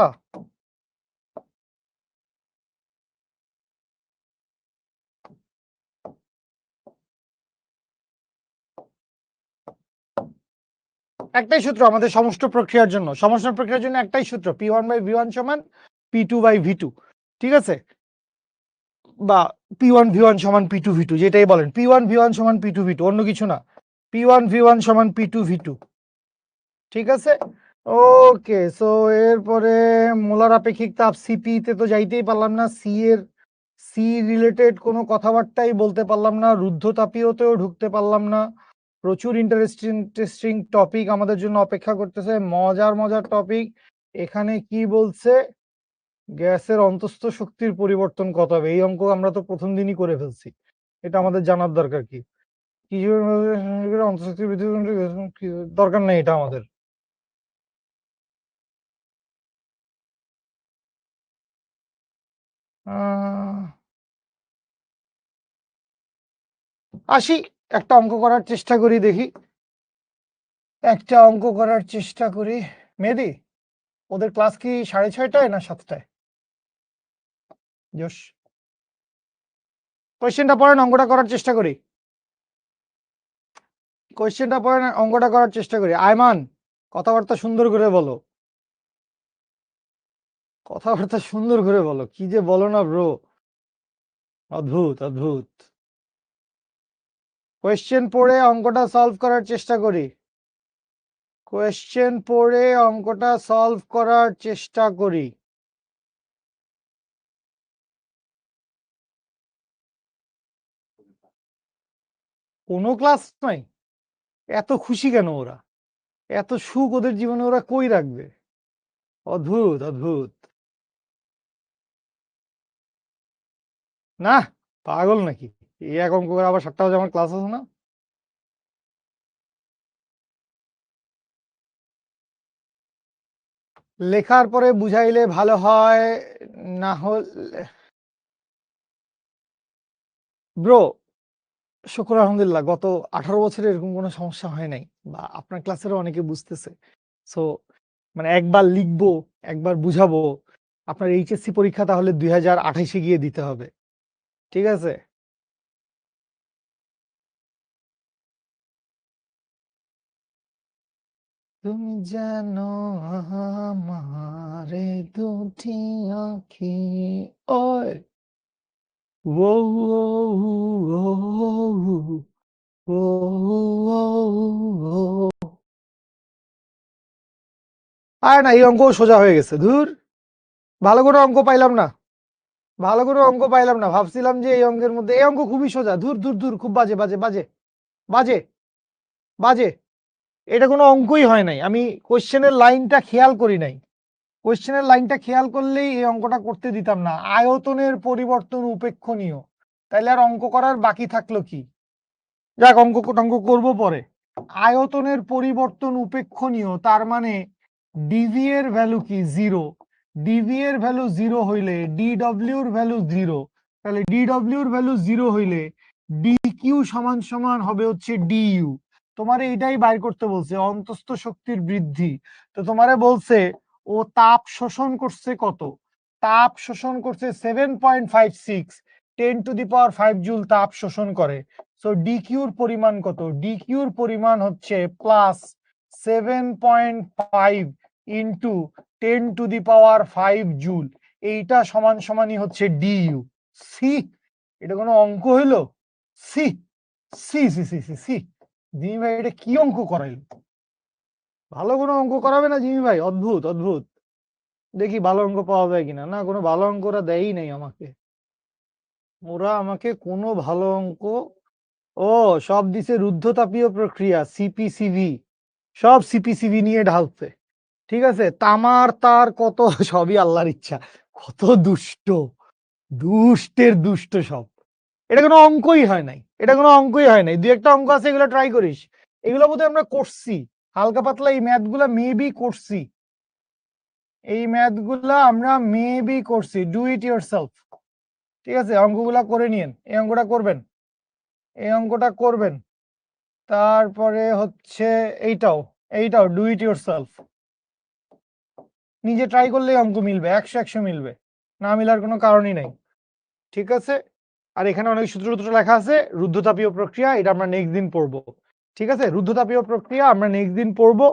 একটাই সূত্র আমাদের সমস্ত প্রক্রিয়ার জন্য, সমস্ত প্রক্রিয়ার জন্য একটাই সূত্র, P1/V1 সমান P2/V2। ঠিক আছে, বা P1V1 সমান P2V2, যেটাই বলেন, P1V1 সমান P2V2, অন্য কিছু না। P1V1 সমান P2V2, ঠিক আছে। ওকে, সো এরপরে মোলার আপেক্ষিক তাপ সিপি তে তো যাইতেই পারলাম না, সি রিলেটেড কোনো কথাবার্তাই বলতে পারলাম না, রুদ্ধতাপীয়তেও ঢুকতে পারলাম না। প্রচুর ইন্টারেস্টিং ইন্টারেস্টিং টপিক আমাদের জন্য অপেক্ষা করতেছে, মজার মজার টপিক। এখানে কি বলছে, গ্যাসের অন্তঃস্থ শক্তির পরিবর্তন কত হবে, এই অঙ্ক আমরা তো প্রথম দিনই করে ফেলছি, এটা আমাদের জানার দরকার কি? কি অন্তঃশক্তি বৃদ্ধি, দরকার নেই এটা আমাদের। আসি, একটা অঙ্ক করার চেষ্টা করি, দেখি একটা অঙ্ক করার চেষ্টা করি। মেহেদি, ওদের ক্লাস কি 6:30টায় না 7টায়? জোশ, কোয়েশ্চেনটা পড়েন, অঙ্কটা করার চেষ্টা করি। কোয়েশ্চেনটা পড়েন, অঙ্কটা করার চেষ্টা করি। আয়মান, কথাবার্তা সুন্দর করে বলো, কথাবার্তা সুন্দর করে বলো, কি যে বলো না ব্রো, অদ্ভুত অদ্ভুত। কোয়েশ্চেন পড়ে অঙ্কটা সলভ করার চেষ্টা করি, কোয়েশ্চেন পড়ে অঙ্কটা সলভ করার চেষ্টা করি। কোনো ক্লাস নাই? এত খুশি কেন ওরা, এত সুখ ওদের জীবনে ওরা কই রাখবে? অদ্ভুত অদ্ভুত। না, পাগল নাকি, এই এক অঙ্ক করে আবার 7টা বাজে আমার ক্লাস আছে না। লেখার পরে বুঝাইলে ভালো হয়, না হলে ব্রো শুকর আলহামদুলিল্লাহ গত 18 বছরে এরকম কোনো সমস্যা হয় নাই, বা আপনার ক্লাসেরও অনেকে বুঝতেছে। সো মানে একবার লিখবো, একবার বুঝাবো। আপনার এইচএসসি পরীক্ষা তাহলে 2028 গিয়ে দিতে হবে, ঠিক আছে? তুমি জানো আমার এই দুটি আঁখি, ওই ও ও ও ও ও ও। আর না, এই অঙ্ক সোজা হয়ে গেছে, ধুর। ভালো করে অঙ্ক পাইলাম না, ভালো করে অঙ্ক পাইলাম না। ভাবছিলাম যে এই অঙ্কের মধ্যে, এই অঙ্ক খুবই সোজা, ধুর ধুর ধুর, খুব বাজে বাজে বাজে বাজে বাজে। এটা কোনো অঙ্কই হয় নাই, আমি কোশ্চেনের লাইনটা খেয়াল করি নাই। কোশ্চেনের লাইনটা খেয়াল করলেই এই অঙ্কটা করতে দিতাম না। আয়তনের পরিবর্তন উপেক্ষণীয়, তাইলে আর অঙ্ক করার বাকি থাকলো কি? যাক, অঙ্ক টঙ্ক করবো পরে। আয়তনের পরিবর্তন উপেক্ষণীয়, তার মানে ডিভি এর ভ্যালু কি? জিরো। ডিভি এর ভ্যালু জিরো হইলে ডিডব্লিউ এর ভ্যালু জিরো। তাহলে ডিডব্লিউ এর ভ্যালু জিরো হইলে ডিকিউ সমান সমান হবে হচ্ছে ডিইউ। তোমারে এটাই বাইর করতে বলছে, অন্তস্থ শক্তির বৃদ্ধি। তো তোমারে বলছে ও তাপ শোষণ করছে কত? তাপ শোষণ করছে 7.56, 10⁵ জুল তাপ শোষণ করে। সো ডিকিউর পরিমাণ কত? ডিকিউর পরিমাণ হচ্ছে +7.5 ইন্টু 10⁵ জুল। এইটা সমান সমানই হচ্ছে ডিইউ। সি, এটা কোনো অঙ্ক হইলো? C C C C C C. Jimmy ভাই এটা কি অঙ্ক করাইল? ভালো কোনো অঙ্ক করাবে না জিমি ভাই? অদ্ভুত অদ্ভুত। দেখি ভালো অঙ্ক পাওয়া যায় কিনা। না, কোনো ভালো অঙ্ক ওরা দেয়ই নাই আমাকে। ওরা আমাকে কোনো ভালো অঙ্ক, ও সব দিছে রুদ্ধতাপীয় প্রক্রিয়া, সিপিসিভি। সব সিপিসিভি নিয়ে ঢালছে, ঠিক আছে? তামার তার কত, সবই আল্লাহর ইচ্ছা। কত দুষ্ট, দুষ্টের দুষ্ট সব। এটা কোনো অঙ্কই হয় নাই, এটা কোনো অঙ্কই হয় নাই। দুই একটা অঙ্ক আছে, এগুলো ট্রাই করিস। এগুলো বোধহয় আমরা করছি হালকা পাতলা, এই ম্যাথ গুলা মেবি করছি। এই ম্যাথ গুলা আমরা মেবি করছি। ডু ইট ইউর সেলফ, ঠিক আছে? অঙ্কগুলা করে নিয়েন, এই অঙ্কটা করবেন, এই অঙ্কটা করবেন। তারপরে হচ্ছে এইটাও, এইটাও ডু ইট ইউর সেলফ। নিজে ট্রাই করলেই অঙ্ক মিলবে, 100 মিলবে, না মিলার কোনো কারণই নাই, ঠিক আছে? আর এখানে অনেক সূত্র লেখা আছে। রুদ্ধতাপীয় প্রক্রিয়া, এটা আমরা নেক্সট দিন পড়বো, ঠিক আছে? রুদ্ধতাপীয় প্রক্রিয়া আমরা নেক্সট দিন পড়বো।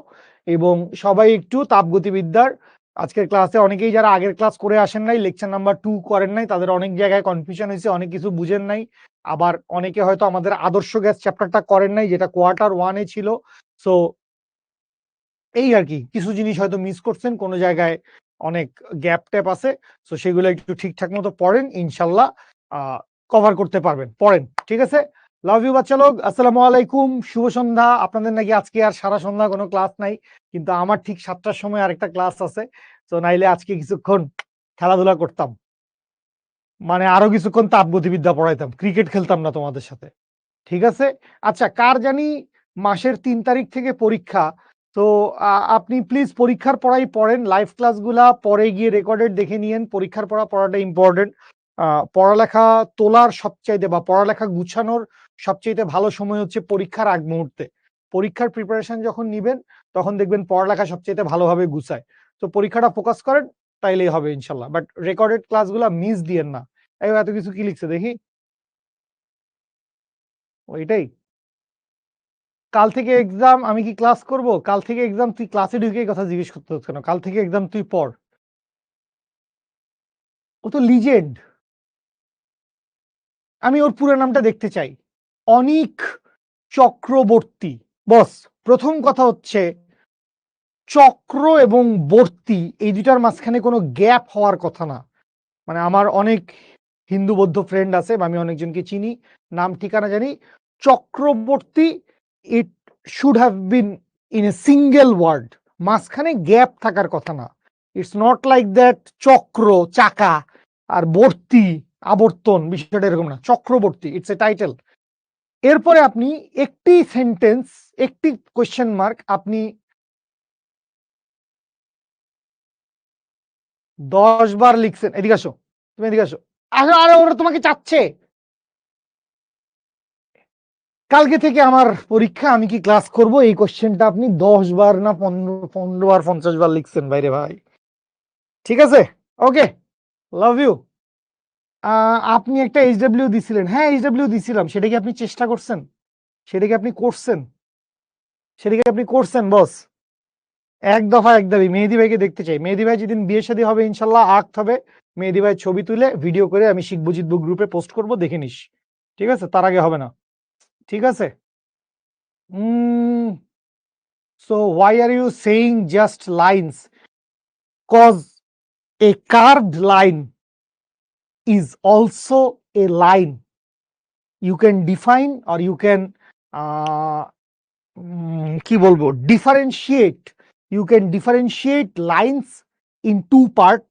এবং সবাই একটু তাপগতিবিদ্যার আজকের ক্লাসে, অনেকেই যারা আগের ক্লাস করে আসেন নাই, লেকচার নাম্বার 2 করেন নাই, তাদের অনেক জায়গায় কনফিউশন হয়েছে, অনেক কিছু বুঝেন নাই। আবার অনেকে হয়তো আমাদের আদর্শ গ্যাস চ্যাপ্টারটা করেন নাই, যেটা কোয়ার্টার 1-এ ছিল। সো এই আর কি, কিছু জিনিস হয়তো মিস করছেন, কোনো জায়গায় অনেক গ্যাপ ট্যাপ আছে। সো সেগুলো একটু ঠিকঠাক মতো পড়েন, ইনশাল্লাহ কভার করতে পারবেন। পড়েন, ঠিক আছে? লাভ ইউ বাচ্চা লোক, আসসালামু আলাইকুম, শুভ সন্ধ্যা। আপনাদের নাকি আজকে আর সারা সন্ধ্যা কোনো ক্লাস নাই, কিন্তু আমার ঠিক 7টার সময় আরেকটা ক্লাস আছে। তো নাইলে আজকে কিছুক্ষণ খেলাধুলা করতাম, মানে আরো কিছুক্ষণ তাপগতিবিদ্যা পড়াইতাম, ক্রিকেট খেলতাম না তোমাদের সাথে, ঠিক আছে? আচ্ছা, কার জানি মাসের 3 তারিখ থেকে পরীক্ষা। তো আপনি প্লিজ পরীক্ষার পড়াই পড়েন, লাইভ ক্লাসগুলা পরে গিয়ে রেকর্ডেড দেখে নিয়েন। পরীক্ষার পড়াটা ইম্পর্টেন্ট। পড়ালেখা তোলার সবচাইতে, বা পড়ালেখা গুছানোর সবচাইতে ভালো সময় হচ্ছে পরীক্ষার আগ মুহূর্তে। পরীক্ষার প্রিপারেশন যখন নিবেন, তখন দেখবেন পড়ালেখা সবচাইতে ভালোভাবে গুছায়। তো পরীক্ষাটা ফোকাস করেন, তাইলেই হবে ইনশাল্লাহ। বাট রেকর্ডেড ক্লাসগুলা মিস দিয়েন না। এত কিছু কি লিখছে দেখি, ওইটাই। কাল থেকে এক্সাম, আমি কি ক্লাস করব? কাল থেকে এক্সাম, তুই ক্লাসে ঢুকে কথা জিজ্ঞেস করতে হচ্ছে কেন? কাল থেকে এক্সাম তুই পড়। ও তো লিজেন্ড, আমি ওর পুরো নামটা দেখতে চাই। অনিক চক্রবর্তী। বস, প্রথম কথা হচ্ছে চক্র এবং বর্তী, এই দুটার মাঝখানে কোনো গ্যাপ হওয়ার কথা না। মানে আমার অনেক হিন্দু বৌদ্ধ ফ্রেন্ড আছে, বা আমি অনেকজনকে চিনি, নাম ঠিকানা জানি। Chakraborty, it should have been in a single word, মাঝখানে গ্যাপ থাকার কথা না। ইটস নট লাইক দ্যাট চক্র চাকা, আর বর্তী আবর্তন, বিষয়টা এরকম না। Chakraborty it's a title. এরপরে আপনি একটি সেন্টেন্স, একটি কোয়েশ্চেন মার্ক আপনি 10 বার লিখছেন। এদিকে আসো, তুমি এদিকে আসো। আরে ওরা তোমাকে চাচ্ছে। কালকে থেকে আমার পরীক্ষা, আমি কি ক্লাস করব? এই কোশ্চেনটা আপনি 10 বার না 15 বার 50 বার লিখছেন বাইরে ভাই। ঠিক আছে, ওকে, লাভ ইউ। আপনি একটা এইচডব্লিউ দিছিলেন। হ্যাঁ, এইচডব্লিউ দিছিলাম। সেটা কি আপনি চেষ্টা করছেন? সেটা কি আপনি করছেন? সেটা কি আপনি করছেন বস? এক দফা এক দাবি, মেহেদী ভাইকে দেখতে চাই। মেহেদী ভাই যেদিন বিয়ে শাদী হবে ইনশাল্লাহ আক্ট হবে, মেহেদী ভাই ছবি তুলে ভিডিও করে আমি শিখবো জিতবো গ্রুপে পোস্ট করব, দেখে নিস। ঠিক আছে, তার আগে হবে না। ঠিক আছে। So why are you saying just lines? Cause a curved line is also a line. You can define or you can কি বলবো, differentiate. You can differentiate lines in two part.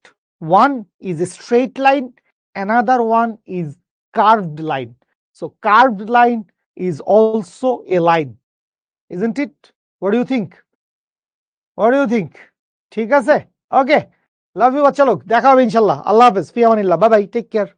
One is a straight line, another one is curved line. So curved line is also a line, isn't it? What do you think? What do you think? ঠিক আছে, ওকে, love you বাচ্চা লোক, দেখা হবে ইনশাল্লাহ। আল্লাহ হাফেজ, ফি আমানিল্লাহ, bye bye, take care.